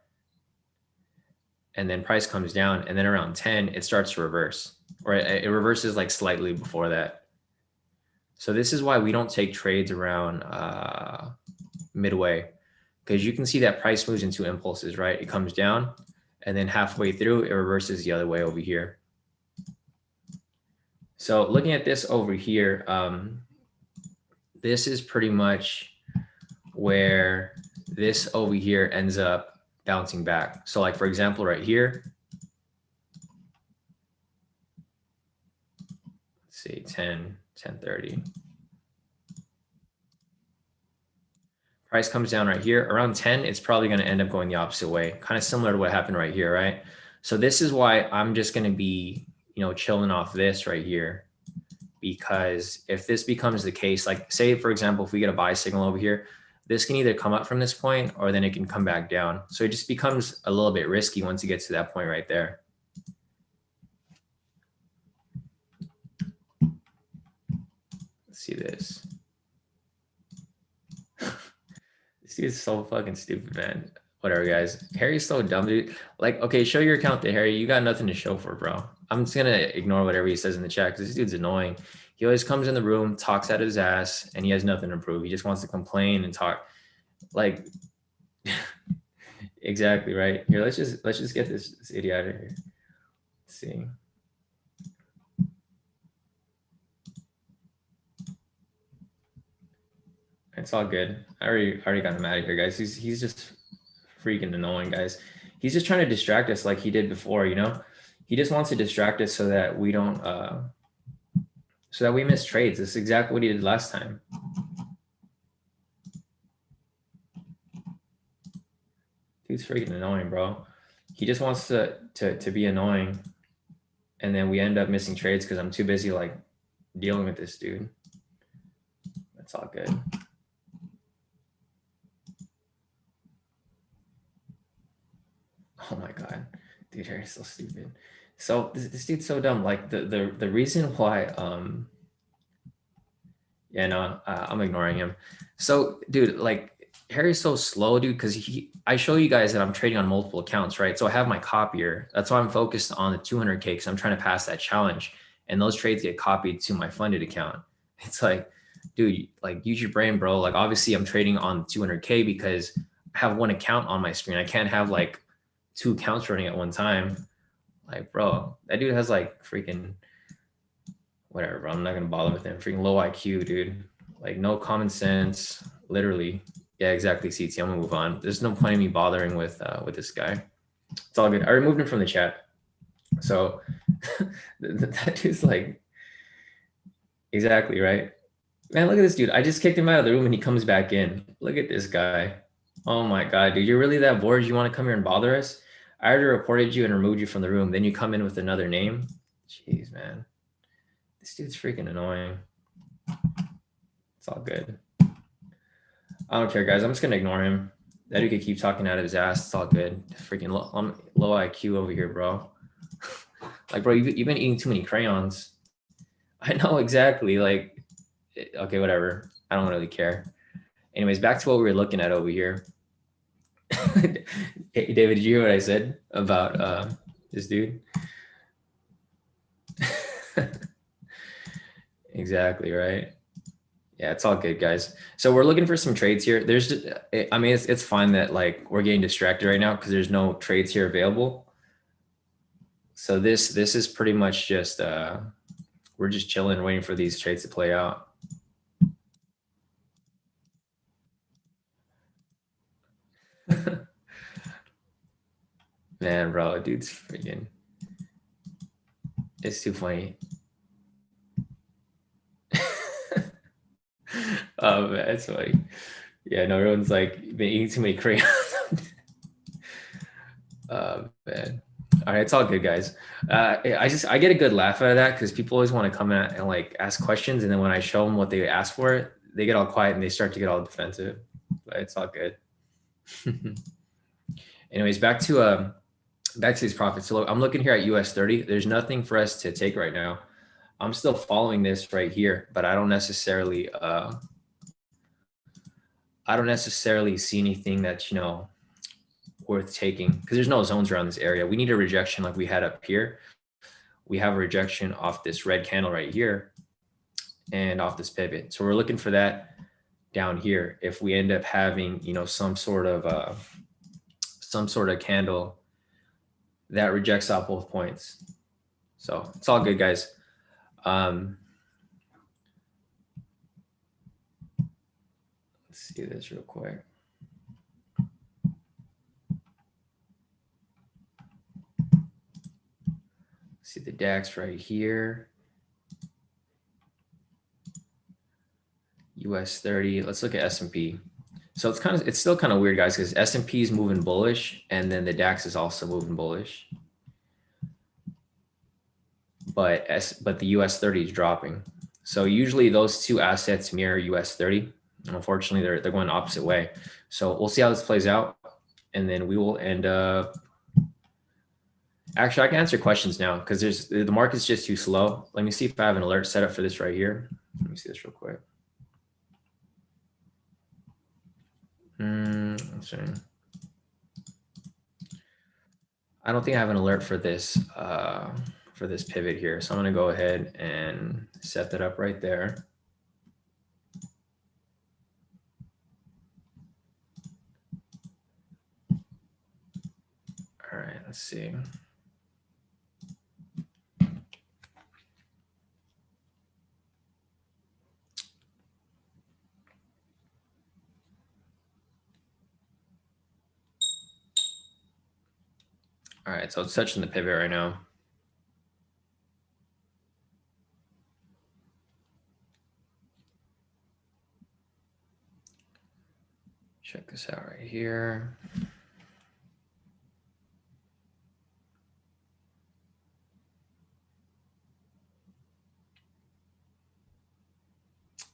And then price comes down, and then around 10, it starts to reverse, or it reverses like slightly before that. So this is why we don't take trades around midway, because you can see that price moves into impulses, right? It comes down, and then halfway through, it reverses the other way over here. So looking at this over here, this is pretty much where this over here ends up bouncing back. So like, for example, right here, let's see, 10:30. Price comes down right here. Around 10, it's probably going to end up going the opposite way, kind of similar to what happened right here, right? So this is why I'm just going to be, chilling off this right here, because if this becomes the case, like say, for example, if we get a buy signal over here, this can either come up from this point or then it can come back down. So it just becomes a little bit risky once it gets to that point right there. Let's see this. This dude's so fucking stupid, man. Whatever, guys. Harry's so dumb, dude. Like, okay, show your account to Harry. You got nothing to show for, bro. I'm just gonna ignore whatever he says in the chat because this dude's annoying. He always comes in the room, talks out of his ass, and he has nothing to prove. He just wants to complain and talk. Like, exactly right. Here, let's just get this idiot out of here. Let's see. It's all good. I already got him out of here, guys. He's just freaking annoying, guys. He's just trying to distract us like he did before, you know? He just wants to distract us so that we don't so that we miss trades. This is exactly what he did last time. Dude's freaking annoying, bro. He just wants to be annoying, and then we end up missing trades because I'm too busy like dealing with this dude. That's all good. Oh my god, dude, Harry's so stupid. So this dude's so dumb. Like the reason why yeah, no, I'm ignoring him. So dude, like Harry's so slow, dude, because I show you guys that I'm trading on multiple accounts, right? So I have my copier. That's why I'm focused on the 200K because I'm trying to pass that challenge, and those trades get copied to my funded account. It's like, dude, like use your brain, bro. Like obviously I'm trading on 200K because I have one account on my screen. I can't have like 2 accounts running at one time. Like, bro, that dude has like freaking whatever, bro. I'm not gonna bother with him. Freaking low IQ, dude. Like no common sense. Literally. Yeah, exactly, CT. I'm gonna move on. There's no point in me bothering with this guy. It's all good. I removed him from the chat. So that dude's like, exactly right. Man, look at this dude. I just kicked him out of the room and he comes back in. Look at this guy. Oh my god, dude, you're really that bored? You want to come here and bother us? I already reported you and removed you from the room. Then you come in with another name. Jeez, man. This dude's freaking annoying. It's all good. I don't care, guys. I'm just going to ignore him. That dude could keep talking out of his ass. It's all good. Freaking low IQ over here, bro. Like, bro, you've been eating too many crayons. I know, exactly. Like, okay, whatever. I don't really care. Anyways, back to what we were looking at over here. Hey, David, did you hear what I said about this dude? Exactly, right? Yeah, it's all good, guys. So we're looking for some trades here. There's just, I mean, it's fine that like we're getting distracted right now because there's no trades here available. So this is pretty much just we're just chilling, waiting for these trades to play out. Man, bro, dude's freaking, it's too funny. Oh man, it's funny. Yeah, no, everyone's like been eating too many crayons. Man. All right, it's all good, guys. I get a good laugh out of that because people always want to come at and like ask questions, and then when I show them what they asked for, they get all quiet and they start to get all defensive. But it's all good. Anyways, back to these profits. So I'm looking here at US 30. There's nothing for us to take right now. I'm still following this right here, but I don't necessarily see anything that's, you know, worth taking because there's no zones around this area. We need a rejection like we had up here. We have a rejection off this red candle right here and off this pivot. So we're looking for that down here. If we end up having, you know, some sort of candle that rejects out both points. So it's all good, guys. Let's see this real quick. See the DAX right here. US 30. Let's look at S&P. So it's still kind of weird, guys, because S&P is moving bullish and then the DAX is also moving bullish. But the US 30 is dropping. So usually those two assets mirror US 30. Unfortunately, they're going the opposite way. So we'll see how this plays out, and then we will end up. Actually, I can answer questions now because the market's just too slow. Let me see if I have an alert set up for this right here. Let me see this real quick. Let's see. I don't think I have an alert for this pivot here. So I'm going to go ahead and set that up right there. All right, let's see. All right, so it's touching the pivot right now. Check this out right here.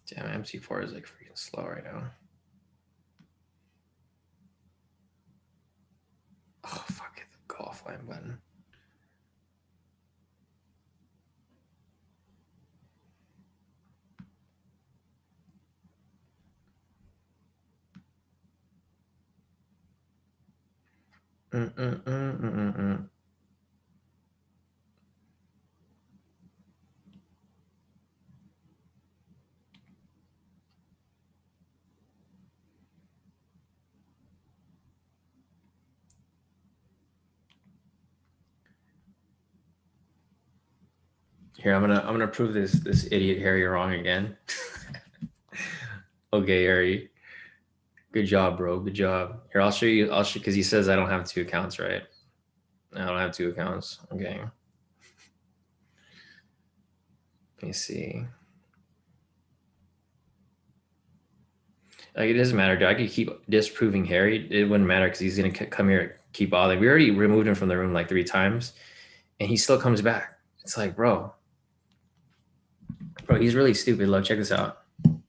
Damn, MC4 is like freaking slow right now. Oh, fuck it, the go offline button. Here, I'm gonna prove this idiot Harry wrong again. Okay, Harry. Good job, bro. Good job. Here, I'll show you because he says I don't have two accounts, right? I don't have two accounts. Okay. Let me see. Like, it doesn't matter, dude. I could keep disproving Harry. It wouldn't matter because he's gonna come here, keep bothering. We already removed him from the room like 3 times, and he still comes back. It's like, bro, he's really stupid. Look, check this out. All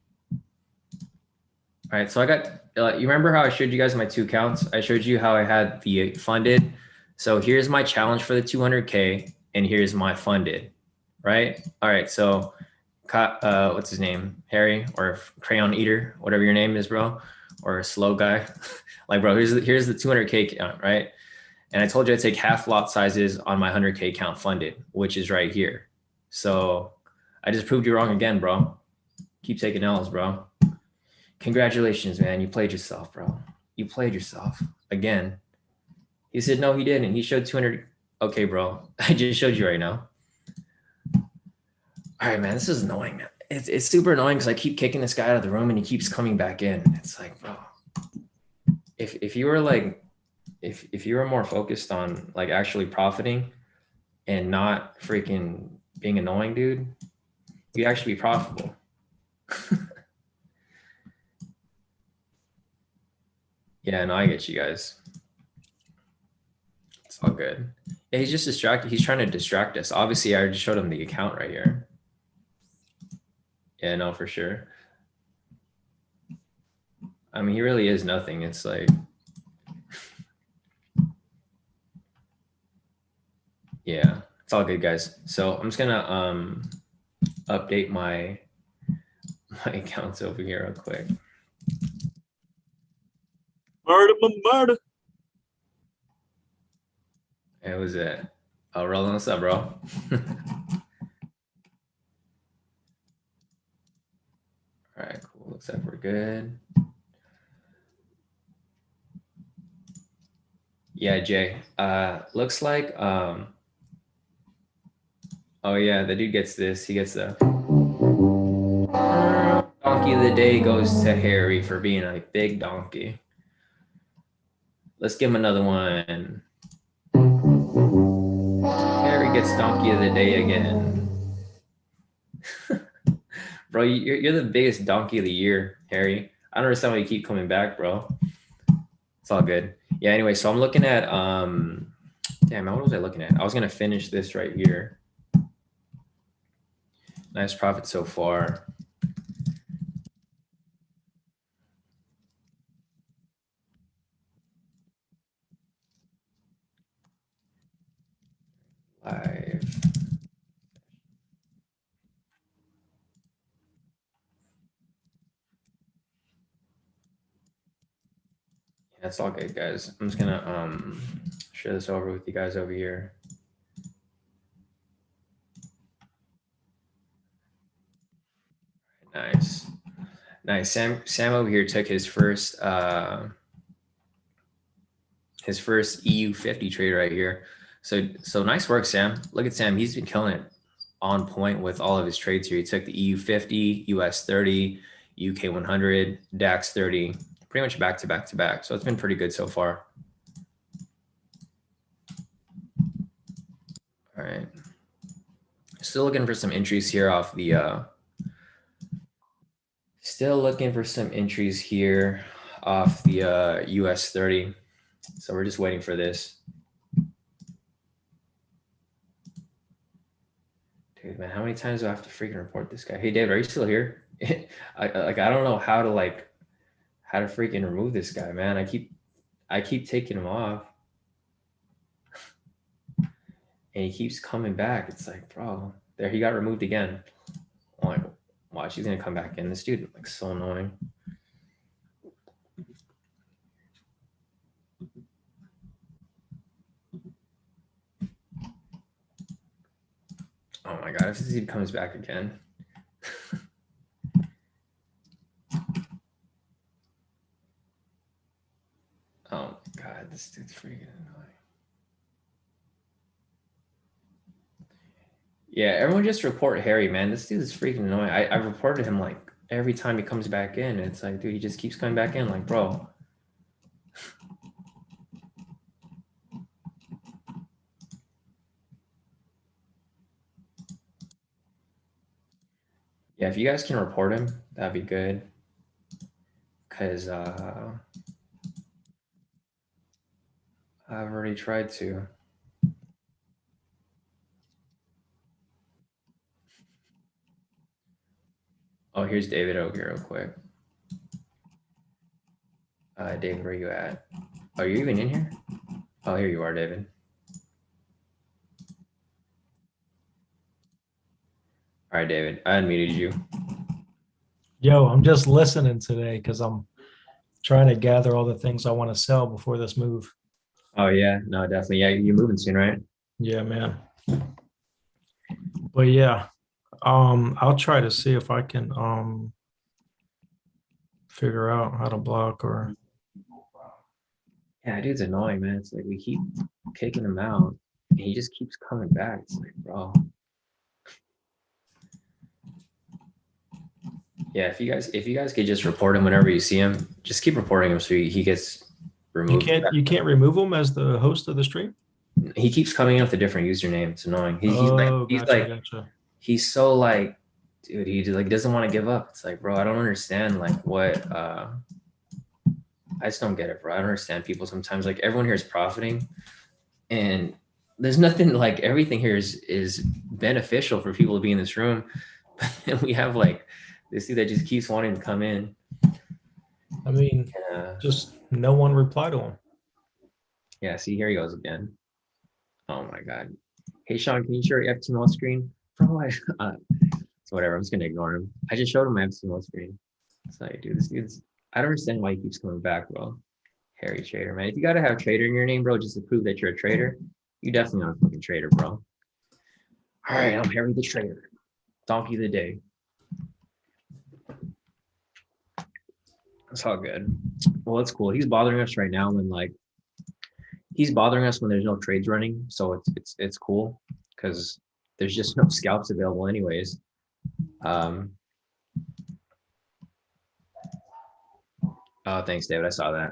right, so I got. You remember how I showed you guys my 2 accounts? I showed you how I had the funded. So here's my challenge for the 200K, and here's my funded. Right. All right. So, what's his name? Harry or Crayon Eater, whatever your name is, bro, or a slow guy. Like, bro, here's the 200K count, right? And I told you I'd take half lot sizes on my 100K count funded, which is right here. So I just proved you wrong again, bro. Keep taking L's, bro. Congratulations, man. You played yourself, bro. You played yourself again. He said, no, he didn't. He showed 200. Okay, bro. I just showed you right now. All right, man. This is annoying, man. It's super annoying because I keep kicking this guy out of the room and he keeps coming back in. It's like, bro, if you were like, if you were more focused on like actually profiting and not freaking being annoying, dude, you'd actually be profitable. Yeah, no, I get you guys. It's all good. Yeah, he's just distracted. He's trying to distract us. Obviously, I already showed him the account right here. Yeah, no, for sure. I mean, he really is nothing. It's like, yeah, it's all good, guys. So I'm just gonna update my accounts over here real quick. Murder. It was it. Oh, Roland, what's up, bro? All right, cool. Looks like we're good. Yeah, Jay. Looks like oh yeah, the dude gets this. He gets the donkey of the day goes to Harry for being a big donkey. Let's give him another one. Harry gets donkey of the day again. Bro, you're the biggest donkey of the year, Harry. I don't understand why you keep coming back, bro. It's all good. Yeah, anyway, so I'm looking at damn, what was I looking at? I was gonna finish this right here. Nice profit so far. That's all good, guys. I'm just gonna share this over with you guys over here. Nice. Nice. Sam over here took his first EU 50 trade right here. So nice work, Sam. Look at Sam. He's been killing it on point with all of his trades here. He took the EU 50, US 30, UK 100, DAX 30, pretty much back to back to back. So it's been pretty good so far. All right. Still looking for some entries here off the US 30. So we're just waiting for this. Dude, man, how many times do I have to freaking report this guy? Hey, David, are you still here? I don't know how to freaking remove this guy, man. I keep taking him off, and he keeps coming back. It's like, bro, there he got removed again. I'm like, watch, he's gonna come back in. This dude, like, so annoying. Oh my god, if this dude comes back again. Oh my god, this dude's freaking annoying. Yeah, everyone just report Harry, man. This dude is freaking annoying. I've reported him like every time he comes back in. It's like, dude, he just keeps coming back in. Like, bro. Yeah, if you guys can report him, that'd be good. Because I've already tried to. Oh, here's David over here real quick. David, where you at? Are you even in here? Oh, here you are, David. All right, David, I unmuted you. Yo, I'm just listening today because I'm trying to gather all the things I want to sell before this move. Oh, yeah, no, definitely. Yeah, you're moving soon, right? Yeah, man. But yeah, I'll try to see if I can figure out how to block or Yeah, dude's annoying, man. It's like we keep kicking him out, and he just keeps coming back. It's like, bro. Yeah, if you guys could just report him whenever you see him, just keep reporting him so he gets removed. you can't remove them as the host of the stream. He keeps coming in with a different username. It's annoying. Oh, gotcha. He's so like, dude, he like doesn't want to give up. It's like, bro, I don't understand like what I just don't get it, bro. I don't understand people sometimes. Like everyone here is profiting, and there's nothing like everything here is beneficial for people to be in this room. And we have like this dude that just keeps wanting to come in. I mean, just no one reply to him. Yeah, see, here he goes again. Oh my god. Hey Shawn, can you share your FTMO screen? Bro, it's whatever. I'm just gonna ignore him. I just showed him my FTMO screen. It's like, dude, this dude's. I don't understand why he keeps coming back, bro. Harry Trader, man. If you gotta have trader in your name, bro, just to prove that you're a trader, you definitely are a fucking trader, bro. All right, I'm Harry the Trader. Donkey of the day. It's all good. Well, that's cool. He's bothering us right now when like he's bothering us when there's no trades running. So it's cool because there's just no scalps available anyways. Oh, thanks, David. I saw that.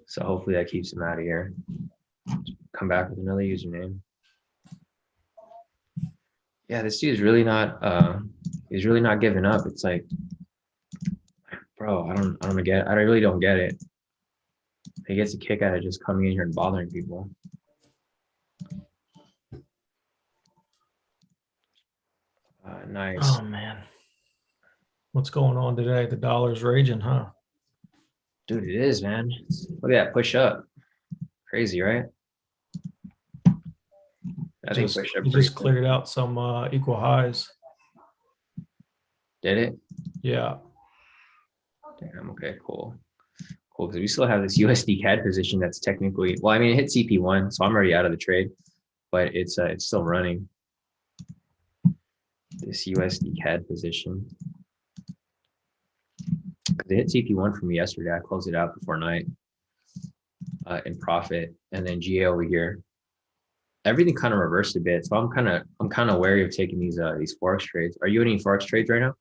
So hopefully that keeps him out of here. Come back with another username. Yeah, this dude is really not he's really not giving up. It's like, bro, I really don't get it. He gets a kick out of just coming in here and bothering people. Nice. Oh man. What's going on today? The dollar's raging, huh? Dude, it is, man. Look at that push up. Crazy, right? I think push up. It just cleared out some equal highs. Did it? Yeah. Damn, okay, cool. Cool, because we still have this USD CAD position that's technically, well, I mean, it hit CP1, so I'm already out of the trade, but it's still running. This USD CAD position. It hit CP1 for me yesterday. I closed it out before night in profit, and then GA over here. Everything kind of reversed a bit, so I'm kind of wary of taking these Forex trades. Are you in any Forex trades right now?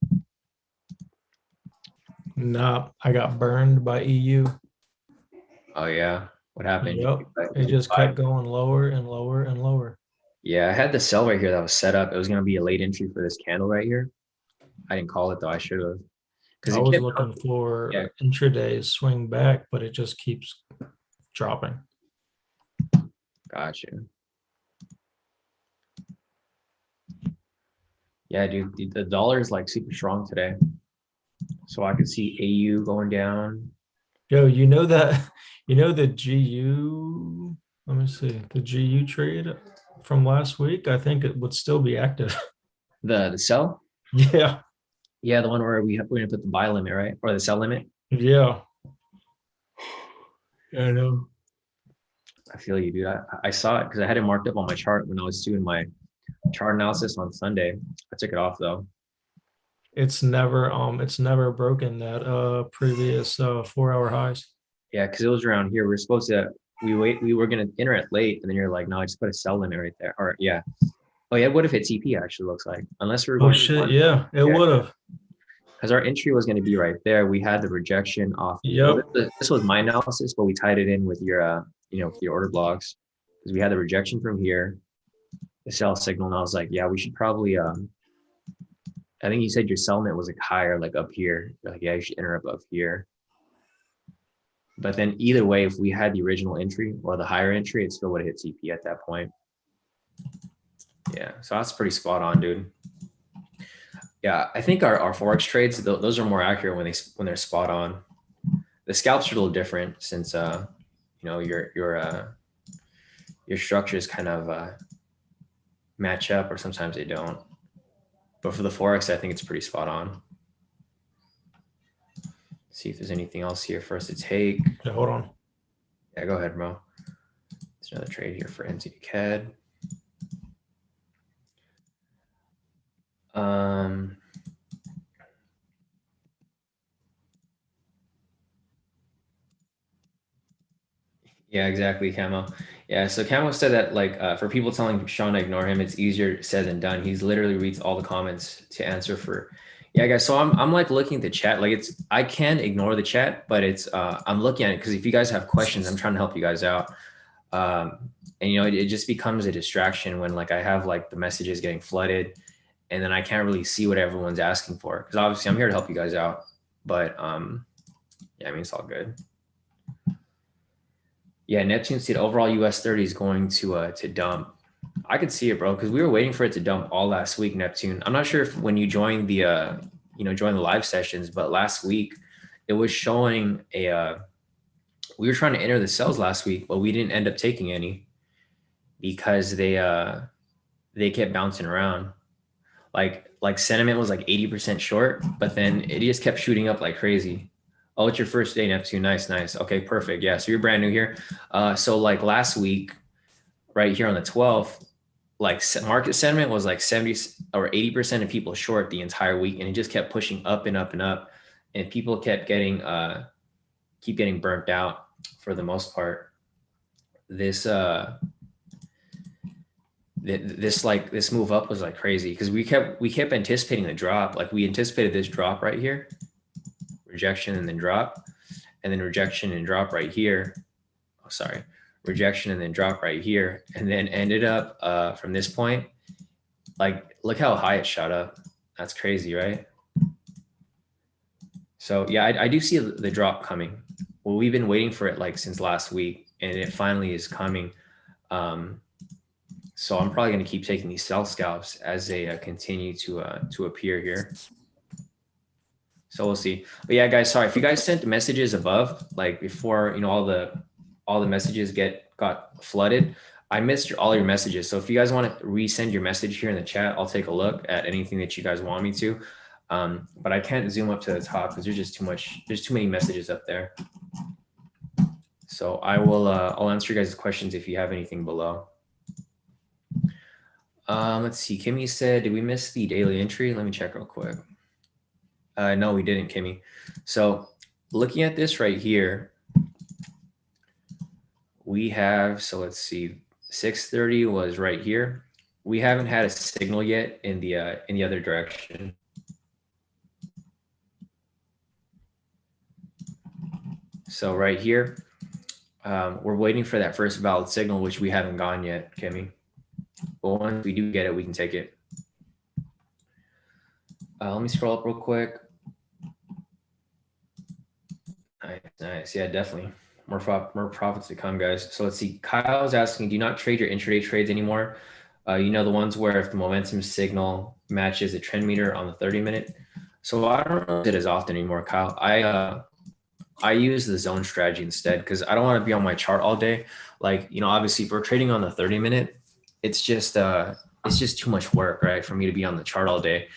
Nah, I got burned by EU. Oh yeah, what happened? Yep. It just kept going lower and lower and lower. Yeah, I had the sell right here that was set up. It was going to be a late entry for this candle right here. I didn't call it though. I should have. I was looking for intraday swing back, but it just keeps dropping. Gotcha. Yeah, dude, the dollar is like super strong today. So I could see AU going down. Yo, you know the GU, let me see, the GU trade from last week, I think it would still be active. The sell? Yeah. Yeah, the one where we're gonna put the buy limit, right? Or the sell limit. Yeah. I know. I feel you, dude. I saw it because I had it marked up on my chart when I was doing my chart analysis on Sunday. I took it off though. It's never broken that previous 4-hour highs. Yeah, because it was around here. We were gonna enter it late, and then you're like, no, I just put a sell limit right there. Or yeah. Oh yeah, what if it's TP actually looks like? Unless we were going shit, yeah, it would have. Because our entry was going to be right there. We had the rejection off. Yep. Well, this was my analysis, but we tied it in with your with your order blocks. Because we had the rejection from here, the sell signal, and I was like, yeah, we should probably I think you said your sell limit was like higher, like up here. You're like, yeah, you should enter up here. But then either way, if we had the original entry or the higher entry, it still would have hit TP at that point. Yeah, so that's pretty spot on, dude. Yeah, I think our Forex trades, those are more accurate when they're spot on. The scalps are a little different since your structures kind of match up, or sometimes they don't. But for the Forex, I think it's pretty spot on. Let's see if there's anything else here for us to take. Yeah, hold on. Yeah, go ahead, bro. There's another trade here for NZD CAD. Yeah, exactly, Camo. Yeah, so Camo said that like for people telling Shawn to ignore him, it's easier said than done. He's literally reads all the comments to answer for. Yeah, guys. So I'm like looking at the chat. Like I can ignore the chat, but it's I'm looking at it because if you guys have questions, I'm trying to help you guys out. And it just becomes a distraction when like I have like the messages getting flooded, and then I can't really see what everyone's asking for, because obviously I'm here to help you guys out. But yeah, I mean, it's all good. Yeah, Neptune said overall US 30 is going to dump. I could see it, bro, because we were waiting for it to dump all last week, Neptune. I'm not sure if when you joined the join the live sessions, but last week it was showing we were trying to enter the sells last week, but we didn't end up taking any because they kept bouncing around. Like sentiment was like 80% short, but then it just kept shooting up like crazy. Oh, it's your first day, Neptune. Nice. Okay, perfect. Yeah, so you're brand new here. So like last week, right here on the 12th, like market sentiment was like 70 or 80% of people short the entire week, and it just kept pushing up and up and up, and people kept getting burnt out for the most part. This move up was like crazy because we kept anticipating the drop. Like we anticipated this drop right here, rejection and then drop, and then rejection and drop right here. Oh, sorry. Rejection and then drop right here, and then ended up from this point, like look how high it shot up. That's crazy, right? So yeah, I do see the drop coming. Well, we've been waiting for it like since last week, and it finally is coming. So I'm probably going to keep taking these sell scalps as they continue to appear here. So we'll see. But yeah, guys, sorry if you guys sent messages above, like before, all the messages got flooded. I missed all your messages. So if you guys want to resend your message here in the chat, I'll take a look at anything that you guys want me to. But I can't zoom up to the top because there's too many messages up there. So I'll answer you guys' questions if you have anything below. Let's see. Kimmy said, did we miss the daily entry? Let me check real quick. No, we didn't, Kimmy. So looking at this right here, we have, so let's see, 6:30 was right here. We haven't had a signal yet in the other direction. So right here, we're waiting for that first valid signal, which we haven't gone yet, Kimmy. But once we do get it, we can take it. Let me scroll up real quick. Nice. Yeah, definitely. More profits to come, guys. So let's see. Kyle's asking, do you not trade your intraday trades anymore? You know, the ones where if the momentum signal matches the trend meter on the 30-minute. So I don't use it as often anymore, Kyle. I use the zone strategy instead because I don't want to be on my chart all day. Like, you know, obviously if we're trading on the 30-minute, it's just too much work, right? For me to be on the chart all day.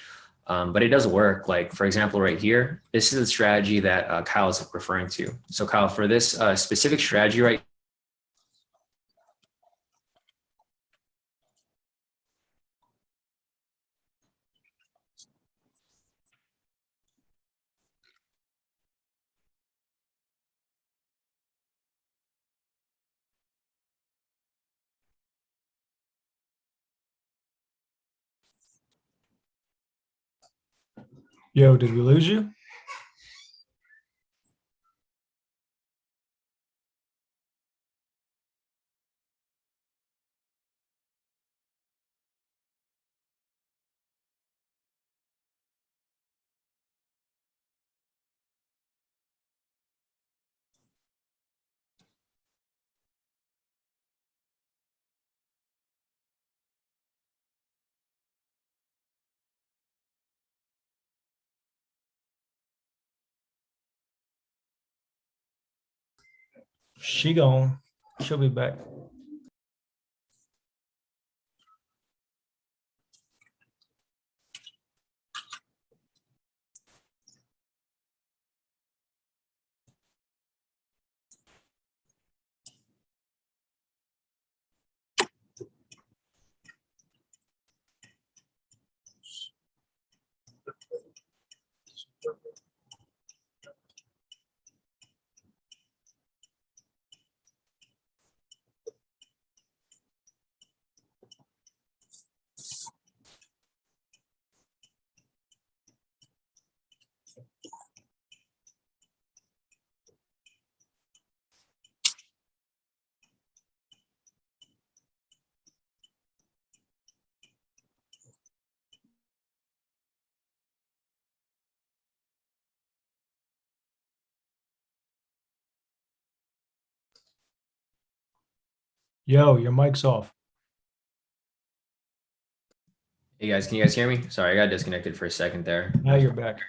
But it does work. Like, for example, right here, this is a strategy that Kyle is referring to. So Kyle, for this specific strategy, right? Yo, did we lose you? She gone. She'll be back. Yo, your mic's off. Hey guys, can you guys hear me? Sorry, I got disconnected for a second there. Now you're back.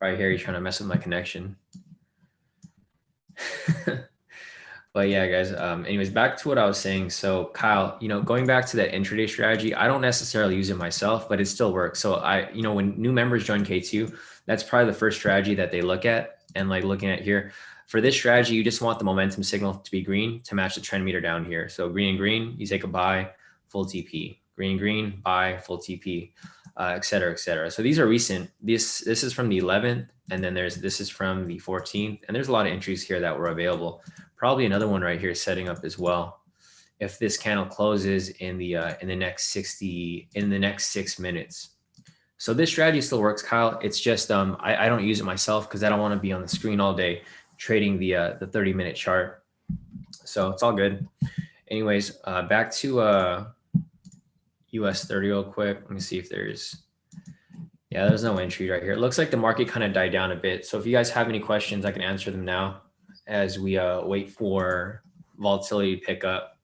Right here, you're trying to mess with my connection. But yeah, guys, anyways, back to what I was saying. So Kyle, you know, going back to that intraday strategy, I don't necessarily use it myself, but it still works. So you know, when new members join K2, that's probably the first strategy that they look at. And like looking at here, for this strategy, you just want the momentum signal to be green to match the trend meter down here. So green and green, you take a buy, full TP. Green and green, buy, full TP, et cetera, et cetera. So these are recent. This is from the 11th, and then this is from the 14th, and there's a lot of entries here that were available. Probably another one right here setting up as well. If this candle closes in the next 6 minutes. So this strategy still works, Kyle. It's just I don't use it myself because I don't want to be on the screen all day trading the 30-minute chart. So it's all good. Anyways, back to US 30 real quick. Let me see if there's no entry right here. It looks like the market kind of died down a bit. So if you guys have any questions, I can answer them now as we wait for volatility to pick up.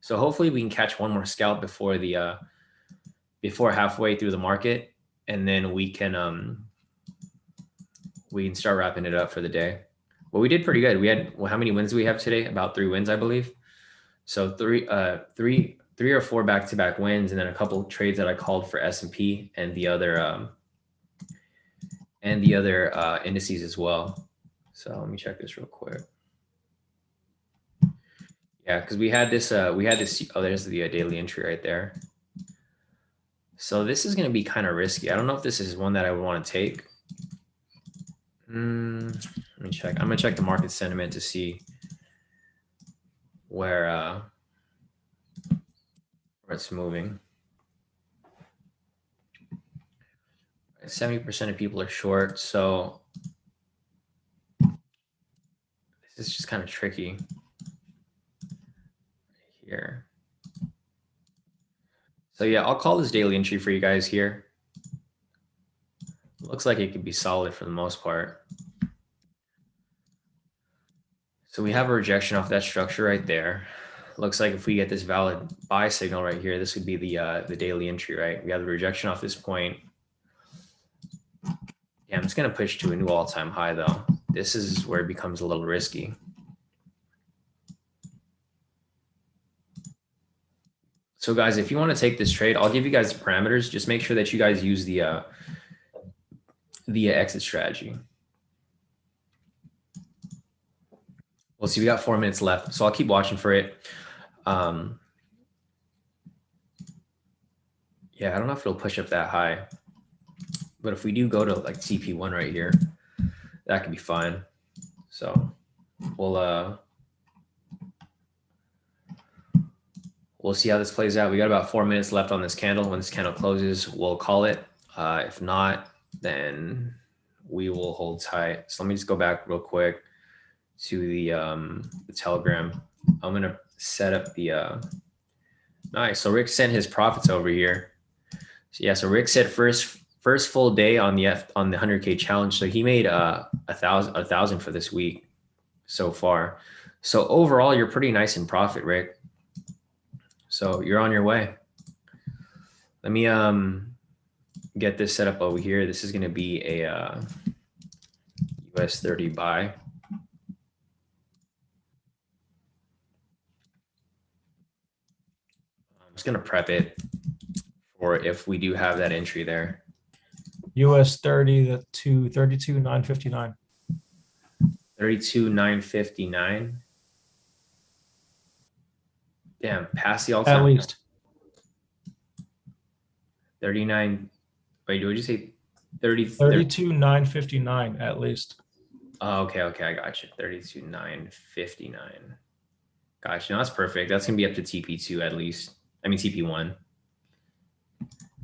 So hopefully we can catch one more scalp before halfway through the market, and then we can start wrapping it up for the day. Well, we did pretty good. We had, well, how many wins do we have today? About 3 wins, I believe. So three or four back-to-back wins, and then a couple trades that I called for S&P and the other and the other indices as well. So let me check this real quick. Yeah, because we had this, oh, there's the daily entry right there. So this is going to be kind of risky. I don't know if this is one that I would want to take. Let me check. I'm going to check the market sentiment to see where it's moving. 70% of people are short, so this is just kind of tricky here. So yeah, I'll call this daily entry for you guys here. Looks like it could be solid for the most part. So we have a rejection off that structure right there. Looks like if we get this valid buy signal right here, this would be the daily entry, right? We have the rejection off this point. Yeah, I'm just going to push to a new all-time high though. This is where it becomes a little risky. So guys, if you want to take this trade, I'll give you guys the parameters. Just make sure that you guys use the exit strategy. We'll see, we got 4 minutes left, so I'll keep watching for it. Yeah, I don't know if it'll push up that high, but if we do go to like TP1 right here, that could be fine. So we'll see how this plays out. We got about 4 minutes left on this candle. When this candle closes, we'll call it. If not, then we will hold tight. So let me just go back real quick to the Telegram. I'm gonna set up the nice. So Rick sent his profits over here. So yeah, so Rick said first full day on the 100K challenge. So he made a thousand for this week so far. So overall, you're pretty nice in profit, Rick. So you're on your way. Let me get this set up over here. This is going to be a US 30 buy. I'm just going to prep it for if we do have that entry there. US 30 to 32,959. 32,959. Damn, past the all-time. At least. 39. Wait, what did you say? 30. 32,959 at least. Oh, okay, I got you. 32,959. Gotcha. No, that's perfect. That's gonna be up to TP2 at least. I mean TP1.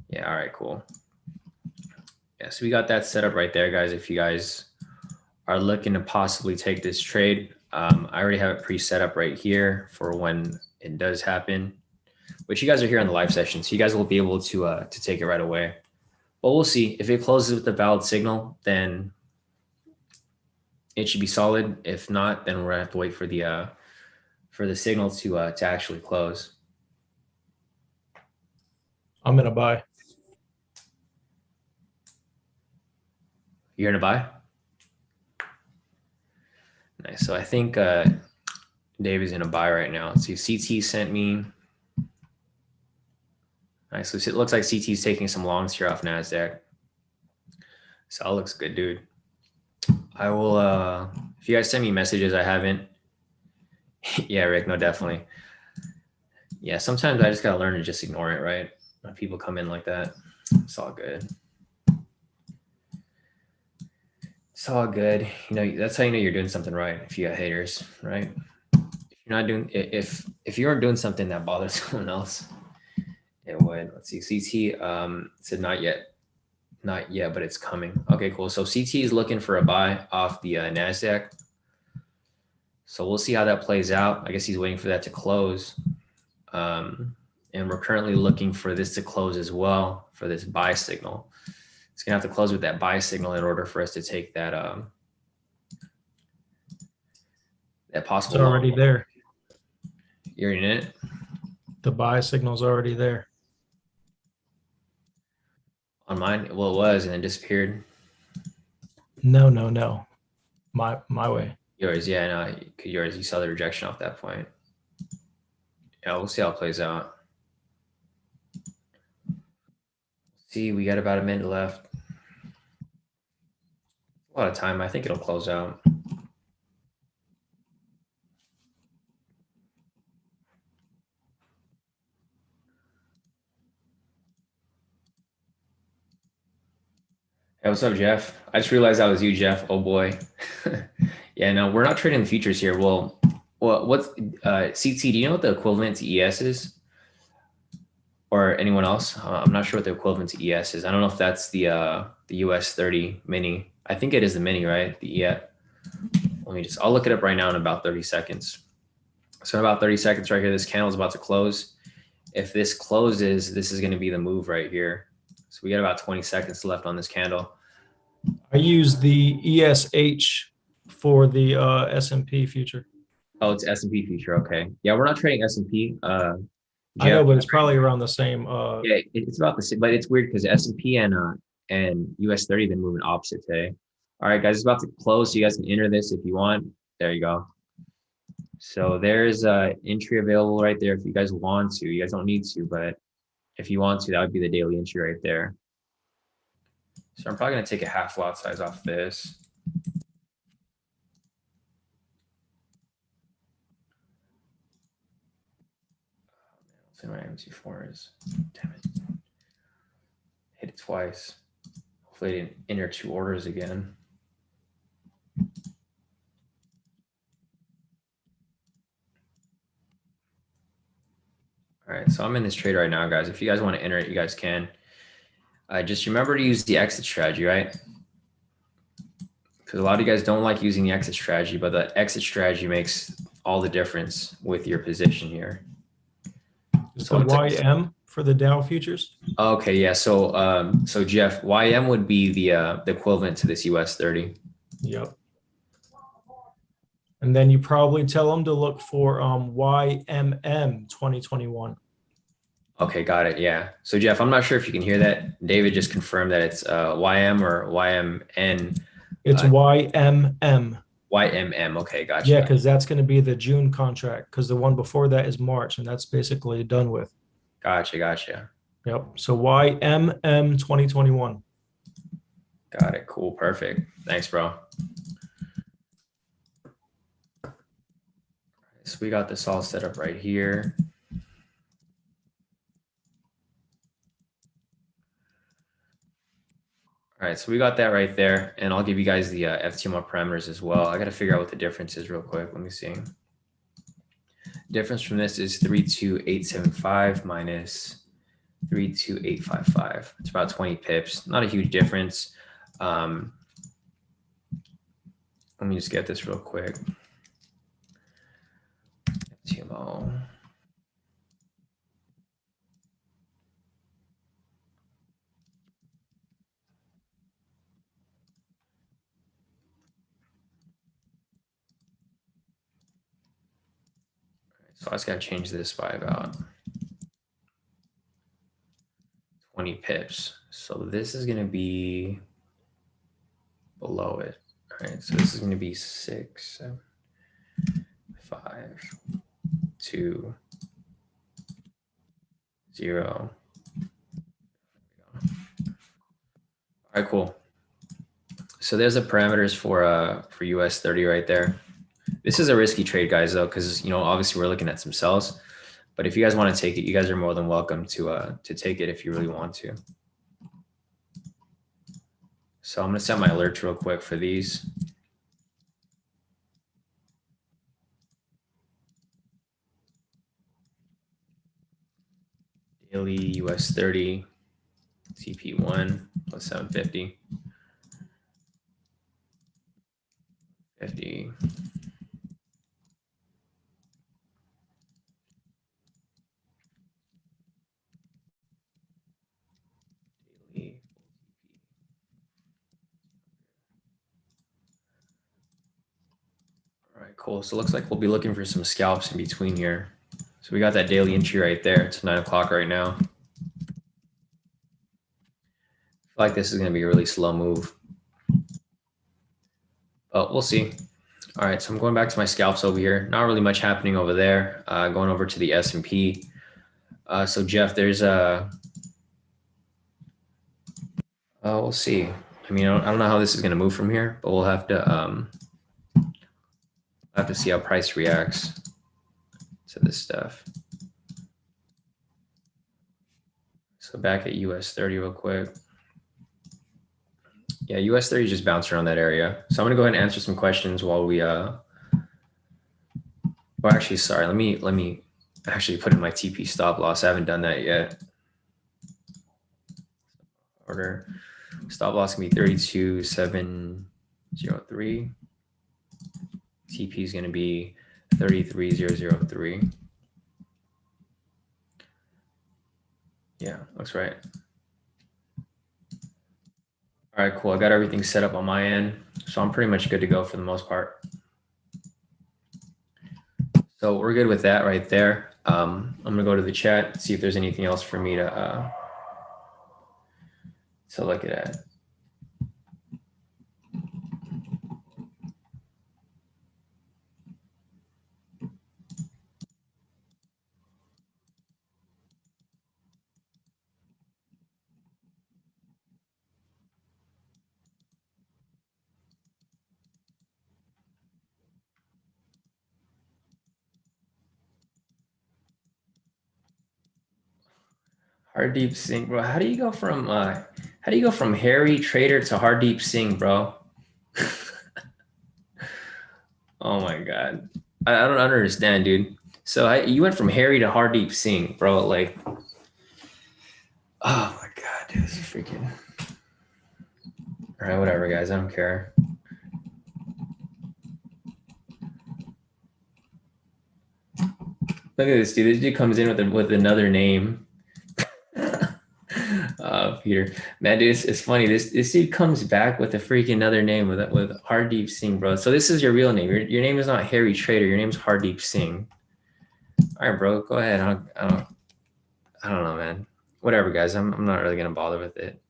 Yeah. All right. Cool. Yeah. So we got that set up right there, guys. If you guys are looking to possibly take this trade, I already have it pre-set up right here for when it does happen. Which you guys are here on the live session, so you guys will be able to take it right away. But we'll see. If it closes with a valid signal, then it should be solid. If not, then we're gonna have to wait for the signal to actually close. I'm gonna buy. You're gonna buy? Nice. So I think Dave is gonna buy right now. Let's see. CT sent me. Nice. So it looks like CT is taking some longs here off NASDAQ. So that looks good, dude. I will, if you guys send me messages, I haven't. Yeah, Rick, no, definitely. Yeah, sometimes I just got to learn to just ignore it, right? When people come in like that, it's all good. It's all good. You know, that's how you know you're doing something right. If you got haters, right? If you're not doing, if you aren't doing something that bothers someone else, it would. Let's see. CT said not yet. Not yet, but it's coming. Okay, cool. So CT is looking for a buy off the NASDAQ. So we'll see how that plays out. I guess he's waiting for that to close. And we're currently looking for this to close as well for this buy signal. It's going to have to close with that buy signal in order for us to take that that possible. It's already there. You're in it? The buy signal's already there. On mine? Well, it was and then disappeared. No. My way. Yours, yeah, no, yours. You saw the rejection off that point. Yeah, we'll see how it plays out. See, we got about a minute left. A lot of time. I think it'll close out. Hey, what's up, Jeff? I just realized that was you, Jeff. Oh boy. Yeah, no, we're not trading the futures here. Well, what's CT? Do you know what the equivalent to ES is, or anyone else? I'm not sure what the equivalent to ES is. I don't know if that's the US 30 mini. I think it is the mini, right? The ES. I'll look it up right now in about 30 seconds. So in about 30 seconds right here, this candle is about to close. If this closes, this is going to be the move right here. So we got about 20 seconds left on this candle. I use the ESH for the S&P future. Oh, it's S&P future. Okay. Yeah, we're not trading S&P. I know, but it's probably around the same. Yeah, it's about the same, but it's weird because S&P and US 30 been moving opposite today. All right, guys, it's about to close. So you guys can enter this if you want. There you go. So there's entry available right there if you guys want to. You guys don't need to, but if you want to, that would be the daily entry right there. So I'm probably going to take a half lot size off this. See my MT4 is. Damn it. Hit it twice. Hopefully I didn't enter two orders again. All right, so I'm in this trade right now, guys. If you guys want to enter it, you guys can. Just remember to use the exit strategy, right? Because a lot of you guys don't like using the exit strategy, but the exit strategy makes all the difference with your position here. Is the YM for the Dow futures? Okay, yeah. So so Jeff, YM would be the equivalent to this US 30. Yep. And then you probably tell them to look for YMM 2021. Okay, got it. Yeah. So Jeff, I'm not sure if you can hear that. David just confirmed that it's YM or YMN. It's YMM. YMM. Okay, gotcha. Yeah, because that's going to be the June contract, because the one before that is March, and that's basically done with. Gotcha, gotcha. Yep. So YMM 2021. Got it. Cool. Perfect. Thanks, bro. So we got this all set up right here. All right, so we got that right there, and I'll give you guys the FTMO parameters as well. I got to figure out what the difference is real quick. Let me see. Difference from this is 32875 minus 32855. It's about 20 pips. Not a huge difference. Let me just get this real quick. FTMO. So I just got to change this by about 20 pips. So this is going to be below it. All right, so this is going to be 6, 7, 5, 2, 0. All right, cool. So there's the parameters for US 30 right there. This is a risky trade, guys, though, because obviously we're looking at some sells. But if you guys want to take it, you guys are more than welcome to take it if you really want to. So I'm going to set my alerts real quick for these. Daily US 30, TP1 plus 750. 50. Daily. All right, cool. So it looks like we'll be looking for some scalps in between here. So we got that daily entry right there. It's 9 o'clock right now. I feel like this is going to be a really slow move. But we'll see. All right, so I'm going back to my scalps over here. Not really much happening over there. Going over to the S&P. So Jeff, there's we'll see. I mean, I don't know how this is going to move from here, but we'll have to see how price reacts to this stuff. So back at US 30 real quick. Yeah, US 30 just bounced around that area. So I'm gonna go ahead and answer some questions while we well, actually, sorry, let me actually put in my TP stop loss. I haven't done that yet. Order stop loss can be 32,703. TP is gonna be 33,003. Yeah, looks right. All right, cool. I got everything set up on my end, so I'm pretty much good to go for the most part. So we're good with that right there. I'm gonna go to the chat, see if there's anything else for me to look at. Hard deep sink, bro. How do you go from hairy trader to hard deep sink, bro? Oh my god, I don't understand, dude. So you went from hairy to hard deep sink, bro. Like, oh my god, dude, this is freaking. All right, whatever, guys. I don't care. Look at this dude. This dude comes in with another name. Peter, man, dude, it's funny. This dude comes back with a freaking another name with Hardeep Singh, bro. So this is your real name. Your name is not Harry Trader. Your name's Hardeep Singh. All right, bro, go ahead. I don't know, man. Whatever, guys. I'm not really gonna bother with it.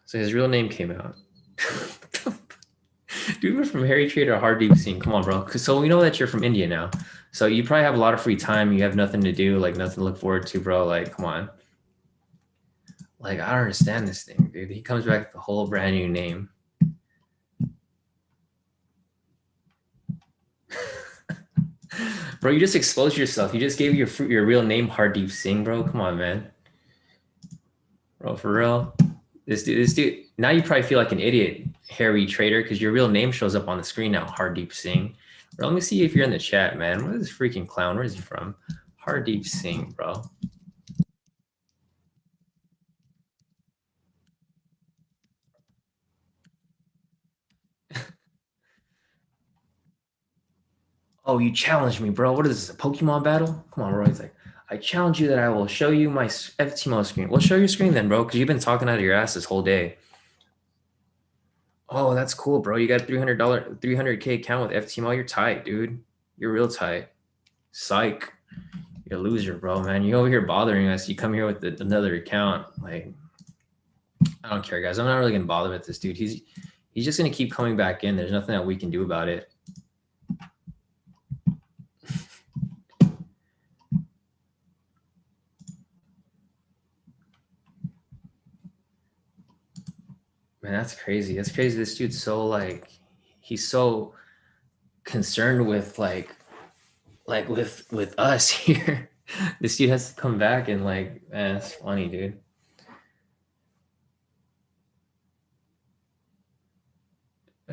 So his real name came out. Dude, we're from Harry Trader to Hardeep Singh. Come on, bro. So we know that you're from India now. So you probably have a lot of free time. You have nothing to do, like nothing to look forward to, bro. Like, come on. Like, I don't understand this thing, dude. He comes back with a whole brand new name. Bro, you just exposed yourself. You just gave your real name, Hardeep Singh, bro. Come on, man. Bro, for real. This dude. Now you probably feel like an idiot, Harry Trader, because your real name shows up on the screen now, Hardeep Singh. Bro, let me see if you're in the chat, man. What is this freaking clown? Where is he from? Hardeep Singh, bro. Oh, you challenged me, bro. What is this, a Pokemon battle? Come on, bro. He's like, I challenge you that I will show you my FTMO screen. Well, show your screen then, bro, because you've been talking out of your ass this whole day. Oh, that's cool, bro. You got $300, 300K account with FTMO. You're tight, dude. You're real tight. Psych. You're a loser, bro, man. You over here bothering us. You come here with another account. Like, I don't care, guys. I'm not really gonna bother with this dude. He's just gonna keep coming back in. There's nothing that we can do about it. Man, that's crazy. That's crazy. This dude's so like, he's so concerned with like with us here. This dude has to come back and like, man, it's funny, dude.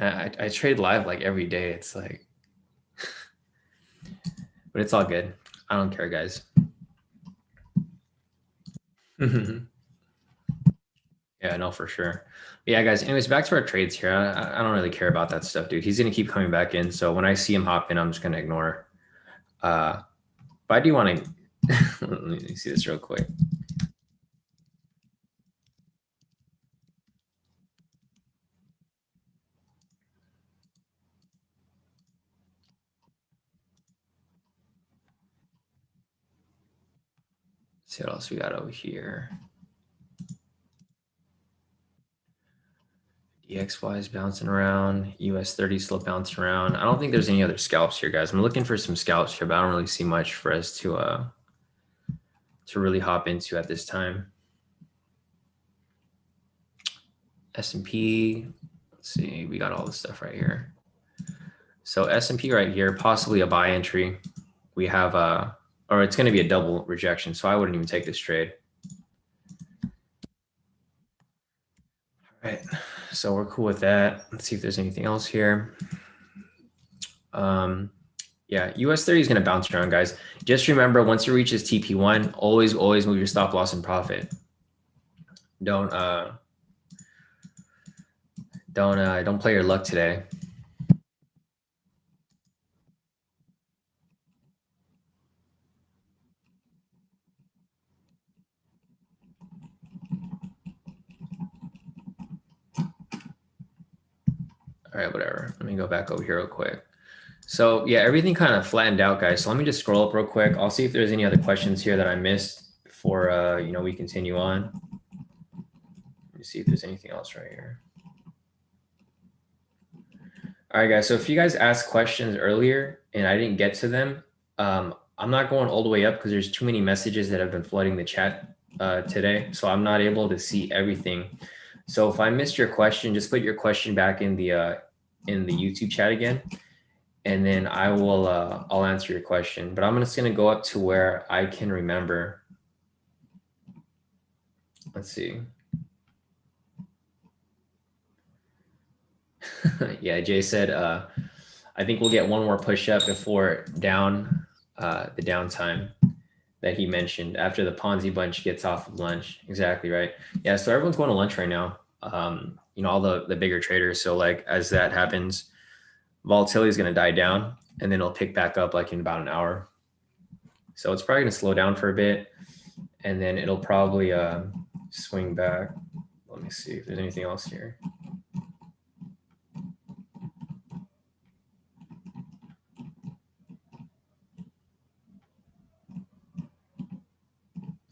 I trade live like every day. It's like, but it's all good. I don't care, guys. Yeah, no, for sure. But yeah, guys. Anyways, back to our trades here. I don't really care about that stuff, dude. He's gonna keep coming back in. So when I see him hop in, I'm just gonna ignore. But I do want to. Let me see this real quick. See what else we got over here. DXY is bouncing around. US 30 still bouncing around. I don't think there's any other scalps here, guys. I'm looking for some scalps here, but I don't really see much for us to really hop into at this time. S&P, let's see, we got all this stuff right here. So S&P right here, possibly a buy entry. We have or it's going to be a double rejection, so I wouldn't even take this trade. All right, so we're cool with that. Let's see if there's anything else here. Yeah, US 30 is going to bounce around, guys. Just remember, once it reaches TP1, always move your stop loss and profit. Don't play your luck today. All right, whatever. Let me go back over here real quick. So yeah, everything kind of flattened out, guys. So let me just scroll up real quick. I'll see if there's any other questions here that I missed before we continue on. Let me see if there's anything else right here. All right, guys. So if you guys asked questions earlier and I didn't get to them, I'm not going all the way up because there's too many messages that have been flooding the chat today. So I'm not able to see everything. So if I missed your question, just put your question back in the YouTube chat again, and then I will I'll answer your question. But I'm just gonna go up to where I can remember. Let's see. Yeah, Jay said I think we'll get one more push up before the downtime that he mentioned after the Ponzi bunch gets off of lunch. Exactly right. Yeah, so everyone's going to lunch right now. All the bigger traders. So like as that happens, volatility is going to die down and then it'll pick back up like in about an hour. So it's probably going to slow down for a bit and then it'll probably swing back. Let me see if there's anything else here.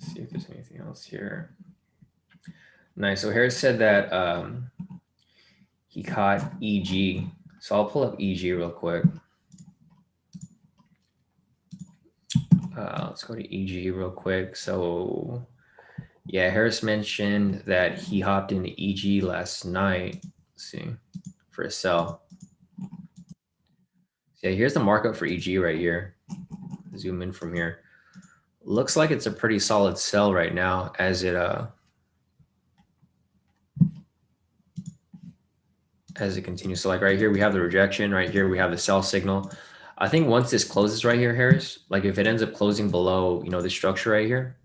See if there's anything else here. Nice. So Harris said that he caught EG. So I'll pull up EG real quick. Let's go to EG real quick. So yeah, Harris mentioned that he hopped into EG last night. Let's see, for a sell. Yeah, here's the markup for EG right here. Zoom in from here. Looks like it's a pretty solid sell right now as it continues. So like right here, we have the rejection. Right here, we have the sell signal. I think once this closes right here, Harris, like if it ends up closing below, the structure right here,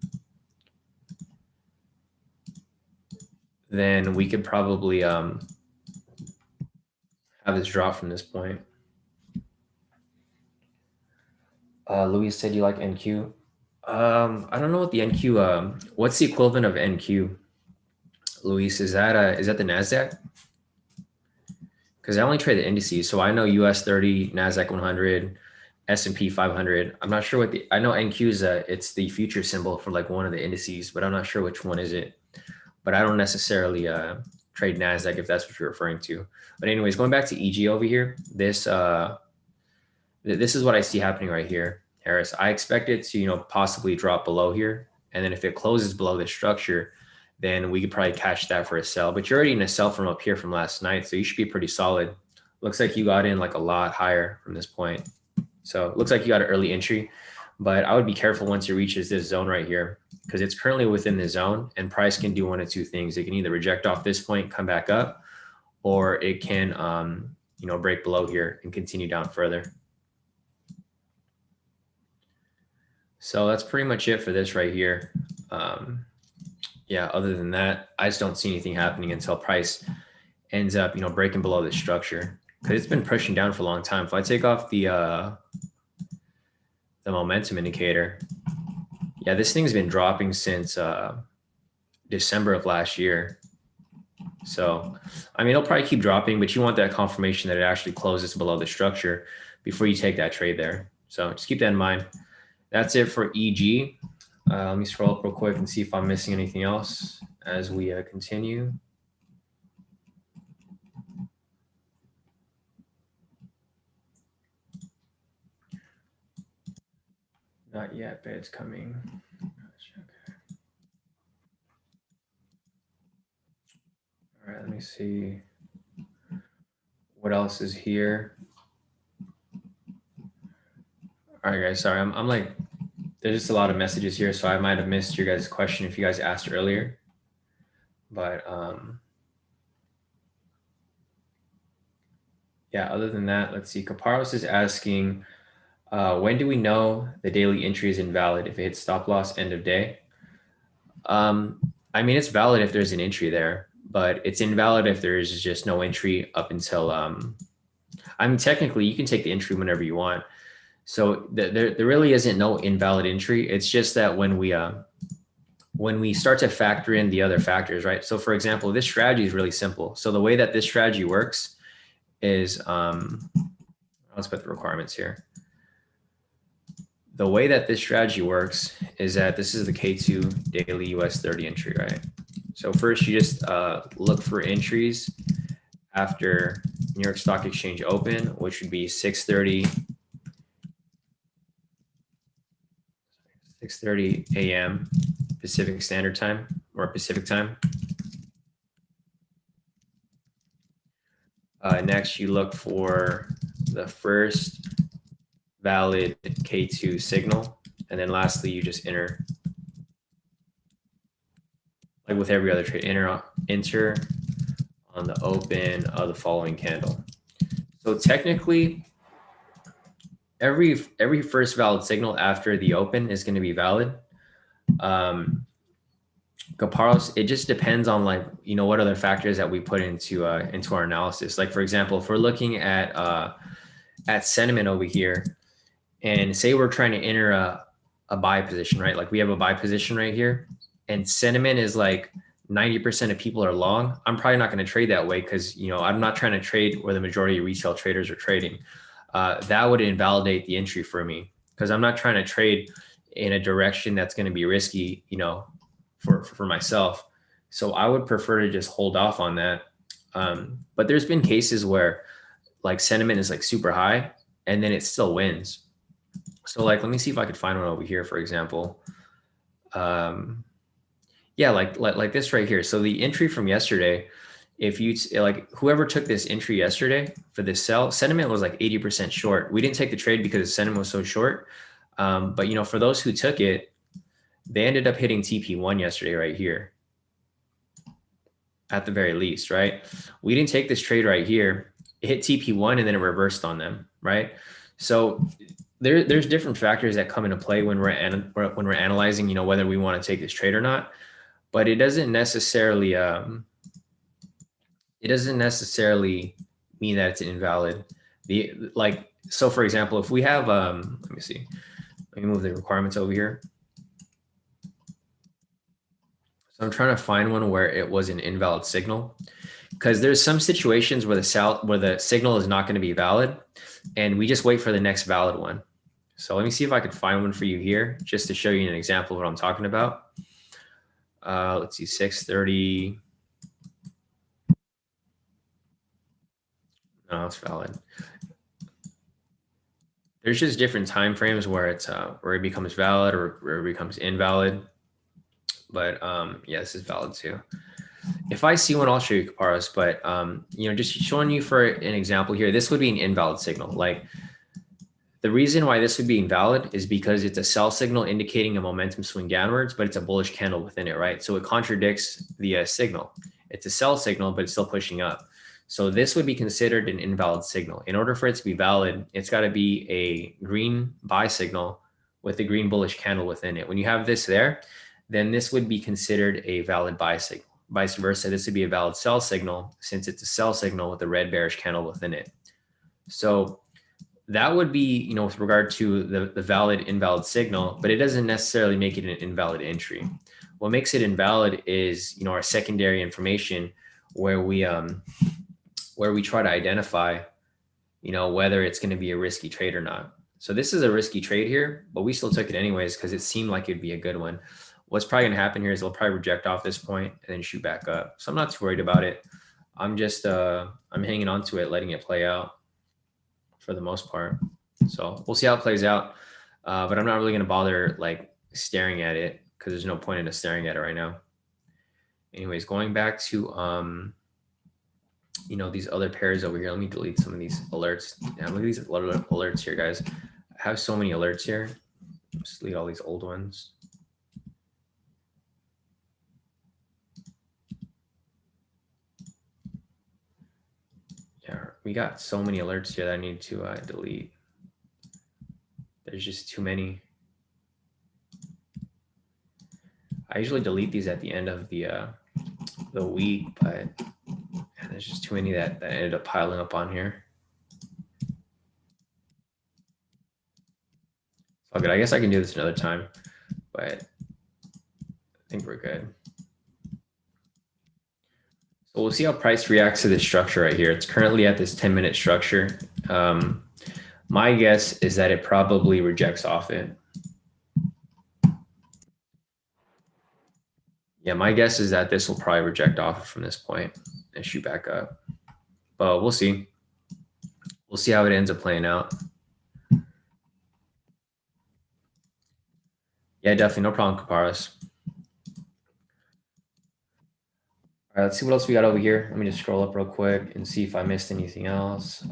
then we could probably have this drop from this point. Louis said you like NQ. I don't know what the NQ. What's the equivalent of NQ? Luis, is that the Nasdaq? Because I only trade the indices, so I know US 30, Nasdaq 100, S&P 500. I'm not sure what I know NQ is. It's the future symbol for like one of the indices, but I'm not sure which one is it. But I don't necessarily trade Nasdaq if that's what you're referring to. But anyways, going back to EG over here, this is what I see happening right here, Harris. I expect it to possibly drop below here, and then if it closes below the structure, then we could probably catch that for a sell. But you're already in a sell from up here from last night, so you should be pretty solid. Looks like you got in like a lot higher from this point. So it looks like you got an early entry, but I would be careful once it reaches this zone right here because it's currently within the zone and price can do one of two things. It can either reject off this point, come back up, or it can break below here and continue down further. So that's pretty much it for this right here. Yeah, other than that, I just don't see anything happening until price ends up, breaking below the structure because it's been pushing down for a long time. If I take off the momentum indicator, yeah, this thing's been dropping since December of last year. So, I mean, it'll probably keep dropping, but you want that confirmation that it actually closes below the structure before you take that trade there. So just keep that in mind. That's it for EG. Let me scroll up real quick and see if I'm missing anything else as we continue. Not yet, but it's coming. All All right, let me see. What else is here? All right, guys, sorry. I'm like, there's just a lot of messages here, so I might have missed your guys' question if you guys asked earlier. But yeah, other than that, let's see. Kaparos is asking, when do we know the daily entry is invalid if it hits stop loss end of day? I mean, it's valid if there's an entry there, but it's invalid if there's just no entry up until, I mean, technically you can take the entry whenever you want. So there really isn't no invalid entry. It's just that when we start to factor in the other factors, right? So for example, this strategy is really simple. So the way that this strategy works is, let's put the requirements here. The way that this strategy works is that this is the K2 daily US 30 entry, right? So first you just look for entries after New York Stock Exchange open, which would be 6:30 a.m. Pacific Standard Time or Pacific Time. Next, you look for the first valid K2 signal. And then lastly, you just enter, like with every other trade, enter on the open of the following candle. So technically, every first valid signal after the open is going to be valid. Kaparos, it just depends on like, you know, what other factors that we put into our analysis. Like for example, if we're looking at sentiment over here, and say we're trying to enter a buy position, right? Like we have a buy position right here, and sentiment is like 90% of people are long. I'm probably not going to trade that way because, you know, I'm not trying to trade where the majority of retail traders are trading. That would invalidate the entry for me because I'm not trying to trade in a direction that's going to be risky, you know, for myself. So I would prefer to just hold off on that. But there's been cases where like sentiment is like super high and then it still wins. So like, let me see if I could find one over here, for example. Yeah, like this right here. So the entry from yesterday, if you like whoever took this entry yesterday for this sell, sentiment was like 80% short. We didn't take the trade because the sentiment was so short. But you know, for those who took it, they ended up hitting TP1 yesterday right here. At the very least, right? We didn't take this trade right here. It hit TP1 and then it reversed on them, right? So there's different factors that come into play when we're analyzing, you know, whether we want to take this trade or not. But it doesn't necessarily mean that it's invalid. So for example, if we have let me see, let me move the requirements over here. So I'm trying to find one where it was an invalid signal, because there's some situations where the signal is not going to be valid, and we just wait for the next valid one. So let me see if I could find one for you here, just to show you an example of what I'm talking about. Let's see, 6:30. No, it's valid. There's just different time frames where it's where it becomes valid or where it becomes invalid. But yeah, this is valid too. If I see one, I'll show you, Kaparos. But you know, just showing you for an example here, this would be an invalid signal. Like the reason why this would be invalid is because it's a sell signal indicating a momentum swing downwards, but it's a bullish candle within it, right? So it contradicts the signal. It's a sell signal, but it's still pushing up. So this would be considered an invalid signal. In order for it to be valid, it's got to be a green buy signal with a green bullish candle within it. When you have this there, then this would be considered a valid buy signal. Vice versa, this would be a valid sell signal since it's a sell signal with a red bearish candle within it. So that would be, you know, with regard to the valid invalid signal, but it doesn't necessarily make it an invalid entry. What makes it invalid is, you know, our secondary information where we try to identify, you know, whether it's going to be a risky trade or not. So this is a risky trade here, but we still took it anyways because it seemed like it'd be a good one. What's probably going to happen here is they'll probably reject off this point and then shoot back up. So I'm not too worried about it. I'm just I'm hanging on to it, letting it play out for the most part. So we'll see how it plays out. But I'm not really going to bother like staring at it because there's no point in us staring at it right now. Anyways, going back to you know, these other pairs over here. Let me delete some of these alerts. Yeah, look at these alerts here, guys. I have so many alerts here. Just delete all these old ones. Yeah, we got so many alerts here that I need to delete. There's just too many. I usually delete these at the end of the week, but there's just too many that ended up piling up on here. It's all good. I guess I can do this another time, but I think we're good. So we'll see how price reacts to this structure right here. It's currently at this 10-minute structure. My guess is that it probably rejects off it. Yeah, my guess is that this will probably reject off from this point and shoot back up. But we'll see. We'll see how it ends up playing out. Yeah, definitely. No problem, Kaparas. All right, let's see what else we got over here. Let me just scroll up real quick and see if I missed anything else.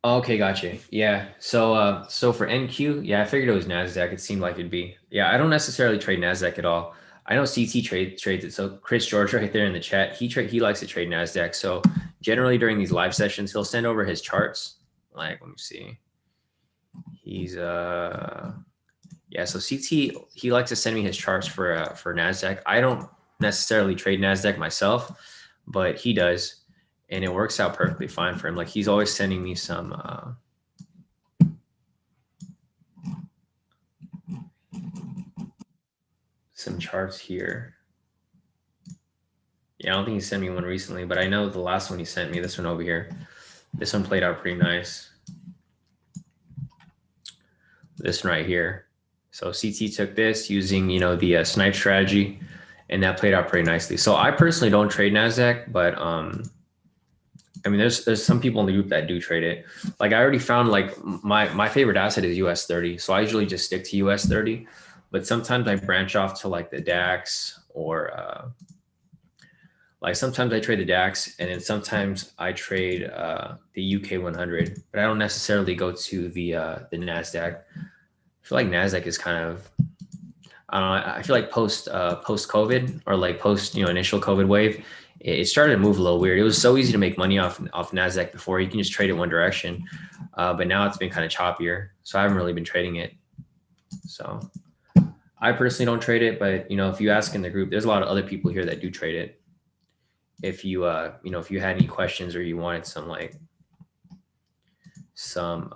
Okay, gotcha. Yeah. So for NQ, yeah, I figured it was NASDAQ. It seemed like it'd be. Yeah, I don't necessarily trade NASDAQ at all. I know CT trades it. So Chris George right there in the chat, he likes to trade NASDAQ. So generally during these live sessions, he'll send over his charts. Like, let me see. He's yeah, so CT, he likes to send me his charts for NASDAQ. I don't necessarily trade NASDAQ myself, but he does. And it works out perfectly fine for him. Like he's always sending me some charts here. Yeah, I don't think he sent me one recently, but I know the last one he sent me, this one over here, this one played out pretty nice. This one right here. So CT took this using, you know, the snipe strategy, and that played out pretty nicely. So I personally don't trade NASDAQ, but I mean, there's some people in the group that do trade it. Like I already found like my favorite asset is US 30. So I usually just stick to US 30, but sometimes I branch off to like the DAX or like sometimes I trade the DAX and then sometimes I trade the UK 100, but I don't necessarily go to the NASDAQ. I feel like NASDAQ is kind of, I don't know, I feel like post COVID or like post, you know, initial COVID wave, it started to move a little weird. It was so easy to make money off NASDAQ before. You can just trade it one direction. But now it's been kind of choppier. So I haven't really been trading it. So I personally don't trade it, but you know, if you ask in the group, there's a lot of other people here that do trade it. If you, you know, if you had any questions or you wanted some like some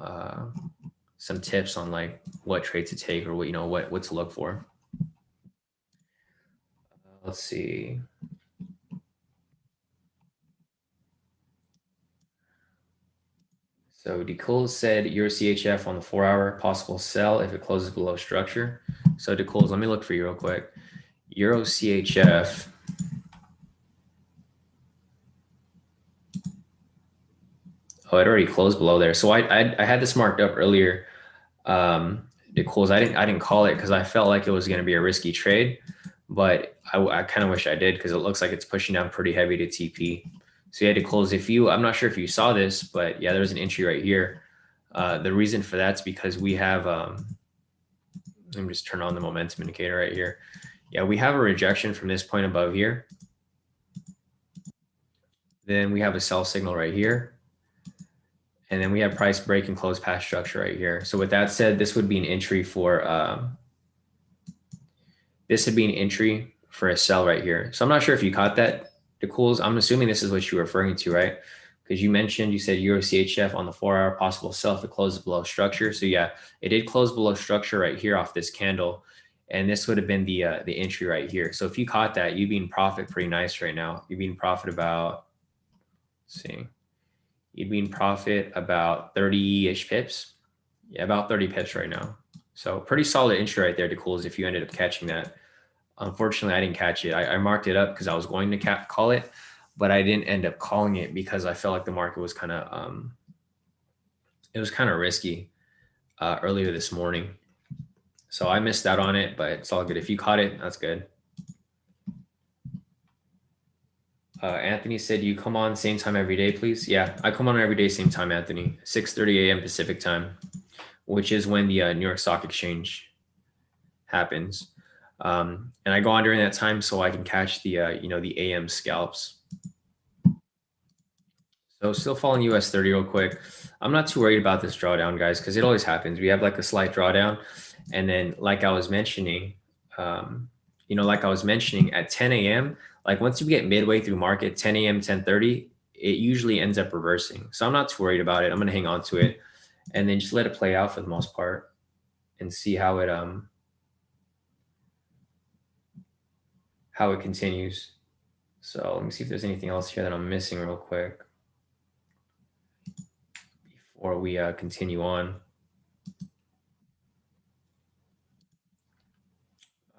tips on like what trade to take or what, you know, what to look for. Let's see. So DeCool said Euro CHF on the 4-hour, possible sell if it closes below structure. So DeCool, let me look for you real quick. Euro CHF. Oh, it already closed below there. So I had this marked up earlier. DeCool, I didn't call it because I felt like it was going to be a risky trade, but I kind of wish I did because it looks like it's pushing down pretty heavy to TP. So you had to close. I'm not sure if you saw this, but yeah, there's an entry right here. The reason for that's because we have, let me just turn on the momentum indicator right here. Yeah, we have a rejection from this point above here. Then we have a sell signal right here. And then we have price break and close past structure right here. So with that said, this would be an entry for, a sell right here. So I'm not sure if you caught that. DeCools, I'm assuming this is what you were referring to, right? Because you said Euro CHF on the 4-hour, possible sell if it closes below structure. So yeah, it did close below structure right here off this candle. And this would have been the entry right here. So if you caught that, you'd be in profit pretty nice right now. You'd be in profit about, let's see, you'd be in profit about 30-ish pips. Yeah, about 30 pips right now. So pretty solid entry right there, DeCools, if you ended up catching that. Unfortunately, I didn't catch it. I marked it up because I was going to call it, but I didn't end up calling it because I felt like the market was kind of, it was kind of risky earlier this morning. So I missed out on it, but it's all good. If you caught it, that's good. Anthony said, you come on same time every day, please? Yeah, I come on every day, same time, Anthony. 6:30 a.m. Pacific time, which is when the New York Stock Exchange happens. And I go on during that time so I can catch the the AM scalps. So still following US 30 real quick. I'm not too worried about this drawdown, guys, because it always happens. We have like a slight drawdown, and then like I was mentioning, at 10 a.m. Like once you get midway through market, 10 a.m., 10:30, it usually ends up reversing. So I'm not too worried about it. I'm gonna hang on to it, and then just let it play out for the most part, and see how it continues. So let me see if there's anything else here that I'm missing real quick before we continue on.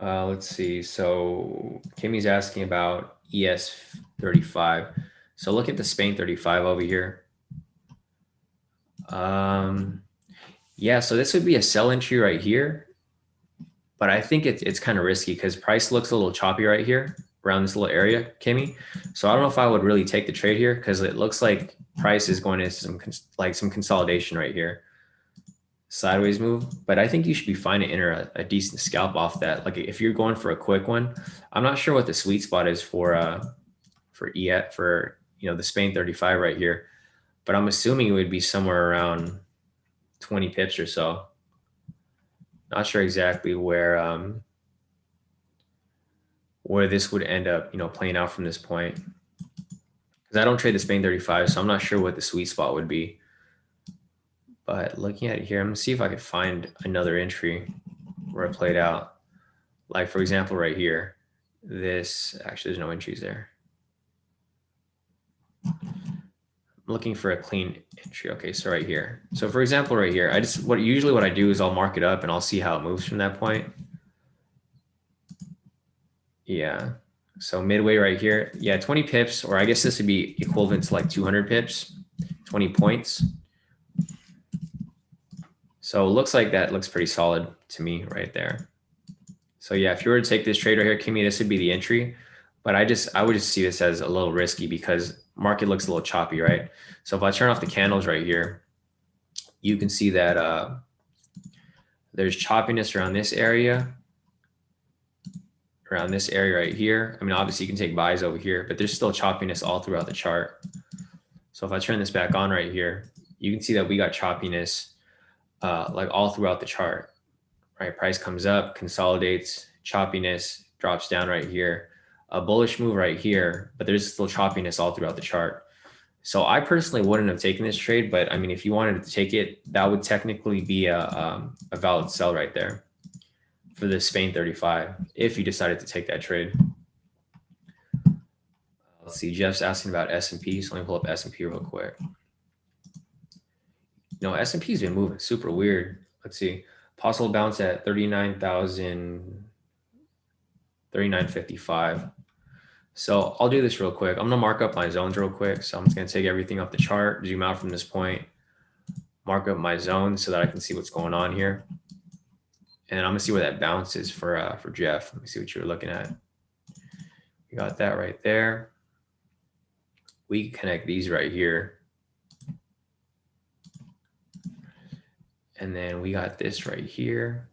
Let's see. So Kimmy's asking about ES35. So look at the Spain 35 over here. Yeah, so this would be a sell entry right here, but I think it's kind of risky because price looks a little choppy right here around this little area, Kimmy. So I don't know if I would really take the trade here because it looks like price is going into some consolidation right here. Sideways move, but I think you should be fine to enter a decent scalp off that. Like if you're going for a quick one, I'm not sure what the sweet spot is for the Spain 35 right here, but I'm assuming it would be somewhere around 20 pips or so. Not sure exactly where this would end up, playing out from this point, because I don't trade the Spain 35, so I'm not sure what the sweet spot would be. But looking at it here, I'm gonna see if I could find another entry where it played out. Like for example, right here, actually there's no entries there. I'm looking for a clean entry. Okay, so right here. So for example, right here, usually what I do is I'll mark it up and I'll see how it moves from that point. Yeah. So midway right here, yeah, 20 pips, or I guess this would be equivalent to like 200 pips, 20 points. So it looks like that looks pretty solid to me right there. So yeah, if you were to take this trade right here, Kimmy, this would be the entry. But I would just see this as a little risky because market looks a little choppy, right? So if I turn off the candles right here, you can see that there's choppiness around this area right here. I mean, obviously you can take buys over here, but there's still choppiness all throughout the chart. So if I turn this back on right here, you can see that we got choppiness like all throughout the chart, right? Price comes up, consolidates, choppiness, drops down right here, a bullish move right here, but there's still choppiness all throughout the chart. So I personally wouldn't have taken this trade, but I mean, if you wanted to take it, that would technically be a valid sell right there for the Spain 35, if you decided to take that trade. Let's see, Jeff's asking about S&P, so let me pull up S&P real quick. S&P's been moving super weird. Let's see, possible bounce at 39,055. So I'll do this real quick. I'm gonna mark up my zones real quick. So I'm just gonna take everything off the chart, zoom out from this point, mark up my zone so that I can see what's going on here. And I'm gonna see where that bounce is for Jeff. Let me see what you're looking at. We got that right there. We can connect these right here. And then we got this right here.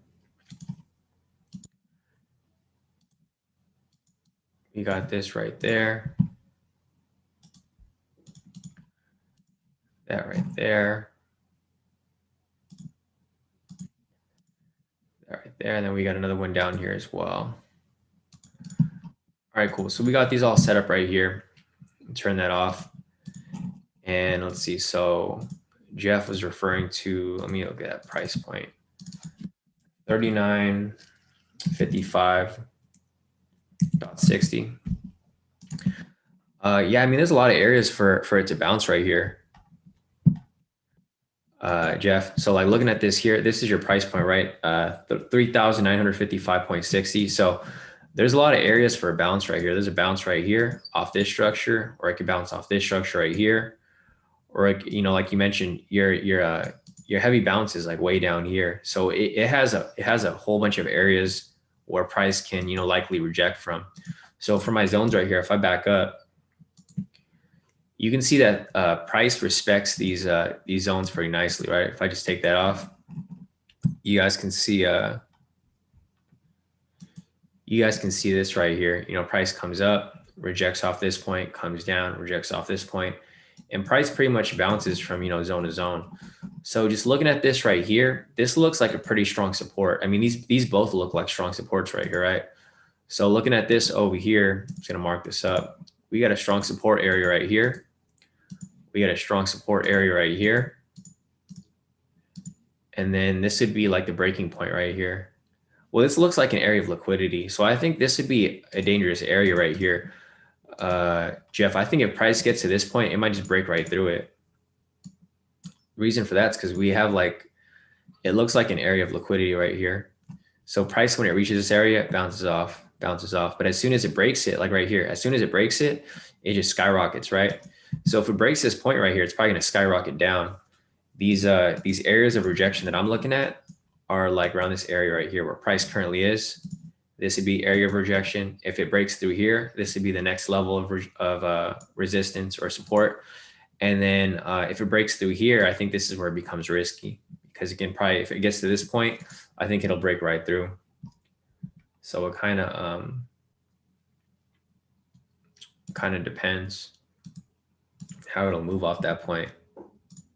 We got this right there. That right there. That right there. And then we got another one down here as well. All right, cool. So we got these all set up right here. Turn that off. And let's see. So Jeff was referring to, let me look at that price point. 39.55.60. Yeah, I mean, there's a lot of areas for it to bounce right here, Jeff. So like looking at this here, this is your price point, right? 3,955.60. So there's a lot of areas for a bounce right here. There's a bounce right here off this structure, or it could bounce off this structure right here. Or, like you mentioned, your your heavy bounce is like way down here. So it has a whole bunch of areas where price can, you know, likely reject from. So for my zones right here, if I back up, you can see that price respects these zones pretty nicely, right? If I just take that off, you guys can see this right here. You know, price comes up, rejects off this point, comes down, rejects off this point, and price pretty much bounces from, you know, zone to zone. So just looking at this right here, this looks like a pretty strong support. I mean, these both look like strong supports right here, right? So looking at this over here, I'm just gonna mark this up. We got a strong support area right here. We got a strong support area right here. And then this would be like the breaking point right here. Well, this looks like an area of liquidity. So I think this would be a dangerous area right here. Jeff, I think if price gets to this point, it might just break right through it. Reason for that is because we have like, it looks like an area of liquidity right here. So price, when it reaches this area, bounces off. But as soon as it breaks it, like right here, as soon as it breaks it, it just skyrockets, right? So if it breaks this point right here, it's probably gonna skyrocket down. These areas of rejection that I'm looking at are like around this area right here where price currently is. This would be area of rejection. If it breaks through here, this would be the next level of resistance or support. And then if it breaks through here, I think this is where it becomes risky, because again, probably if it gets to this point, I think it'll break right through. So it kind of depends how it'll move off that point.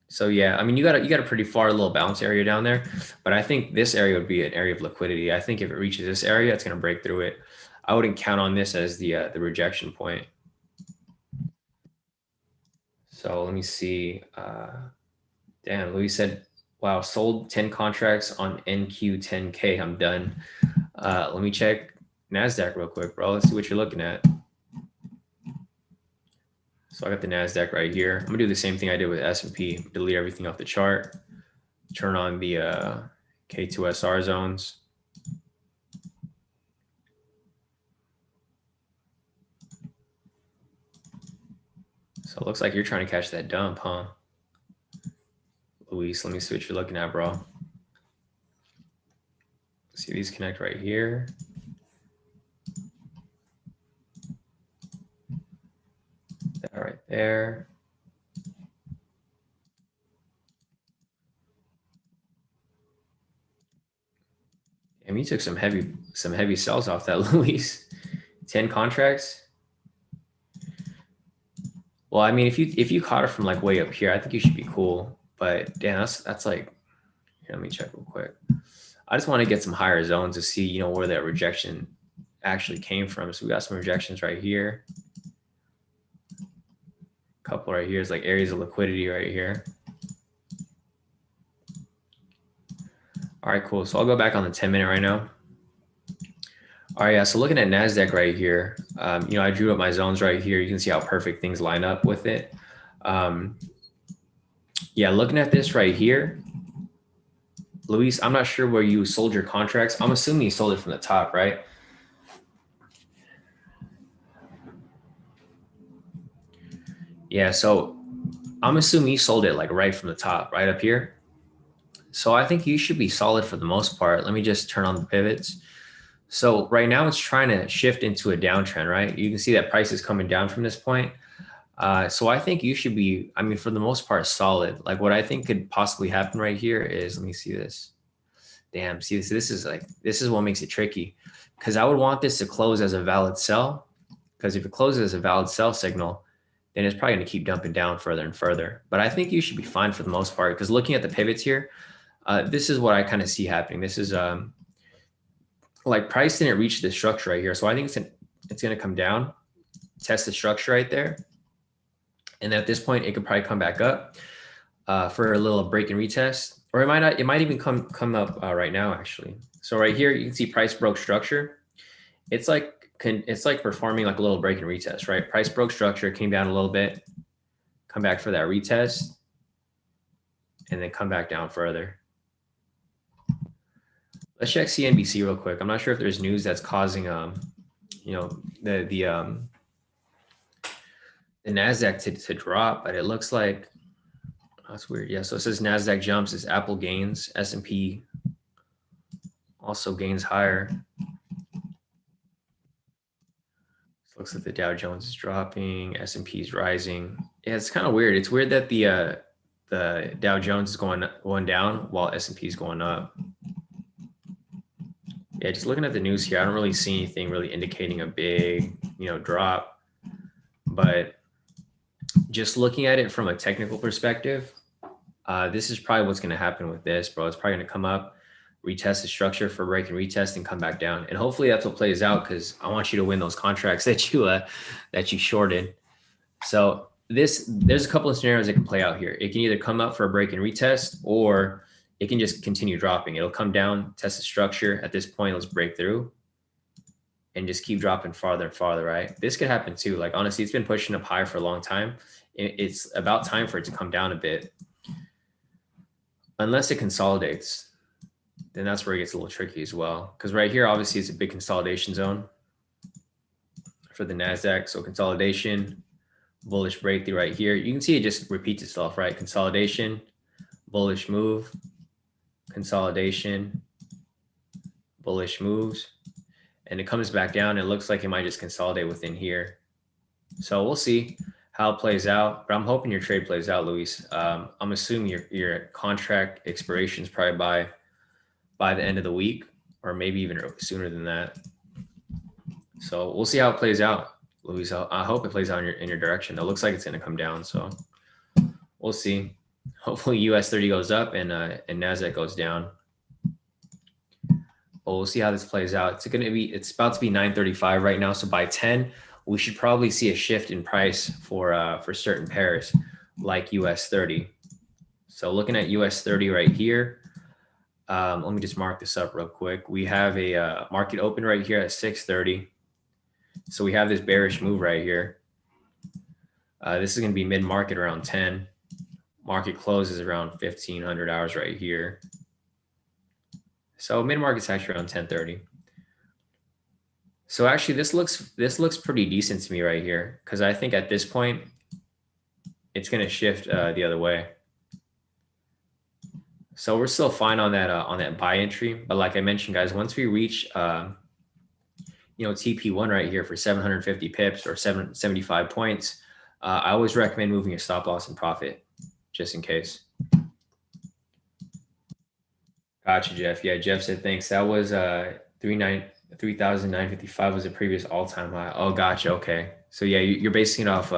So yeah, I mean, you got a pretty far little bounce area down there, but I think this area would be an area of liquidity. I think if it reaches this area, it's going to break through it. I wouldn't count on this as the rejection point. So let me see. Damn, Louis said, wow, sold 10 contracts on NQ10K. I'm done. Let me check NASDAQ real quick, bro. Let's see what you're looking at. So I got the NASDAQ right here. I'm gonna do the same thing I did with S&P, delete everything off the chart, turn on the K2SR zones. So it looks like you're trying to catch that dump, huh? Luis, let me see what you're looking at, bro. See these connect right here. That right there. And you took some heavy sells off that, Luis. 10 contracts. Well, I mean, if you caught it from like way up here, I think you should be cool. But damn, that's like, here, let me check real quick. I just want to get some higher zones to see, you know, where that rejection actually came from. So we got some rejections right here. A couple right here is like areas of liquidity right here. All right, cool. So I'll go back on the 10-minute right now. All right, yeah, so looking at NASDAQ right here, you know, I drew up my zones right here. You can see how perfect things line up with it. Yeah, looking at this right here, Luis, I'm not sure where you sold your contracts. I'm assuming you sold it from the top, right? Yeah, so I'm assuming you sold it like right from the top, right up here. So I think you should be solid for the most part. Let me just turn on the pivots. So right now it's trying to shift into a downtrend, right? You can see that price is coming down from this point. So I think you should be, I mean, for the most part, solid. Like what I think could possibly happen right here is, let me see this. Damn, see this, this is what makes it tricky, because I would want this to close as a valid sell, because if it closes as a valid sell signal, then it's probably going to keep dumping down further and further. But I think you should be fine for the most part, because looking at the pivots here, this is what I kind of see happening. This is like price didn't reach the structure right here. So I think it's going to come down, test the structure right there. And at this point, it could probably come back up for a little break and retest, or it might not. It might even come up right now, actually. So right here, you can see price broke structure. It's like performing like a little break and retest, right? Price broke structure, came down a little bit, come back for that retest, and then come back down further. Let's check CNBC real quick. I'm not sure if there's news that's causing you know, the NASDAQ to drop, but it looks like That's weird. Yeah, so it says NASDAQ jumps as Apple gains, S&P also gains higher. Looks like the Dow Jones is dropping, S&P is rising. Yeah, it's kind of weird. It's weird that the Dow Jones is going down while S&P is going up. Yeah, just looking at the news here, I don't really see anything really indicating a big, drop. But just looking at it from a technical perspective, this is probably what's going to happen with this, bro. It's probably going to come up, retest the structure for break and retest, and come back down. And hopefully that's what plays out, because I want you to win those contracts that you shorted. So there's a couple of scenarios that can play out here. It can either come up for a break and retest, or it can just continue dropping. It'll come down, test the structure. At this point, let's break through and just keep dropping farther and farther, right? This could happen too. Like, honestly, it's been pushing up higher for a long time. It's about time for it to come down a bit. Unless it consolidates, then that's where it gets a little tricky as well. Because right here, obviously, it's a big consolidation zone for the NASDAQ. So consolidation, bullish breakthrough right here. You can see it just repeats itself, right? Consolidation, bullish move, consolidation, bullish moves, and it comes back down. It looks like it might just consolidate within here. So we'll see how it plays out, but I'm hoping your trade plays out, Luis. I'm assuming your contract expiration is probably by the end of the week, or maybe even sooner than that. So we'll see how it plays out, Luis. I hope it plays out in your direction. It looks like it's going to come down, so we'll see. Hopefully US 30 goes up and NASDAQ goes down. But we'll see how this plays out. It's about to be 9:35 right now. So by 10, we should probably see a shift in price for certain pairs like US 30. So looking at US 30 right here, let me just mark this up real quick. We have a market open right here at 6:30. So we have this bearish move right here. This is going to be mid-market around 10. Market closes around 1500 hours right here. So mid-market's actually around 10:30. So actually this looks pretty decent to me right here, because I think at this point it's going to shift the other way. So we're still fine on that buy entry, but like I mentioned, guys, once we reach TP1 right here for 750 pips or 775 points, I always recommend moving a stop loss and profit just in case. Gotcha, Jeff. Yeah, Jeff said thanks. That was 3,955 was the previous all-time high. Oh, gotcha. Okay. So yeah, you're basing it off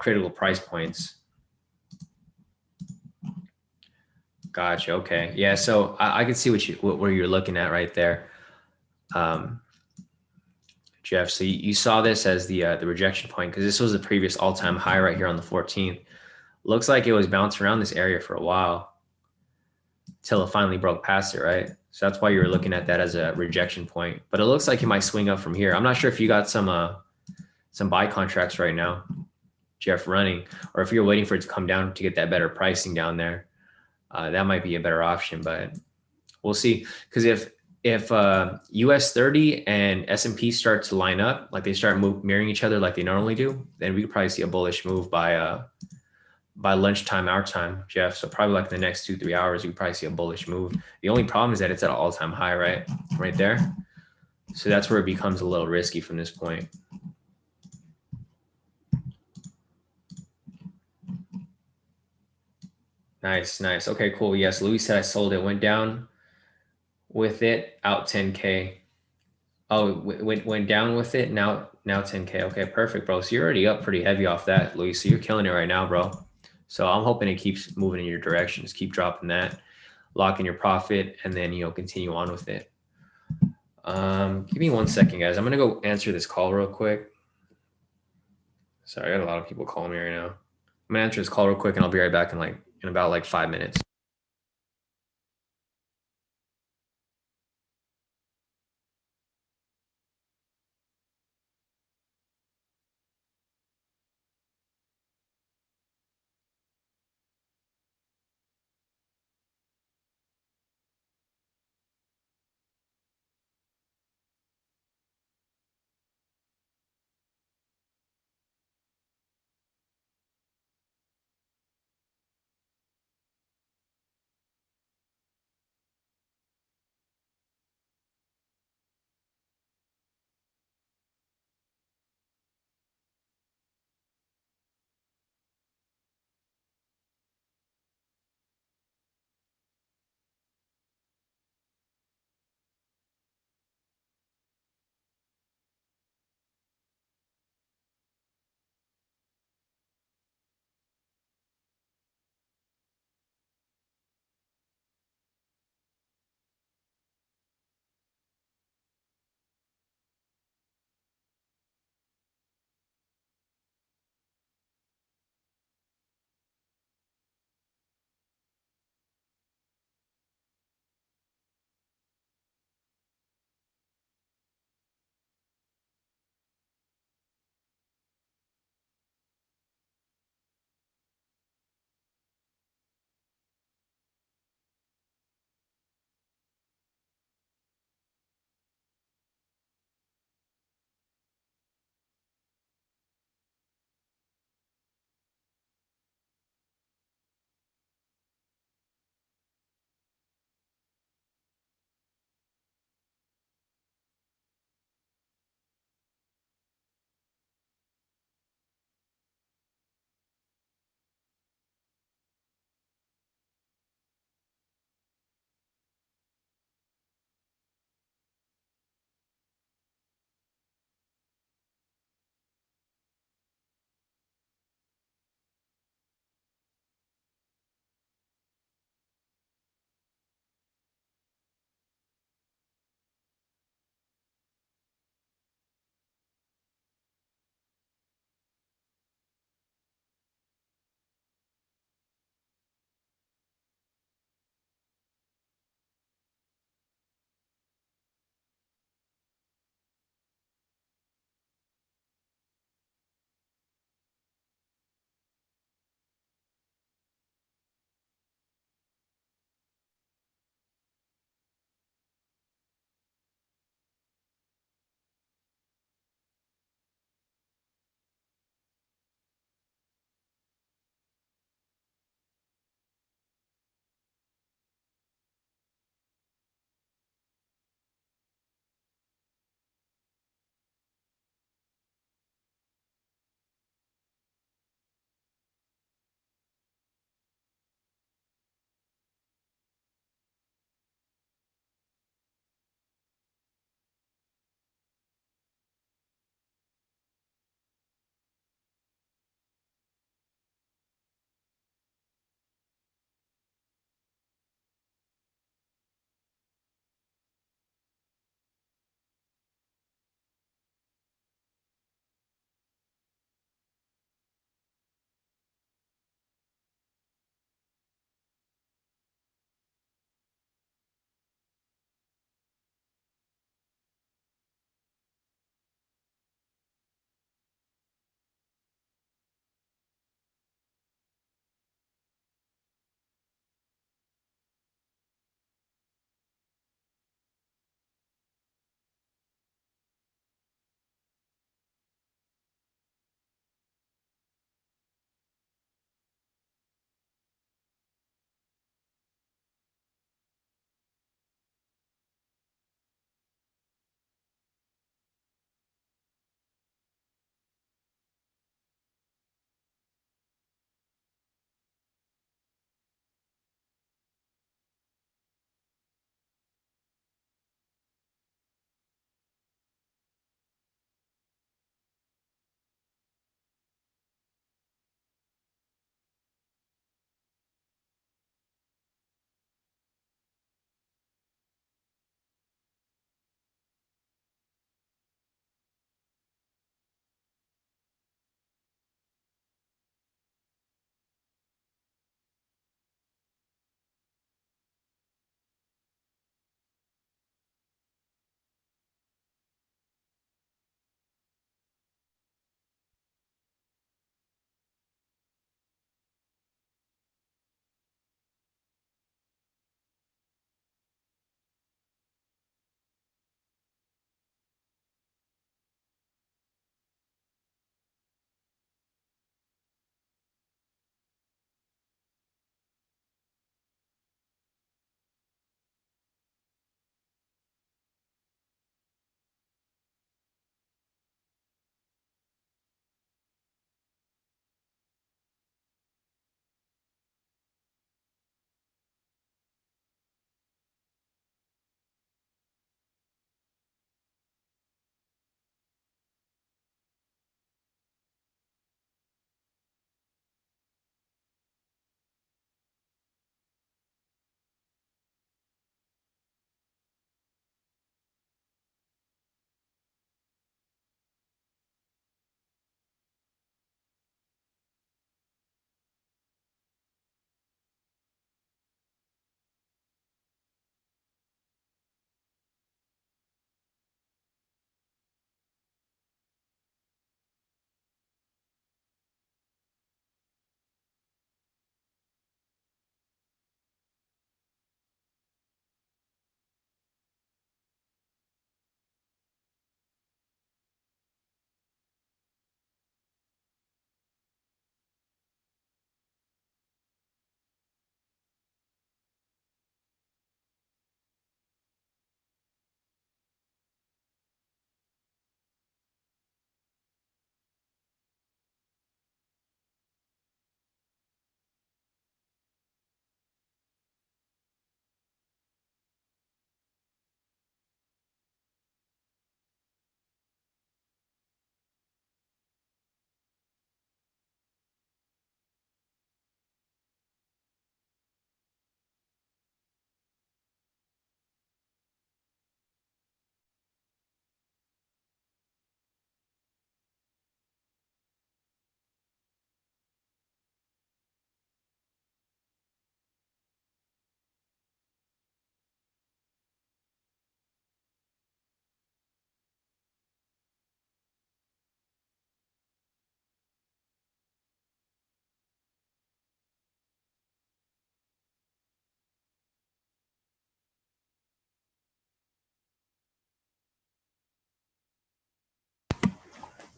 critical price points. Gotcha. Okay. Yeah. So I can see where you're looking at right there, Jeff. So you saw this as the rejection point, because this was the previous all-time high right here on the 14th. Looks like it was bouncing around this area for a while till it finally broke past it, right? So that's why you were looking at that as a rejection point. But it looks like it might swing up from here. I'm not sure if you got some buy contracts right now, Jeff, running, or if you're waiting for it to come down to get that better pricing down there. That might be a better option, but we'll see. Because if US 30 and S&P start to line up, like they start mirroring each other like they normally do, then we could probably see a bullish move by lunchtime our time, Jeff. So probably like in the next 2-3 hours, you could probably see a bullish move. The only problem is that it's at an all-time high, right there. So that's where it becomes a little risky from this point. Nice. Okay, cool. Yes, Louis said I sold it. Went down with it, out 10K. Oh, went down with it, now 10K. Okay, perfect, bro. So you're already up pretty heavy off that, Louis. So you're killing it right now, bro. So I'm hoping it keeps moving in your direction. Just keep dropping that, lock in your profit, and then continue on with it. Give me 1 second, guys. I'm gonna go answer this call real quick. Sorry, I got a lot of people calling me right now. I'm gonna answer this call real quick, and I'll be right back in about 5 minutes.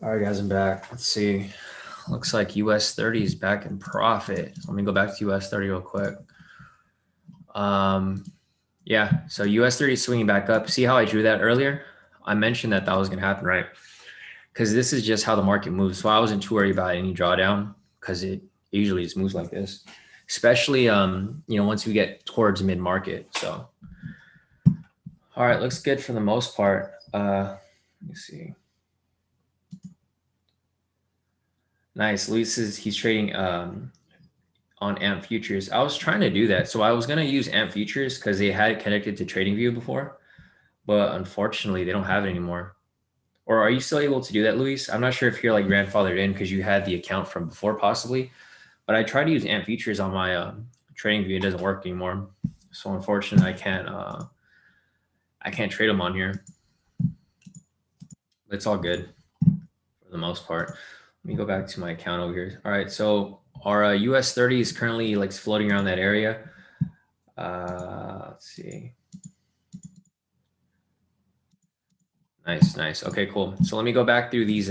All right, guys, I'm back. Let's see. Looks like US 30 is back in profit. Let me go back to US 30 real quick. Yeah, so US 30 is swinging back up. See how I drew that earlier? I mentioned that was going to happen, right? Because this is just how the market moves. So I wasn't too worried about any drawdown because it usually just moves like this, especially, once we get towards mid-market. So, all right, looks good for the most part. Let me see. Nice. Luis he's trading on AMP futures. I was trying to do that. So I was going to use AMP futures because they had it connected to TradingView before, but unfortunately they don't have it anymore. Or are you still able to do that, Luis? I'm not sure if you're like grandfathered in because you had the account from before possibly, but I tried to use AMP futures on my TradingView. It doesn't work anymore. So unfortunately I can't trade them on here. It's all good for the most part. Let me go back to my account over here. All right, so our US 30 is currently like floating around that area. Let's see. Nice. Okay, cool. So let me go back through these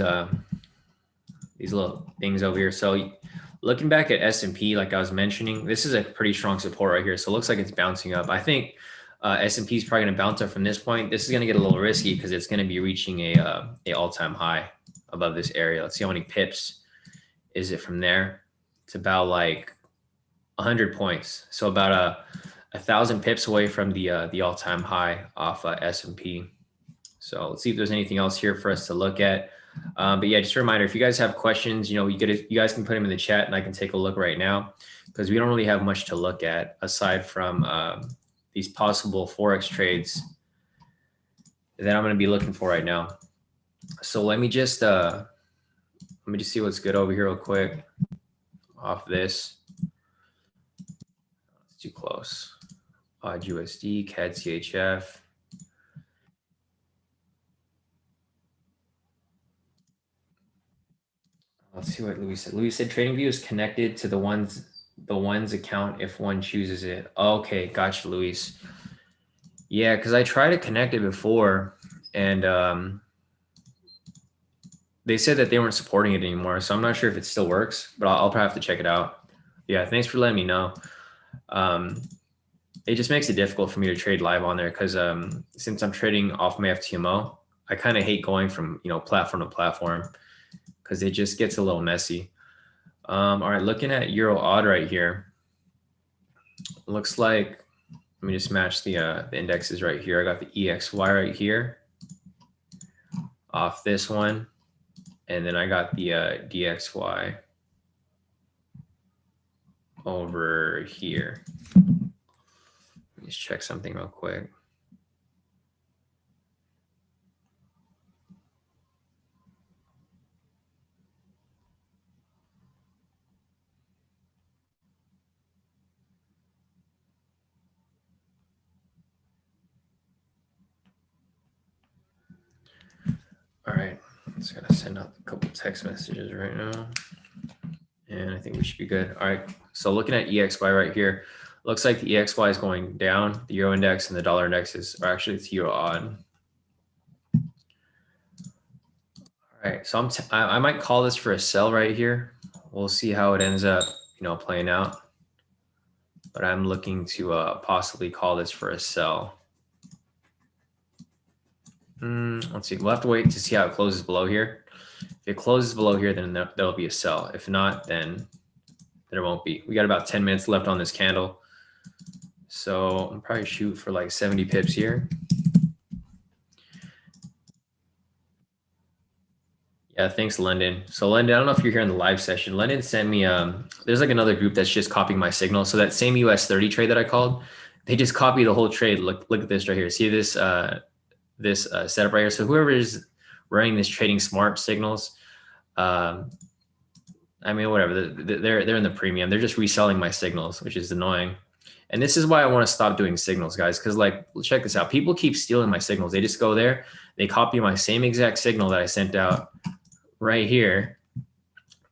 little things over here. So looking back at S&P, like I was mentioning, this is a pretty strong support right here. So it looks like it's bouncing up. I think S&P is probably going to bounce up from this point. This is going to get a little risky because it's going to be reaching a all-time high above this area. Let's see how many pips is it from there. It's about like 100 points. So about 1,000 pips away from the all-time high off S&P. So let's see if there's anything else here for us to look at. But yeah, just a reminder, if you guys have questions, you guys can put them in the chat and I can take a look right now because we don't really have much to look at aside from these possible Forex trades that I'm going to be looking for right now. So let me just see what's good over here real quick off this. It's too close. USD, CAD, CHF. Let's see what Louis said. Louis said TradingView is connected to the one's account if one chooses it. Okay, gotcha, Luis. Yeah, because I tried to connect it before, and they said that they weren't supporting it anymore. So I'm not sure if it still works, but I'll probably have to check it out. Yeah, thanks for letting me know. It just makes it difficult for me to trade live on there because since I'm trading off my FTMO, I kind of hate going from platform to platform because it just gets a little messy. All right, looking at Euro odd right here, looks like, let me just match the indexes right here. I got the EXY right here off this one, and then I got the DXY over here. Let me just check something real quick. All right, just gotta send out a couple text messages right now. And I think we should be good. All right, so looking at EXY right here, looks like the EXY is going down. The Euro index and the dollar indexes are actually it's Euro odd. All right, so I might call this for a sell right here. We'll see how it ends up, playing out. But I'm looking to possibly call this for a sell. Let's see. We'll have to wait to see how it closes below here. If it closes below here, then there'll be a sell. If not, then there won't be. We got about 10 minutes left on this candle. So I'm probably shoot for like 70 pips here. Yeah, thanks, London. So London, I don't know if you're here in the live session. London sent me, there's like another group that's just copying my signal. So that same US 30 trade that I called, they just copy the whole trade. Look at this right here. See this setup right here. So whoever is running this trading smart signals, I mean, whatever, they're in the premium. They're just reselling my signals, which is annoying. And this is why I want to stop doing signals, guys. Because like, check this out. People keep stealing my signals. They just go there, they copy my same exact signal that I sent out right here.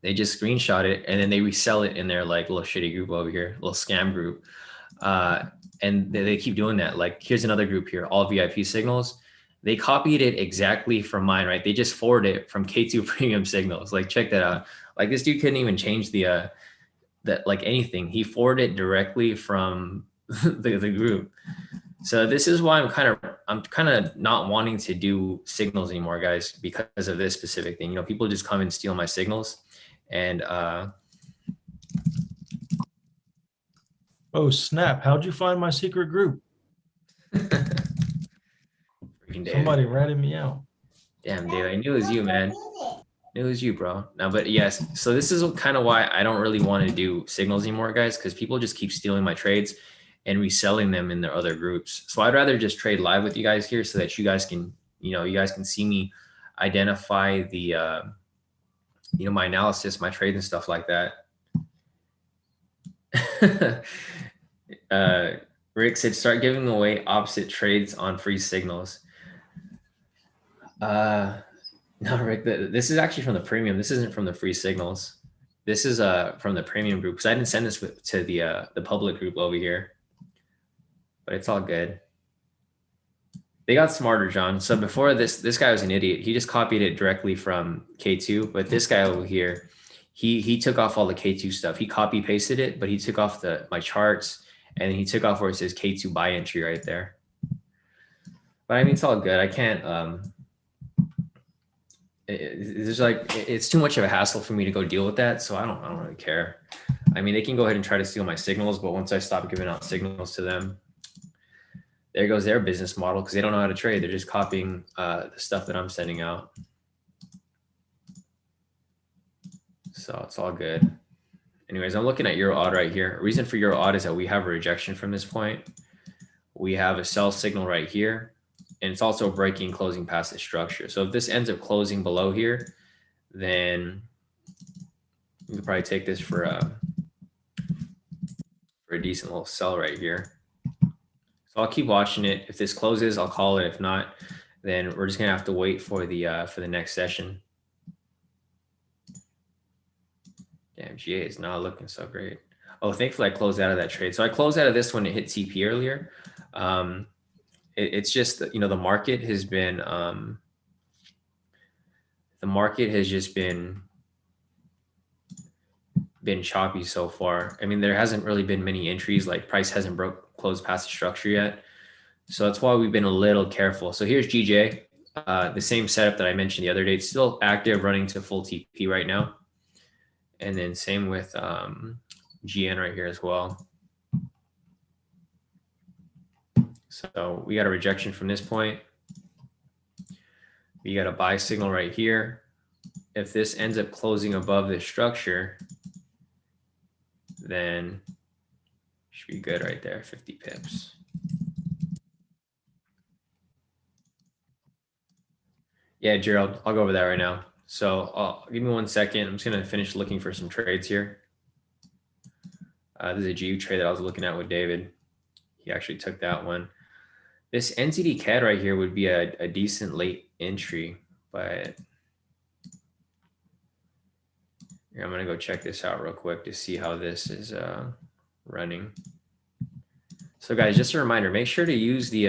They just screenshot it and then they resell it in their like little shitty group over here, little scam group. And they keep doing that. Like here's another group here, all VIP signals. They copied it exactly from mine, right? They just forwarded it from K2 premium signals. Like, check that out. Like, this dude couldn't even change the that like anything. He forwarded it directly from the group. So this is why I'm kind of not wanting to do signals anymore, guys, because of this specific thing. You know, people just come and steal my signals, and Oh, snap. How'd you find my secret group? freaking Somebody David. ratted me out. Damn, David, I knew it was you, man. It was you, bro. No, but yes. So this is kind of why I don't really want to do signals anymore, guys, because people just keep stealing my trades and reselling them in their other groups. So I'd rather just trade live with you guys here so that you guys can, you guys can see me identify the, my analysis, my trades and stuff like that. Rick said, start giving away opposite trades on free signals. No, Rick, this is actually from the premium. This isn't from the free signals. This is from the premium group because I didn't send this to the public group over here, but it's all good. They got smarter, John. So before this guy was an idiot. He just copied it directly from K2, but this guy over here, he took off all the K2 stuff. He copy pasted it, but he took off my charts and he took off where it says K2 buy entry right there. But I mean, it's all good. I can't. It's too much of a hassle for me to go deal with that, so I don't really care. I mean, they can go ahead and try to steal my signals, but once I stop giving out signals to them, there goes their business model because they don't know how to trade. They're just copying the stuff that I'm sending out. So it's all good. Anyways, I'm looking at Euro odd right here. Reason for Euro odd is that we have a rejection from this point. We have a sell signal right here, and it's also breaking closing past the structure. So if this ends up closing below here, then you could probably take this for a decent little sell right here. So I'll keep watching it. If this closes, I'll call it. If not, then we're just gonna have to wait for the next session. Damn, GA is not looking so great. Oh, thankfully I closed out of that trade. So I closed out of this when it hit TP earlier. It's just that, the market has been just been choppy so far. I mean, there hasn't really been many entries. Like, price hasn't closed past the structure yet. So that's why we've been a little careful. So here's GJ, the same setup that I mentioned the other day. It's still active, running to full TP right now. And then same with GN right here as well. So we got a rejection from this point. We got a buy signal right here. If this ends up closing above this structure, then should be good right there, 50 pips. Yeah, Gerald, I'll go over that right now. So give me 1 second. I'm just going to finish looking for some trades here. This is a GU trade that I was looking at with David. He actually took that one. This NZD CAD right here would be a decent late entry, but here, I'm going to go check this out real quick to see how this is running. So guys, just a reminder, make sure to use the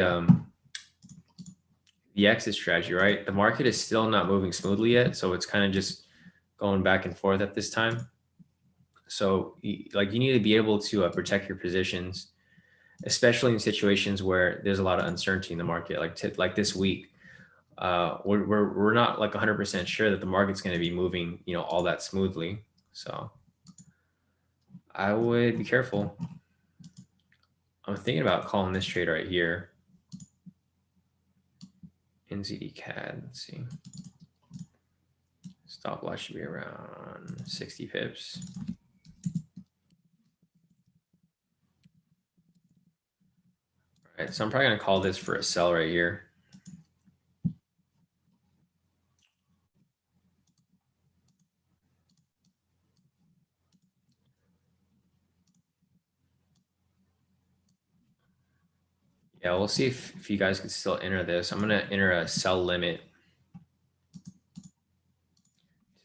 exit strategy, right? The market is still not moving smoothly yet, so it's kind of just going back and forth at this time. So like, you need to be able to protect your positions, especially in situations where there's a lot of uncertainty in the market, like this week. We're not like 100% sure that the market's going to be moving, all that smoothly. So I would be careful. I'm thinking about calling this trade right here. NZD CAD, let's see. Stop loss should be around 60 pips. All right, so I'm probably going to call this for a sell right here. Yeah, we'll see if you guys can still enter this. I'm going to enter a sell limit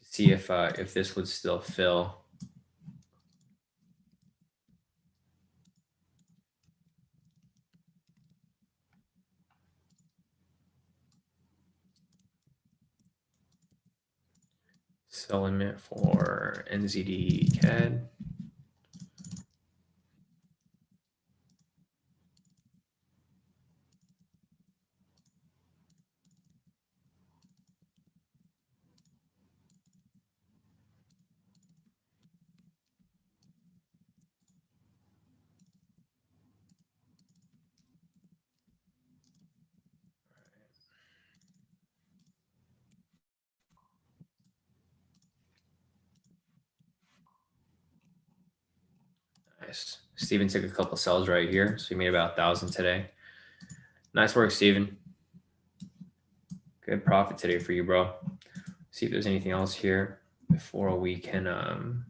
to see if this would still fill. Sell limit for NZD CAD. Nice. Steven took a couple sells right here, so he made about 1,000 today. Nice work, Steven. Good profit today for you, bro. See if there's anything else here before we can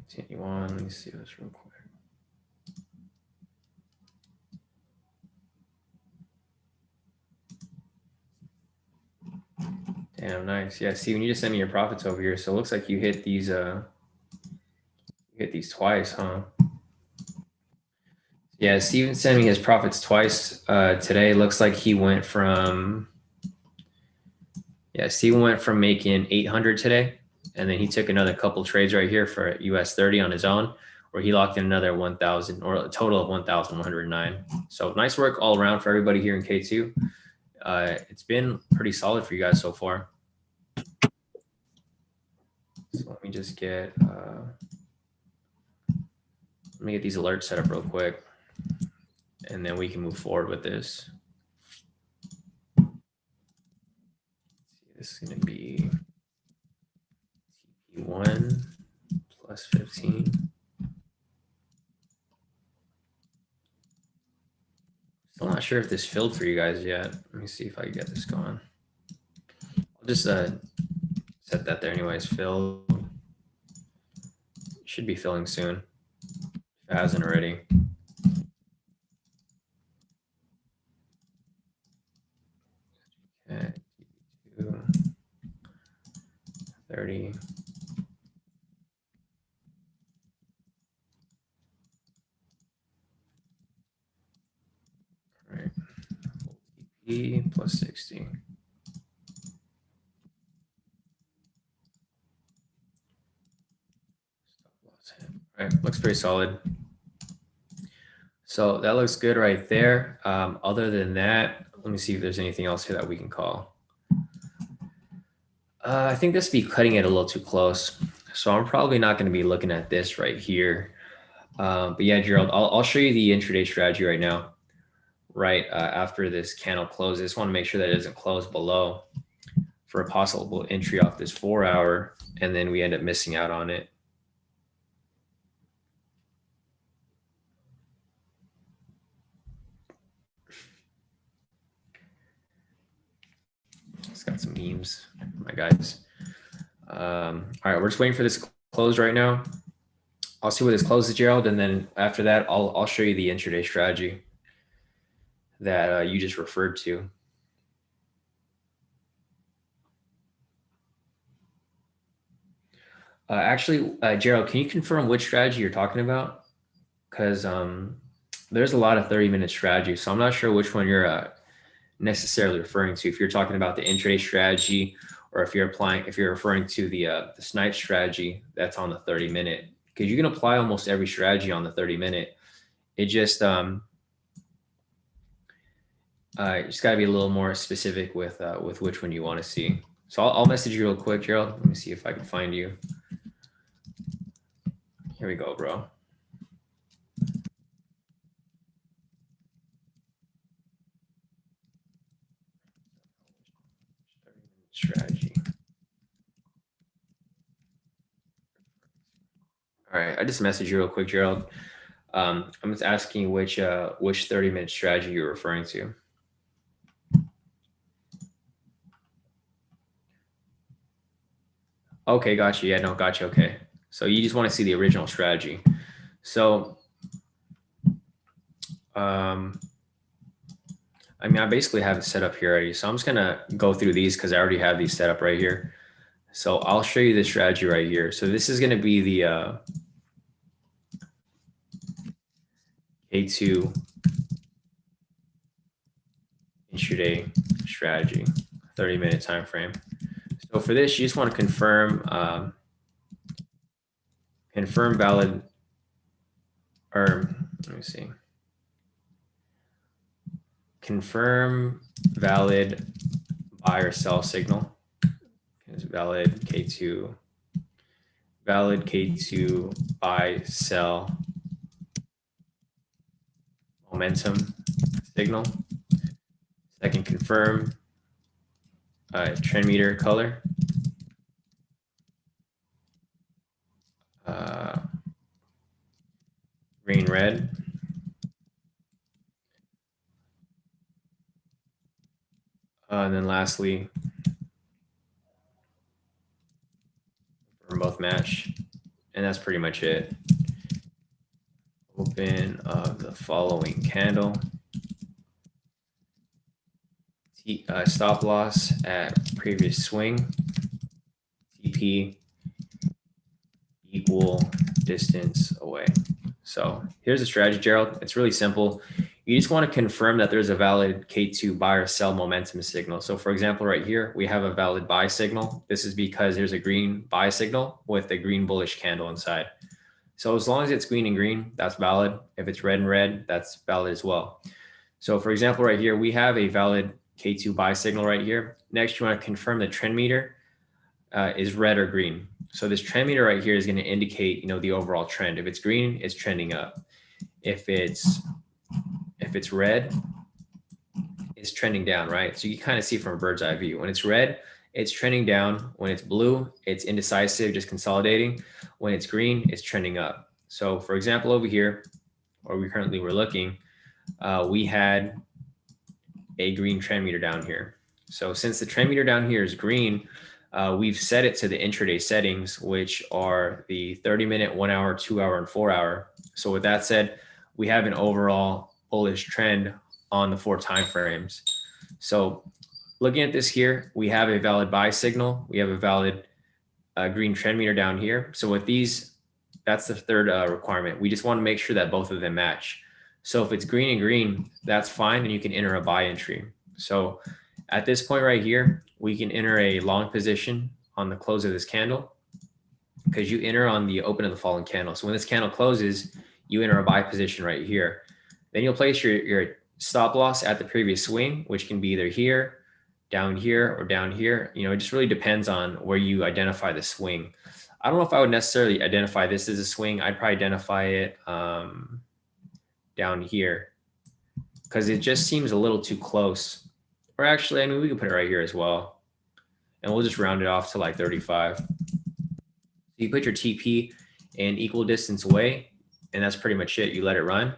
see anyone. Let me see this real quick. Damn, nice. Yeah, Steven, you just sent me your profits over here. So it looks like you hit these twice, huh? Yeah, Steven sent me his profits twice today. Looks like he went from Steven went from making 800 today, and then he took another couple trades right here for US 30 on his own, where he locked in another 1,000 or a total of 1,109. So nice work all around for everybody here in K2. It's been pretty solid for you guys so far. So let me just get these alerts set up real quick, and then we can move forward with this. This is going to be TP1 plus 15. Still not sure if this filled for you guys yet. Let me see if I can get this going. I'll just set that there anyways. Fill. Should be filling soon. If it hasn't already. Okay. 30. All right. TP plus 60. All right, looks pretty solid. So that looks good right there. Other than that, let me see if there's anything else here that we can call. I think this would be cutting it a little too close. So I'm probably not going to be looking at this right here. But yeah, Gerald, I'll show you the intraday strategy right now. Right after this candle closes, I just want to make sure that it doesn't close below for a possible entry off this 4 hour, and then we end up missing out on it. It's got some memes, my guys. All right, we're just waiting for this close right now. I'll see where this closes, Gerald, and then after that, I'll show you the intraday strategy that you just referred to. Actually, Gerald, can you confirm which strategy you're talking about? Because there's a lot of 30-minute strategies, so I'm not sure which one you're necessarily referring to. If you're talking about the intraday strategy, or if you're referring to the snipe strategy that's on the 30-minute, because you can apply almost every strategy on the 30-minute. It just you just got to be a little more specific with which one you want to see. So I'll message you real quick, Gerald. Let me see if I can find you. Here we go, bro. Strategy. All right, I just messaged you real quick, Gerald. I'm just asking which 30-minute strategy you're referring to. Okay, gotcha. Yeah, no, gotcha. Okay, so you just want to see the original strategy. So, I mean, I basically have it set up here already. So I'm just gonna go through these because I already have these set up right here. So I'll show you the strategy right here. So this is gonna be the K² intraday strategy, 30-minute time frame. So for this, you just want to confirm confirm valid, or let me see, confirm valid buy or sell signal. It's valid K2 buy sell momentum signal. Second, confirm trend meter color. Green, red. And then lastly, both match. And that's pretty much it. Open of the following candle. Stop loss at previous swing. TP equal distance away. So here's the strategy, Gerald. It's really simple. You just want to confirm that there's a valid K2 buy or sell momentum signal. So for example, right here, we have a valid buy signal. This is because there's a green buy signal with a green bullish candle inside. So as long as it's green and green, that's valid. If it's red and red, that's valid as well. So for example, right here, we have a valid K2 buy signal right here. Next, you want to confirm the trend meter is red or green. So this trend meter right here is going to indicate, the overall trend. If it's green, it's trending up. If it's red, it's trending down, right? So you kind of see from a bird's eye view. When it's red, it's trending down. When it's blue, it's indecisive, just consolidating. When it's green, it's trending up. So for example, over here, where we currently were looking, we had a green trend meter down here. So since the trend meter down here is green, we've set it to the intraday settings, which are the 30-minute, 1 hour, 2 hour, and 4 hour. So with that said, we have an overall bullish trend on the 4 time frames. So looking at this here, we have a valid buy signal. We have a valid green trend meter down here. So with these, that's the third requirement. We just want to make sure that both of them match. So if it's green and green, that's fine, and you can enter a buy entry. So at this point right here, we can enter a long position on the close of this candle because you enter on the open of the falling candle. So when this candle closes, you enter a buy position right here. Then you'll place your stop loss at the previous swing, which can be either here, down here, or down here. It just really depends on where you identify the swing. I don't know if I would necessarily identify this as a swing. I'd probably identify it down here because it just seems a little too close. Or actually, we can put it right here as well. And we'll just round it off to like 35. So you put your TP in equal distance away, and that's pretty much it. You let it run.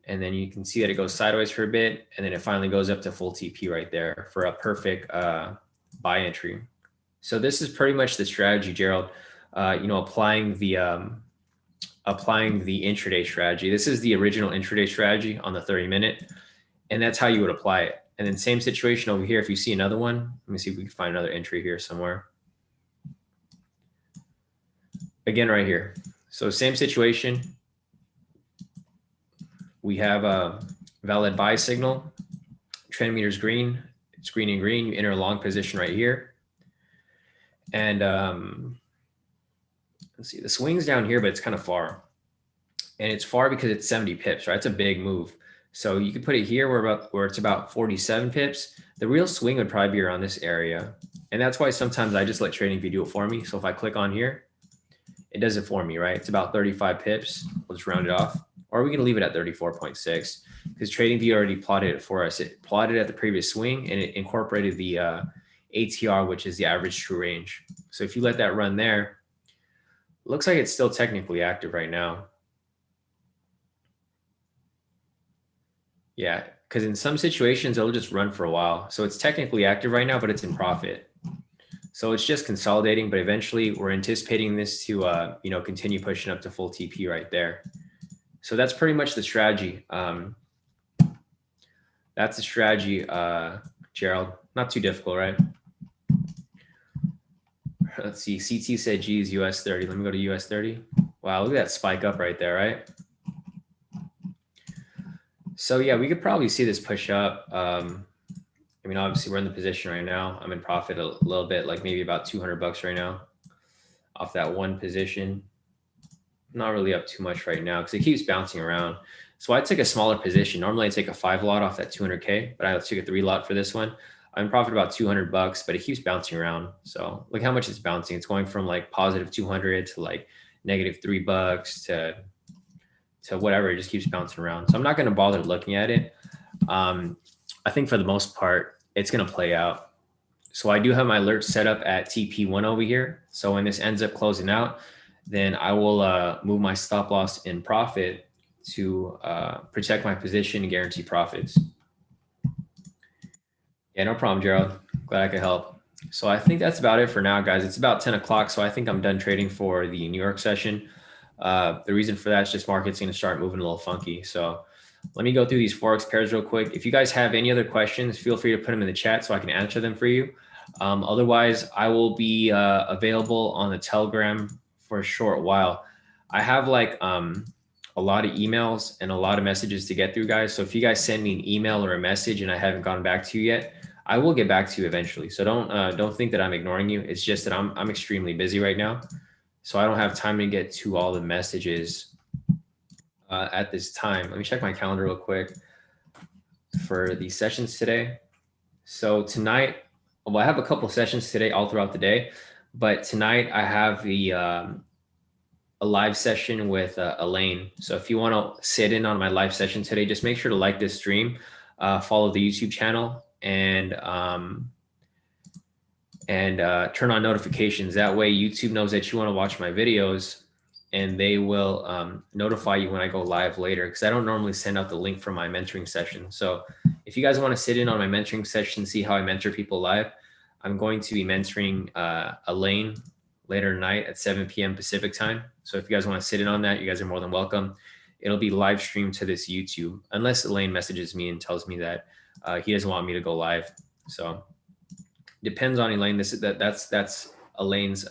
And then you can see that it goes sideways for a bit, and then it finally goes up to full TP right there for a perfect buy entry. So this is pretty much the strategy, Gerald. Applying the intraday strategy. This is the original intraday strategy on the 30-minute, and that's how you would apply it. And then same situation over here. If you see another one, let me see if we can find another entry here somewhere. Again, right here. So same situation. We have a valid buy signal. Trend meter's green. It's green and green. You enter a long position right here. And let's see, the swing's down here, but it's kind of far. And it's far because it's 70 pips, right? It's a big move. So you could put it here where it's about 47 pips. The real swing would probably be around this area. And that's why sometimes I just let TradingView do it for me. So if I click on here, it does it for me, right? It's about 35 pips. We'll just round it off. Or we can leave it at 34.6 because TradingView already plotted it for us. It plotted at the previous swing and it incorporated the ATR, which is the average true range. So if you let that run there, looks like it's still technically active right now. Yeah, because in some situations, it'll just run for a while. So it's technically active right now, but it's in profit. So it's just consolidating, but eventually we're anticipating this to, continue pushing up to full TP right there. So that's pretty much the strategy. That's the strategy, Gerald. Not too difficult, right? Let's see. CT said G is US 30. Let me go to US 30. Wow, look at that spike up right there, right? So yeah, we could probably see this push up. I mean, obviously we're in the position right now. I'm in profit a little bit, like maybe about 200 bucks right now off that one position. Not really up too much right now because it keeps bouncing around. So I took a smaller position. Normally I take a 5 lot off that 200K, but I took a 3 lot for this one. I'm in profit about 200 bucks, but it keeps bouncing around. So look how much it's bouncing. It's going from like positive 200 to like negative $3 to whatever. It just keeps bouncing around. So I'm not going to bother looking at it. I think for the most part, it's going to play out. So I do have my alert set up at TP1 over here. So when this ends up closing out, then I will move my stop loss in profit to protect my position and guarantee profits. Yeah, no problem, Gerald. Glad I could help. So I think that's about it for now, guys. It's about 10 o'clock. So I think I'm done trading for the New York session. The reason for that is just market's going to start moving a little funky. So let me go through these Forex pairs real quick. If you guys have any other questions, feel free to put them in the chat so I can answer them for you. Otherwise, I will be available on the Telegram for a short while. I have like a lot of emails and a lot of messages to get through, guys. So if you guys send me an email or a message and I haven't gotten back to you yet, I will get back to you eventually. So don't think that I'm ignoring you. It's just that I'm extremely busy right now. So I don't have time to get to all the messages at this time. Let me check my calendar real quick for the sessions today. So tonight, well, I have a couple of sessions today all throughout the day, but tonight I have the a live session with Elaine. So if you want to sit in on my live session today, just make sure to like this stream, follow the YouTube channel, and turn on notifications. That way YouTube knows that you want to watch my videos, and they will notify you when I go live later, because I don't normally send out the link for my mentoring session. So if you guys want to sit in on my mentoring session, see how I mentor people live, I'm going to be mentoring Elaine later tonight at 7 p.m. Pacific time. So if you guys want to sit in on that, you guys are more than welcome. It'll be live streamed to this YouTube, unless Elaine messages me and tells me that he doesn't want me to go live. So depends on Elaine. That's Elaine's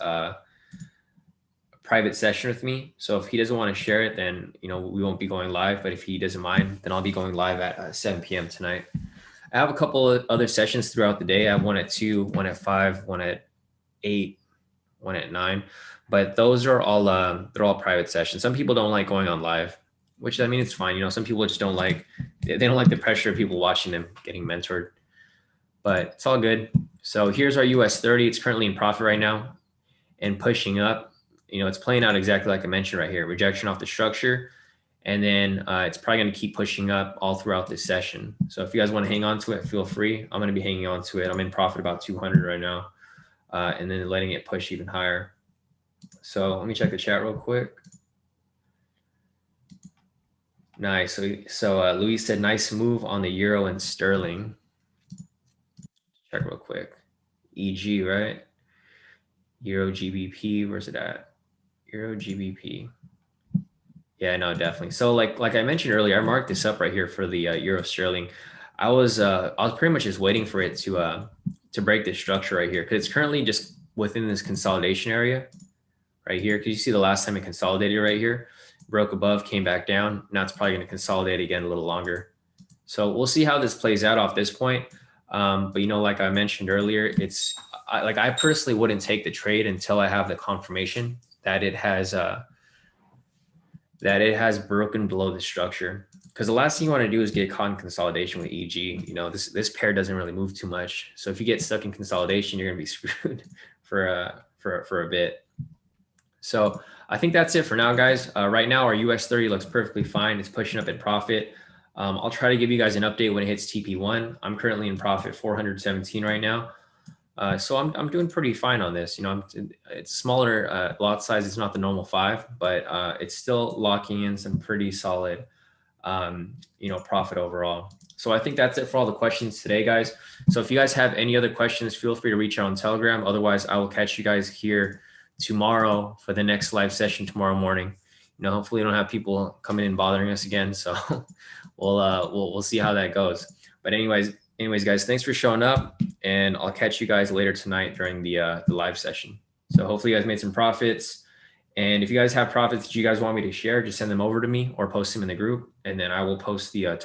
private session with me. So if he doesn't want to share it, then we won't be going live. But if he doesn't mind, then I'll be going live at 7 p.m. tonight. I have a couple of other sessions throughout the day. I have one at 2, one at 5, one at 8, one at 9. But those are all they're all private sessions. Some people don't like going on live, which I mean it's fine. Some people just don't like the pressure of people watching them getting mentored. But it's all good. So here's our US 30. It's currently in profit right now and pushing up. It's playing out exactly like I mentioned right here. Rejection off the structure. And then it's probably going to keep pushing up all throughout this session. So if you guys want to hang on to it, feel free. I'm going to be hanging on to it. I'm in profit about 200 right now. And then letting it push even higher. So let me check the chat real quick. Nice. So Luis said, nice move on the euro and sterling. Check real quick. EG, right? Euro GBP, where's it at? Euro GBP. Yeah, no, definitely. So like I mentioned earlier, I marked this up right here for the euro sterling. I was pretty much just waiting for it to break this structure right here, because it's currently just within this consolidation area right here. Because you see the last time it consolidated right here, broke above, came back down. Now it's probably going to consolidate again a little longer. So we'll see how this plays out off this point. But like I mentioned earlier, I personally wouldn't take the trade until I have the confirmation that it has broken below the structure. Because the last thing you want to do is get caught in consolidation with EG. This pair doesn't really move too much. So if you get stuck in consolidation, you're going to be screwed for a bit. So I think that's it for now, guys. Right now, our US 30 looks perfectly fine. It's pushing up in profit. I'll try to give you guys an update when it hits TP1. I'm currently in profit 417 right now. So I'm doing pretty fine on this. It's smaller lot size. It's not the normal 5, but it's still locking in some pretty solid, profit overall. So I think that's it for all the questions today, guys. So if you guys have any other questions, feel free to reach out on Telegram. Otherwise, I will catch you guys here tomorrow for the next live session tomorrow morning. Hopefully we don't have people coming in bothering us again. So we'll see how that goes. But anyways, guys, thanks for showing up, and I'll catch you guys later tonight during the live session. So hopefully you guys made some profits. And if you guys have profits that you guys want me to share, just send them over to me or post them in the group, and then I will post the